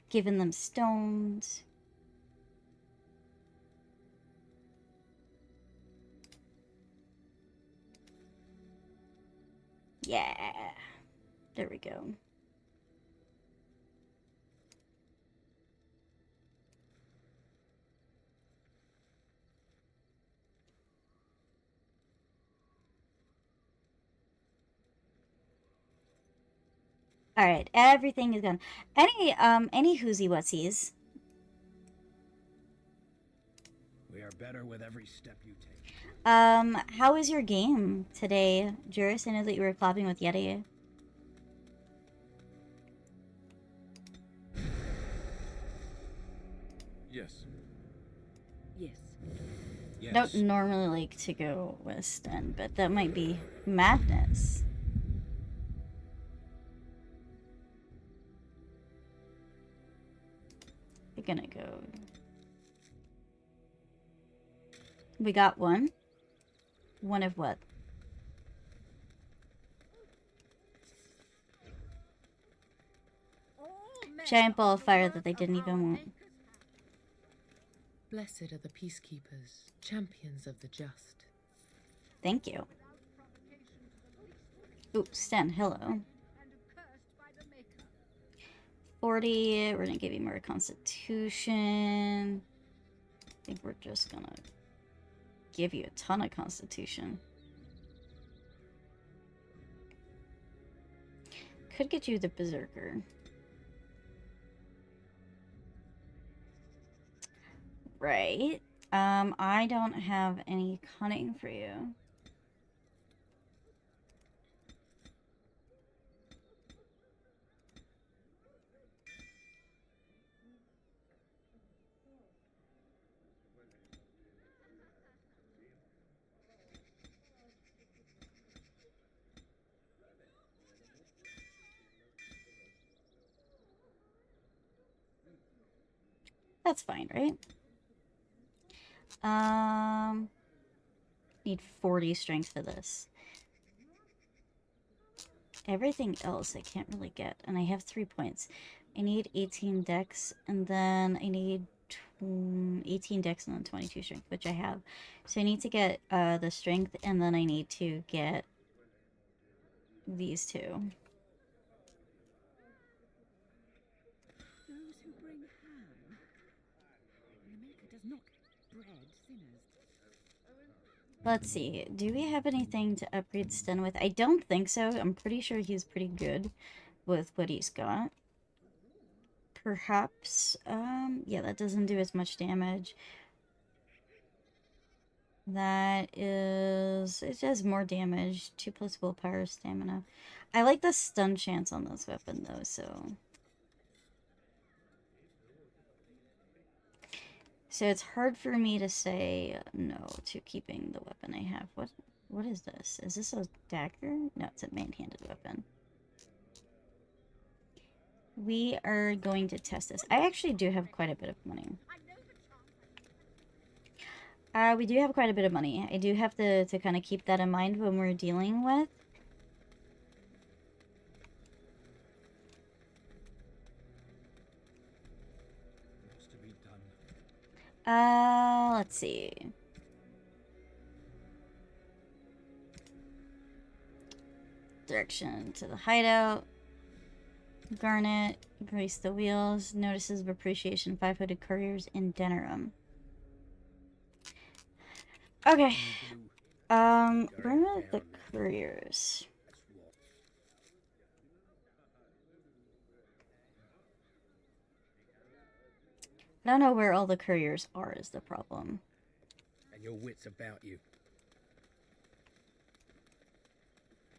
Giving them stones. Yeah. There we go. Alright, everything is gone. Any whoozy wutsies? We are better with every step you take. How was your game today, Juris? I know that you were clapping with Yeti. Yes. Yes. I don't normally like to go West End, but that might be madness. We're gonna go. We got one. One of what? giant ball of fire that they didn't even want. Blessed are the peacekeepers, champions of the just. Thank you. Ooh, Sten, hello. 40, we're gonna give you more constitution. I think we're just gonna give you a ton of constitution. Could get you the berserker. Right. I don't have any cunning for you. That's fine, right? Need 40 strength for this. Everything else I can't really get, and I have 3 points. I need 18 dex, and then I need 18 dex and then 22 strength, which I have. So I need to get the strength, and then I need to get these two. Those who bring ham. The maker does not bread sinners. Let's see. Do we have anything to upgrade Sten with? I don't think so. I'm pretty sure he's pretty good with what he's got. Perhaps, yeah, that doesn't do as much damage. That is, it does more damage. 2+ willpower, stamina. I like the stun chance on this weapon though, so. So it's hard for me to say no to keeping the weapon I have. What is this? Is this a dagger? No, it's a man-handed weapon. We are going to test this. I actually do have quite a bit of money. We do have quite a bit of money. I do have to kind of keep that in mind when we're dealing with. Let's see. Direction to the hideout. Garnet, grease the wheels. Notices of appreciation, 5-hooded couriers in Denerim. Okay. Where are the couriers? I don't know where all the couriers are is the problem. And your wits about you.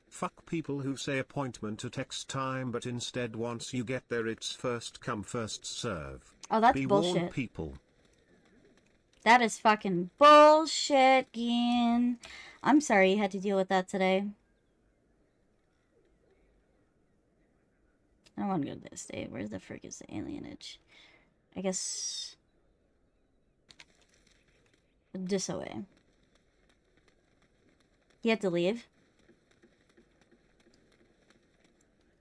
Fuck people who say appointment at X time but instead once you get there it's first come first serve. Oh, that's Be bullshit. warned, people. That is fucking bullshit, Gin. I'm sorry you had to deal with that today. I don't want to go to this state. Where the frick is the alienage? I guess this way. He had to leave.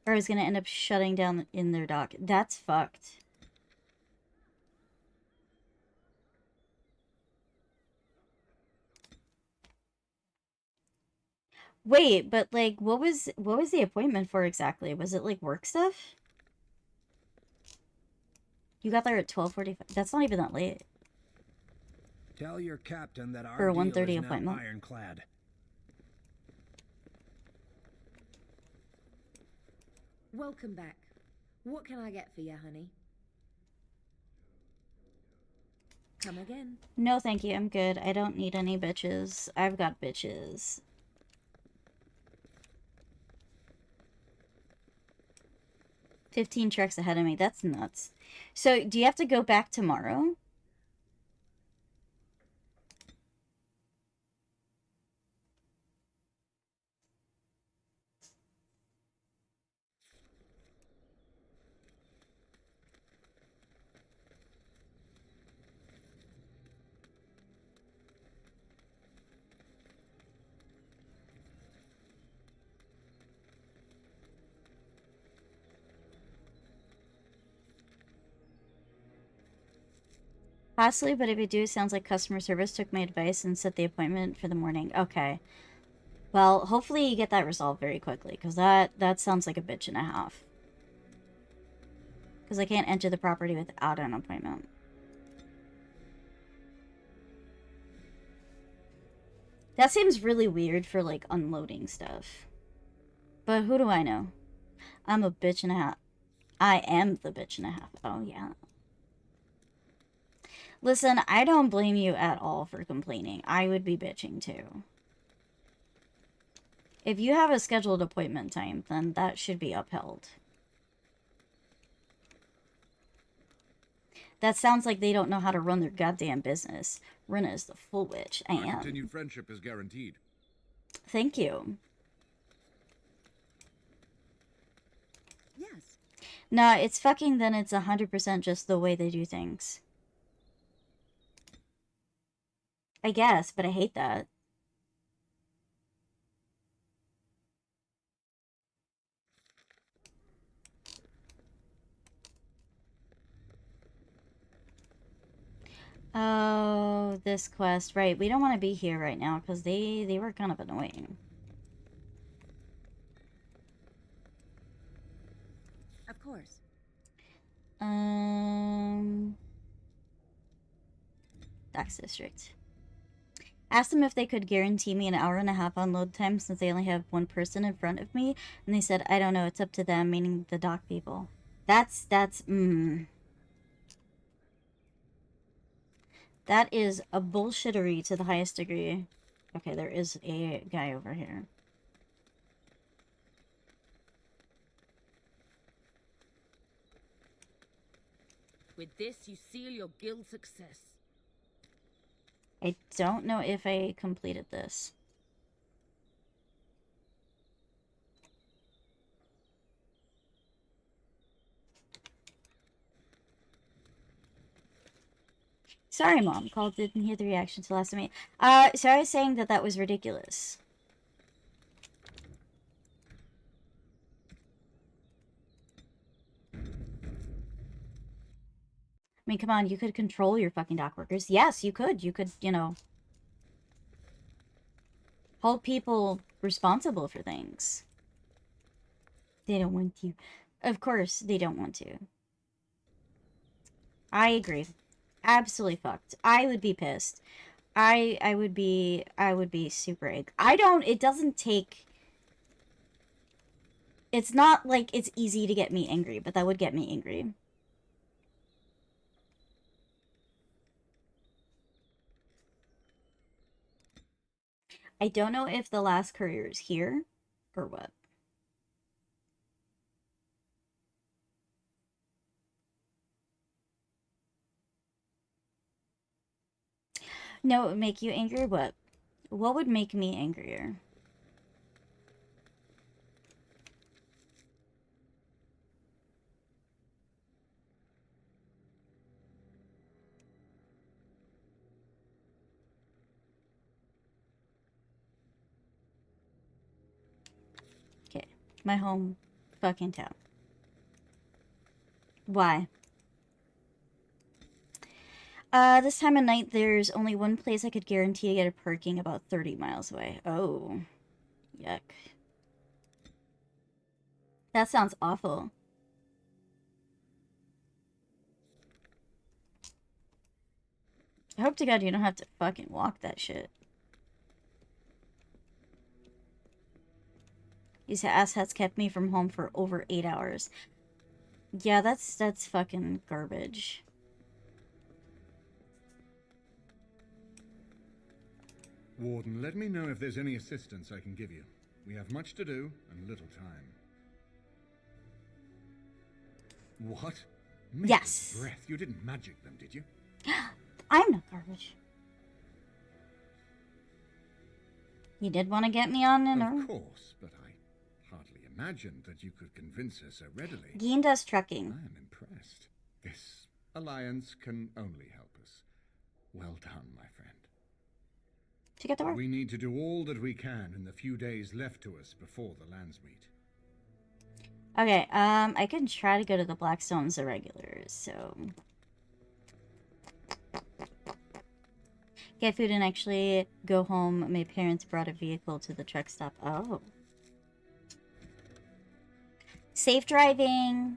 Or he's gonna end up shutting down in their dock. That's fucked. Wait, but like what was the appointment for exactly? Was it like work stuff? You got there at 12:45. That's not even that late. Tell your captain that our For a deal 1:30 is now appointment. ironclad. Welcome back. What can I get for you, honey? Come again. No, thank you. I'm good. I don't need any bitches. I've got bitches. "15 treks ahead of me." That's nuts. So, do you have to go back tomorrow? Possibly, but if you do, it sounds like customer service took my advice and set the appointment for the morning. Okay. Well, hopefully you get that resolved very quickly, because that sounds like a bitch and a half. Because I can't enter the property without an appointment. That seems really weird for, like, unloading stuff. But who do I know? I'm a bitch and a half. I am the bitch and a half. Oh, yeah. Listen, I don't blame you at all for complaining. I would be bitching too. If you have a scheduled appointment time, then that should be upheld. That sounds like they don't know how to run their goddamn business. Rena is the full witch. I am. Continued friendship is guaranteed. Thank you. Yes. No, it's fucking then it's 100% just the way they do things. I guess, but I hate that. Oh, this quest. Right, we don't want to be here right now because they were kind of annoying. Of course. Dax District. Asked them if they could guarantee me an hour and a half on load time since they only have one person in front of me, and they said, I don't know, it's up to them, meaning the dock people. That is a bullshittery to the highest degree. Okay, there is a guy over here. With this, you seal your guild success. I don't know if I completed this. Sorry, Mom. Called, didn't hear the reaction to last time. So I was saying that that was ridiculous. I mean, come on, you could control your fucking dock workers. Yes, you could. You could, you know, hold people responsible for things. They don't want to. Of course, they don't want to. I agree. Absolutely fucked. I would be pissed. I would be super angry. It doesn't take... It's not like it's easy to get me angry, but that would get me angry. I don't know if the last courier is here or what. No, it would make you angry? What? What would make me angrier? Okay, my home fucking town. Why? This time of night, there's only one place I could guarantee to get a parking about 30 miles away. Oh. Yuck. That sounds awful. I hope to God you don't have to fucking walk that shit. These asshats kept me from home for over 8 hours. Yeah, that's fucking garbage. Warden, let me know if there's any assistance I can give you. We have much to do and little time. What? Yes. Breath. You didn't magic them, did you? I'm not garbage. You did want to get me on an Of course, but I hardly imagined that you could convince her so readily. Geen does trucking. I am impressed. This alliance can only help us. Well done, my friend. To get to work. We need to do all that we can in the few days left to us before the lands meet. Okay, I can try to go to the Blackstones irregulars, so... Get food and actually go home. My parents brought a vehicle to the truck stop. Oh. Safe driving.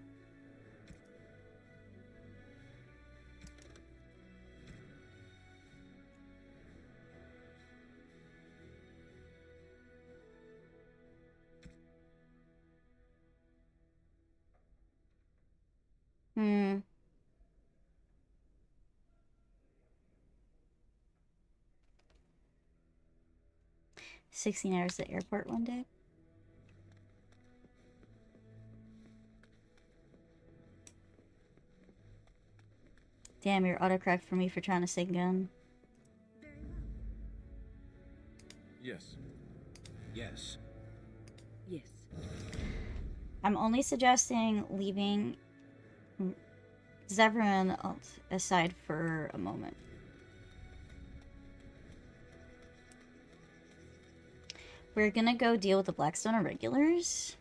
Hmm. 16 hours at the airport one day. Damn, you're autocorrect for me for trying to say gun. Yes. Yes. Yes. I'm only suggesting leaving Zevran aside for a moment. We're gonna go deal with the Blackstone Irregulars.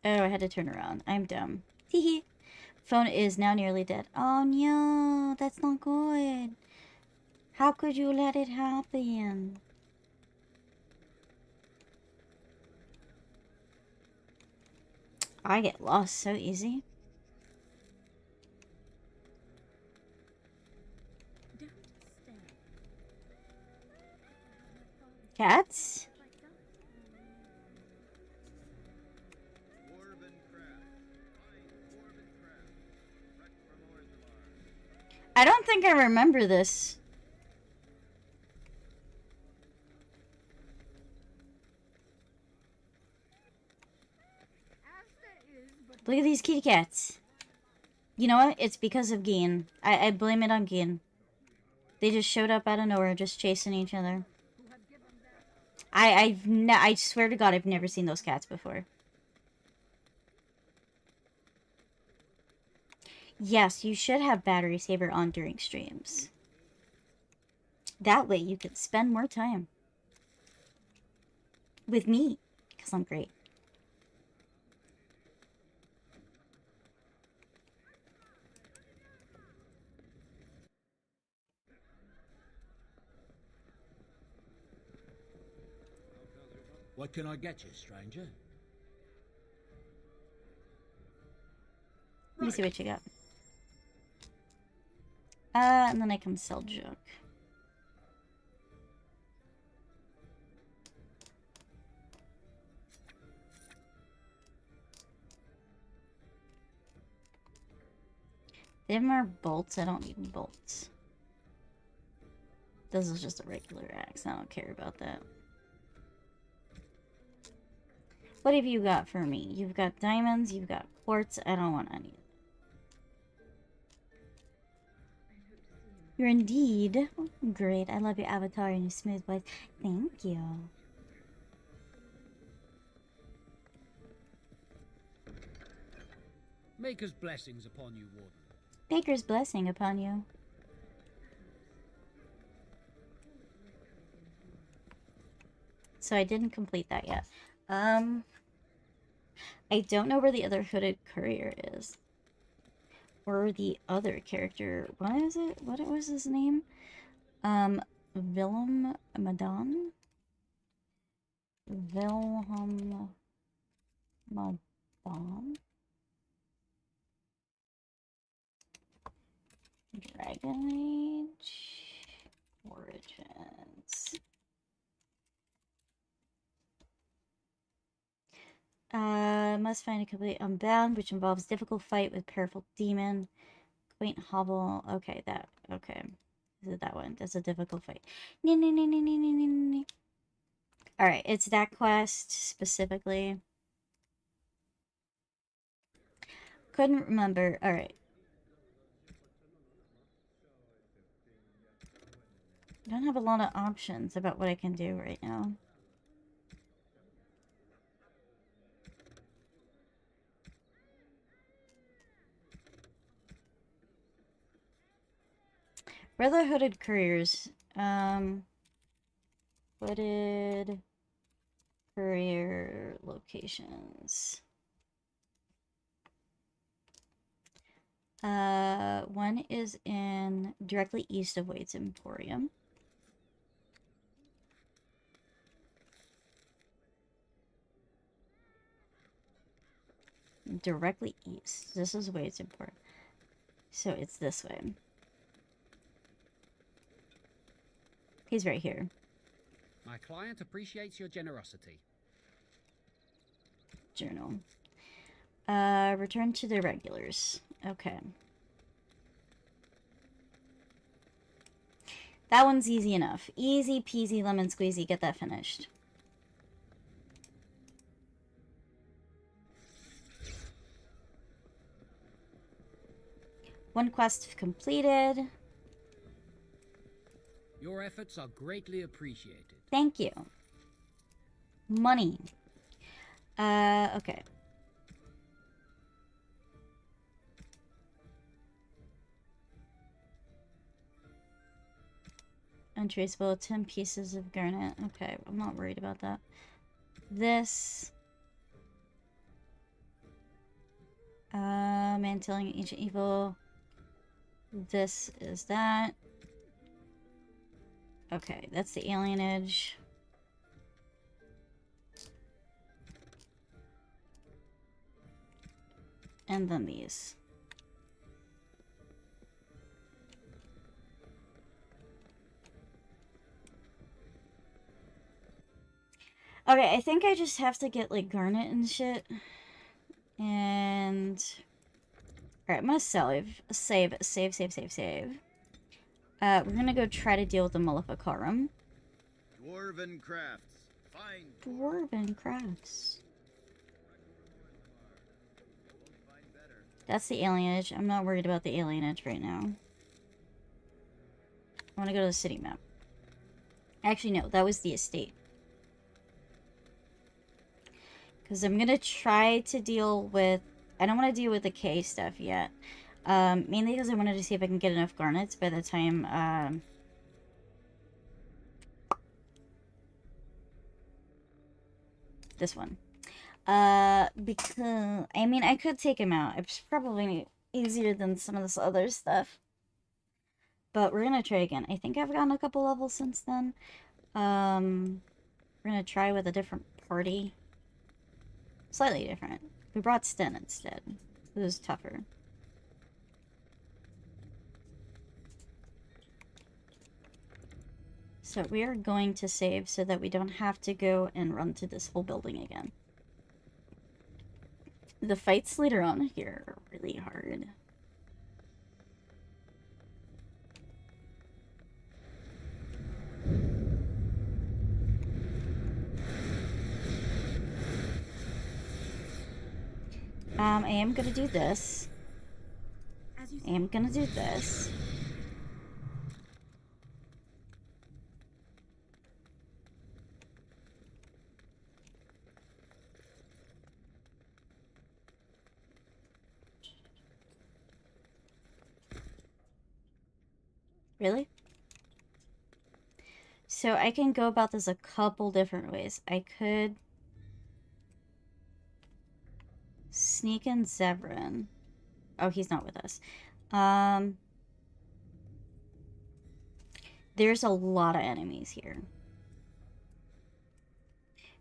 Oh, I had to turn around. I'm dumb. Hehe. Phone is now nearly dead. Oh no, that's not good. How could you let it happen? I get lost so easy. Cats? I don't think I remember this. Look at these kitty cats. You know what? It's because of Geen. I blame it on Geen. They just showed up out of nowhere, just chasing each other. I swear to God, I've never seen those cats before. Yes, you should have battery saver on during streams. That way you can spend more time with me, because I'm great. What can I get you, stranger? Let me see what you got. And then I can sell junk. They have more bolts. I don't need bolts. This is just a regular axe. I don't care about that. What have you got for me? You've got diamonds, you've got quartz. I don't want any. You're indeed great. I love your avatar and your smooth voice. Thank you. Maker's blessings upon you, Warden. Baker's blessing upon you. So I didn't complete that yet. I don't know where the other hooded courier is. Or the other character. What is it? What was his name? Willem Madan? Wilhelm Madan? Dragon Age Origins. Must find a complete Unbound, which involves difficult fight with powerful demon. Quaint Hobble. Okay, that. Okay. Is it that one? That's a difficult fight. Alright, it's that quest specifically. Couldn't remember. Alright. I don't have a lot of options about what I can do right now. Where are the hooded couriers? Hooded courier locations. One is in directly east of Wade's Emporium. Directly east. This is Wade's Emporium. So it's this way. He's right here. My client appreciates your generosity. Journal. Return to the regulars. Okay. That one's easy enough. Easy peasy lemon squeezy. Get that finished. One quest completed. Your efforts are greatly appreciated. Thank you. Money. Okay. Untraceable, 10 pieces of garnet. Okay, I'm not worried about that. This. Man telling ancient evil. This is that. Okay, that's the alienage. And then these. Okay, I think I just have to get, like, garnet and shit. And... Alright, I'm gonna save. We're gonna go try to deal with the Maleficarum. Dwarven crafts. Fine. Dwarven crafts. That's the alienage. I'm not worried about the alienage right now. I want to go to the city map. Actually, no, that was the estate. Because I'm going to try to deal with... I don't want to deal with the K stuff yet. Mainly because I wanted to see if I can get enough garnets by the time... this one. Because... I mean, I could take him out. It's probably easier than some of this other stuff. But we're going to try again. I think I've gotten a couple levels since then. We're going to try with a different party. Slightly different. We brought Sten instead. It was tougher. So we are going to save so that we don't have to go and run to this whole building again. The fights later on here are really hard. I am gonna do this. I am gonna do this. Really? So I can go about this a couple different ways. I could sneak in Zevran. Oh, he's not with us. There's a lot of enemies here.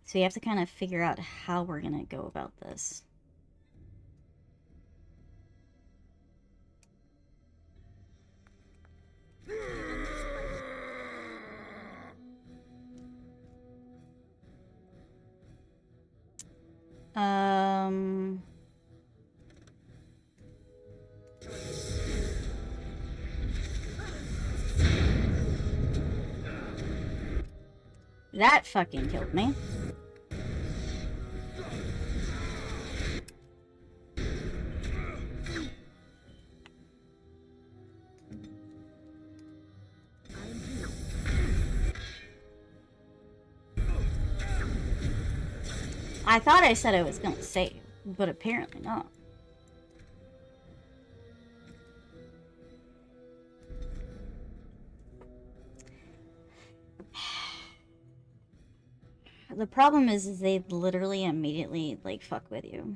So you have to kind of figure out how we're gonna go about this. That fucking killed me. I thought I said I was gonna save, but apparently not. The problem is they literally immediately, like, fuck with you.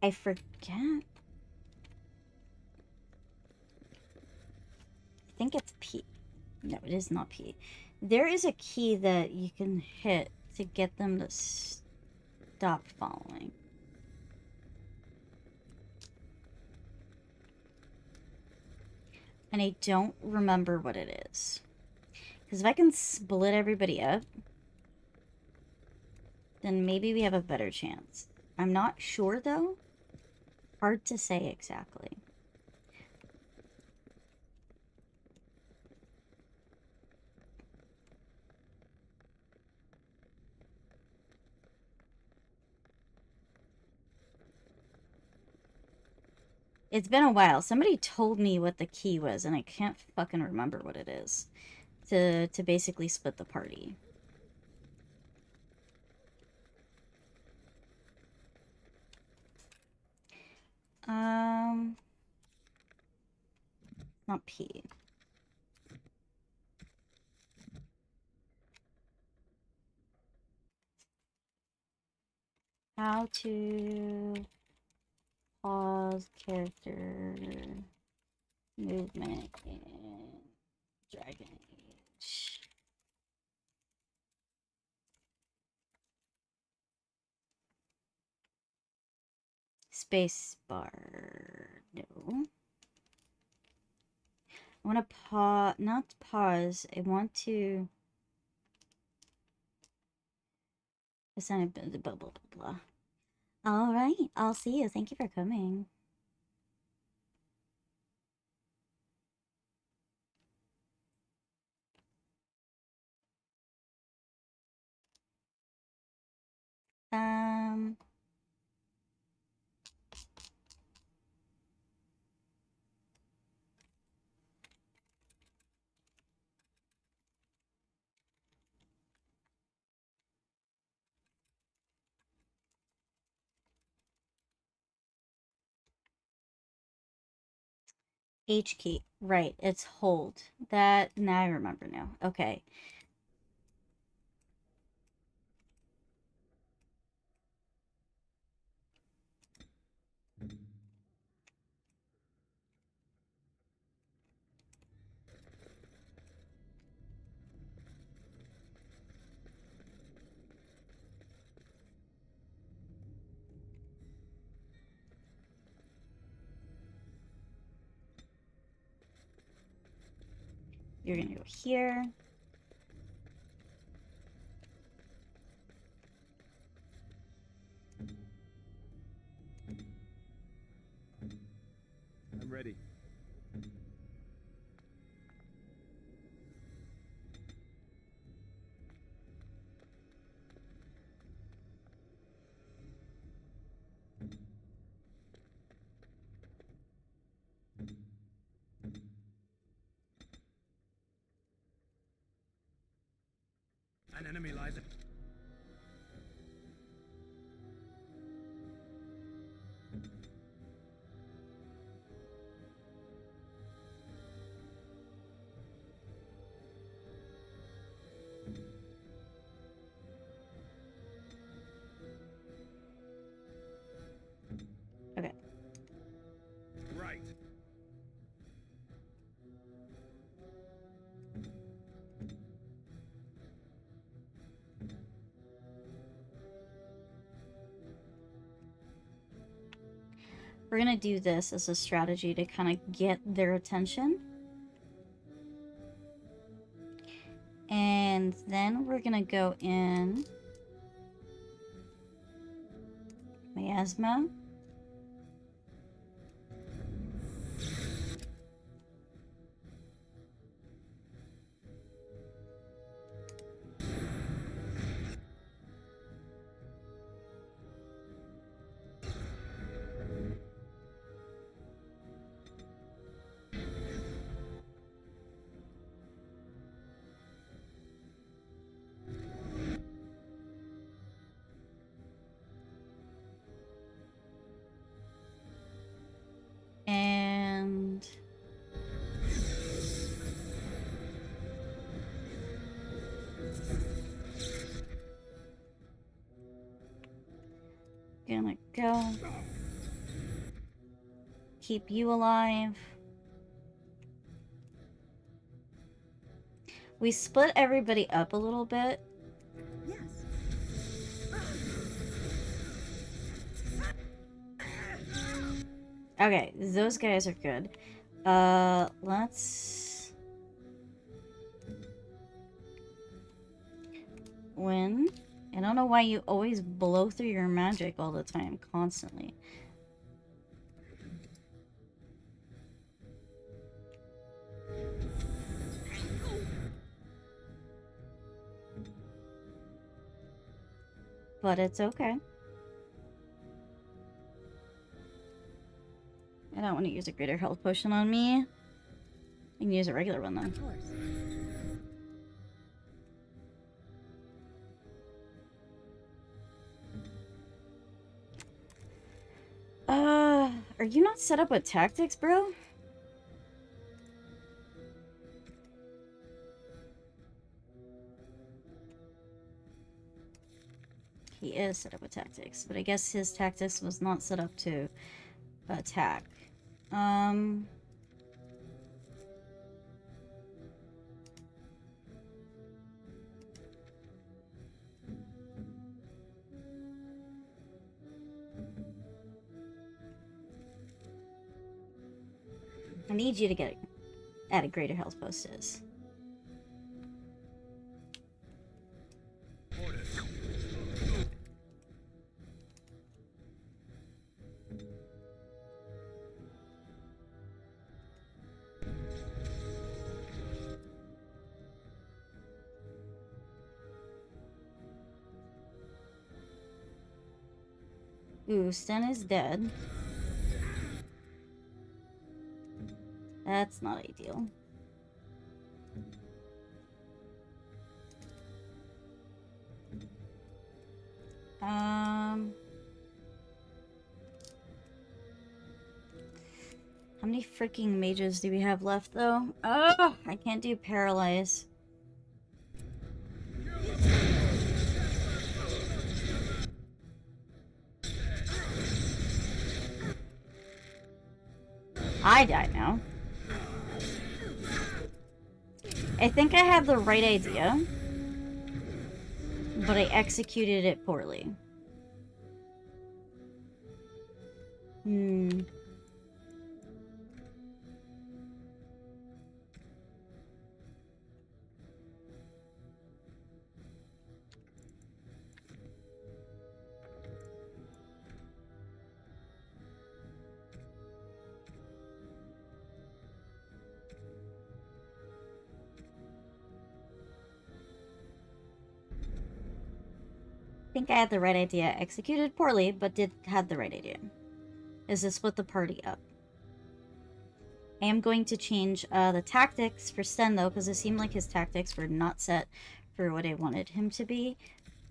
I forget. I think it's P. No, it is not P. There is a key that you can hit to get them to stop following. And I don't remember what it is. Because if I can split everybody up, then maybe we have a better chance. I'm not sure, though. Hard to say exactly. It's been a while. Somebody told me what the key was, and I can't fucking remember what it is. To basically split the party. Not P. How to pause character movement in Dragon Age. Space bar. No. I want to pause, not pause. I want to assign a blah, blah, blah, blah. All right, I'll see you. Thank you for coming. H key. Right, it's hold. That, now I remember now. Okay. You're gonna go here. I'm ready. An enemy lies at... Okay. Right. We're gonna do this as a strategy to kind of get their attention. And then we're gonna go in Miasma. And gonna go keep you alive. We split everybody up a little bit. Yes. Okay, those guys are good. Let's... Win. I don't know why you always blow through your magic all the time, constantly. But it's okay. I don't want to use a greater health potion on me. I can use a regular one, though. Of course. Are you not set up with tactics, bro? He is set up with tactics, but I guess his tactics was not set up to attack. I need you to get at a greater health post is. Ooh, Sten is dead. That's not ideal. How many freaking mages do we have left, though? Oh, I can't do paralyze. I die now. I think I had the right idea, but I executed it poorly. I think I had the right idea. Executed poorly, but had the right idea. Is to split the party up. I am going to change the tactics for Sten, though, because it seemed like his tactics were not set for what I wanted him to be,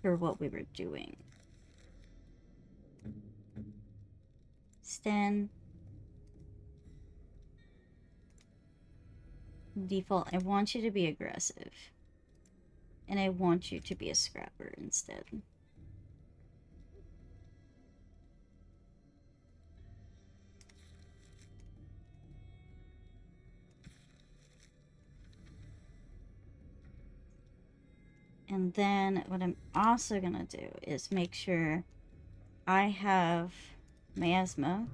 for what we were doing. Sten. Default, I want you to be aggressive. And I want you to be a scrapper instead. And then what I'm also gonna do is make sure I have miasma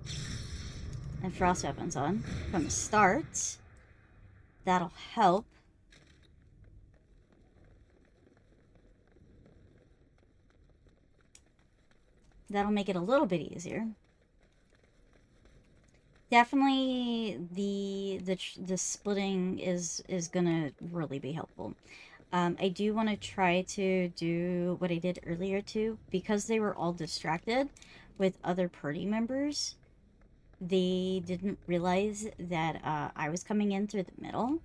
and frost weapons on from the start. That'll help. That'll make it a little bit easier. Definitely the splitting is gonna really be helpful. I do want to try to do what I did earlier too, because they were all distracted with other party members. They didn't realize that I was coming in through the middle.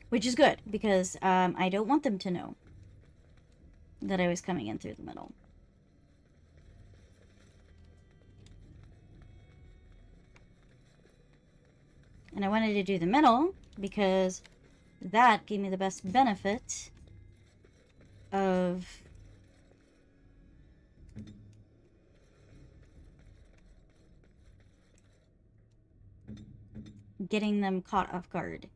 Which is good, because I don't want them to know that I was coming in through the middle. And I wanted to do the middle because that gave me the best benefit of getting them caught off guard.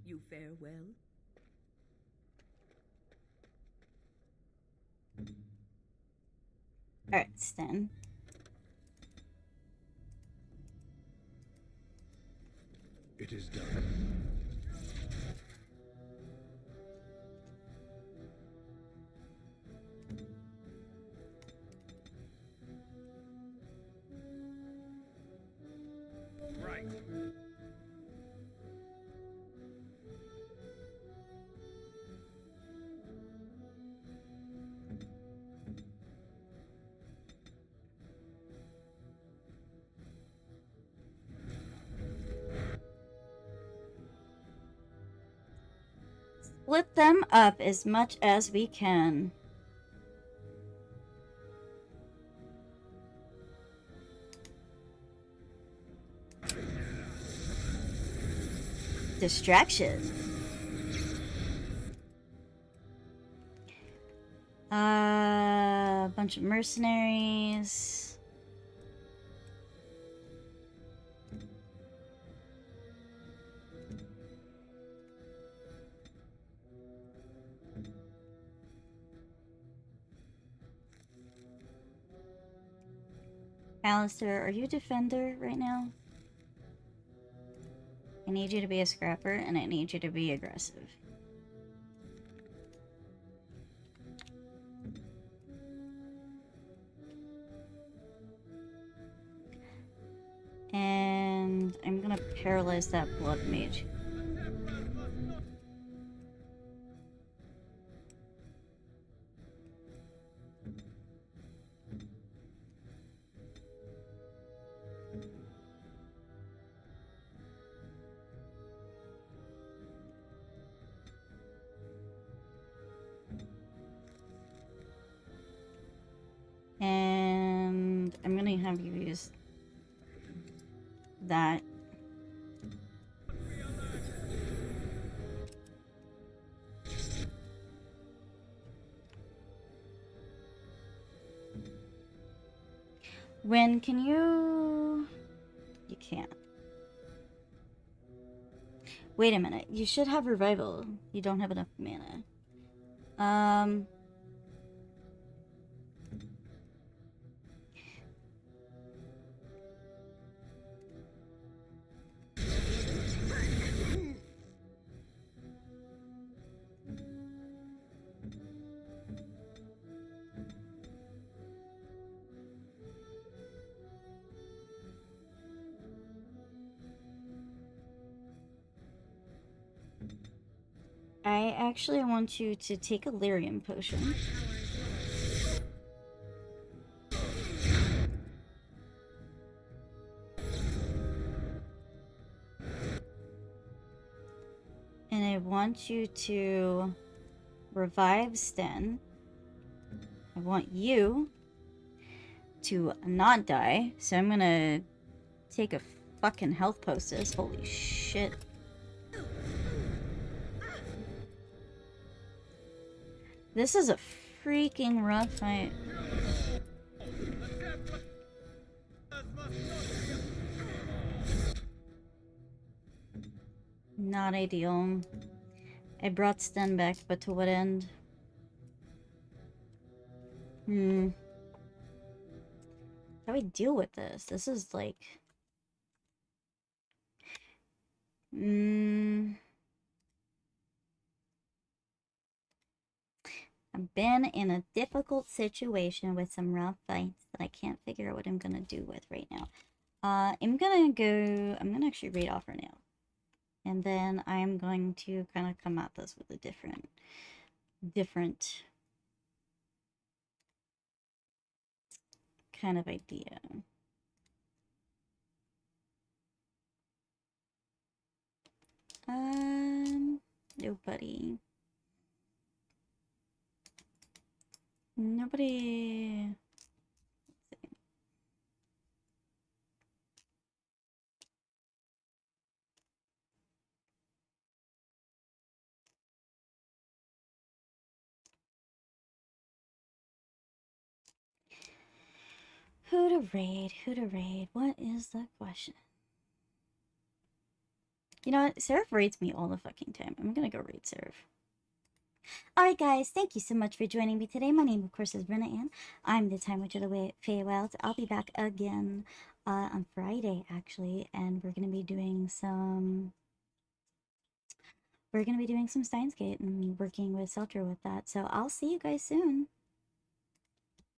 You fare well? Alright, Sten. It is done. Right. Split them up as much as we can. Distraction. A bunch of mercenaries. Alistair, are you defender right now? I need you to be a scrapper, and I need you to be aggressive. And I'm gonna paralyze that blood mage. And I'm gonna have you use that. When can you... You can't. Wait a minute. You should have revival. You don't have enough mana. I actually want you to take a lyrium potion. And I want you to revive Sten. I want you to not die. So I'm gonna take a fucking health poultice. Holy shit. This is a freaking rough fight. Not ideal. I brought Sten back, but to what end? How do I deal with this? This is like... I've been in a difficult situation with some rough fights that I can't figure out what I'm gonna do with right now. I'm gonna actually read off right now. And then I'm going to kind of come at this with a different kind of idea. Nobody. Nobody. Who to raid? Who to raid? What is the question? You know what? Seraph raids me all the fucking time. I'm gonna go raid Seraph. Alright guys, thank you so much for joining me today. My name, of course, is Brenna Ann. I'm the Time Witch of the Feywilds. I'll be back again on Friday, actually, and we're going to be doing some... Steins Gate and working with Seltra with that. So I'll see you guys soon.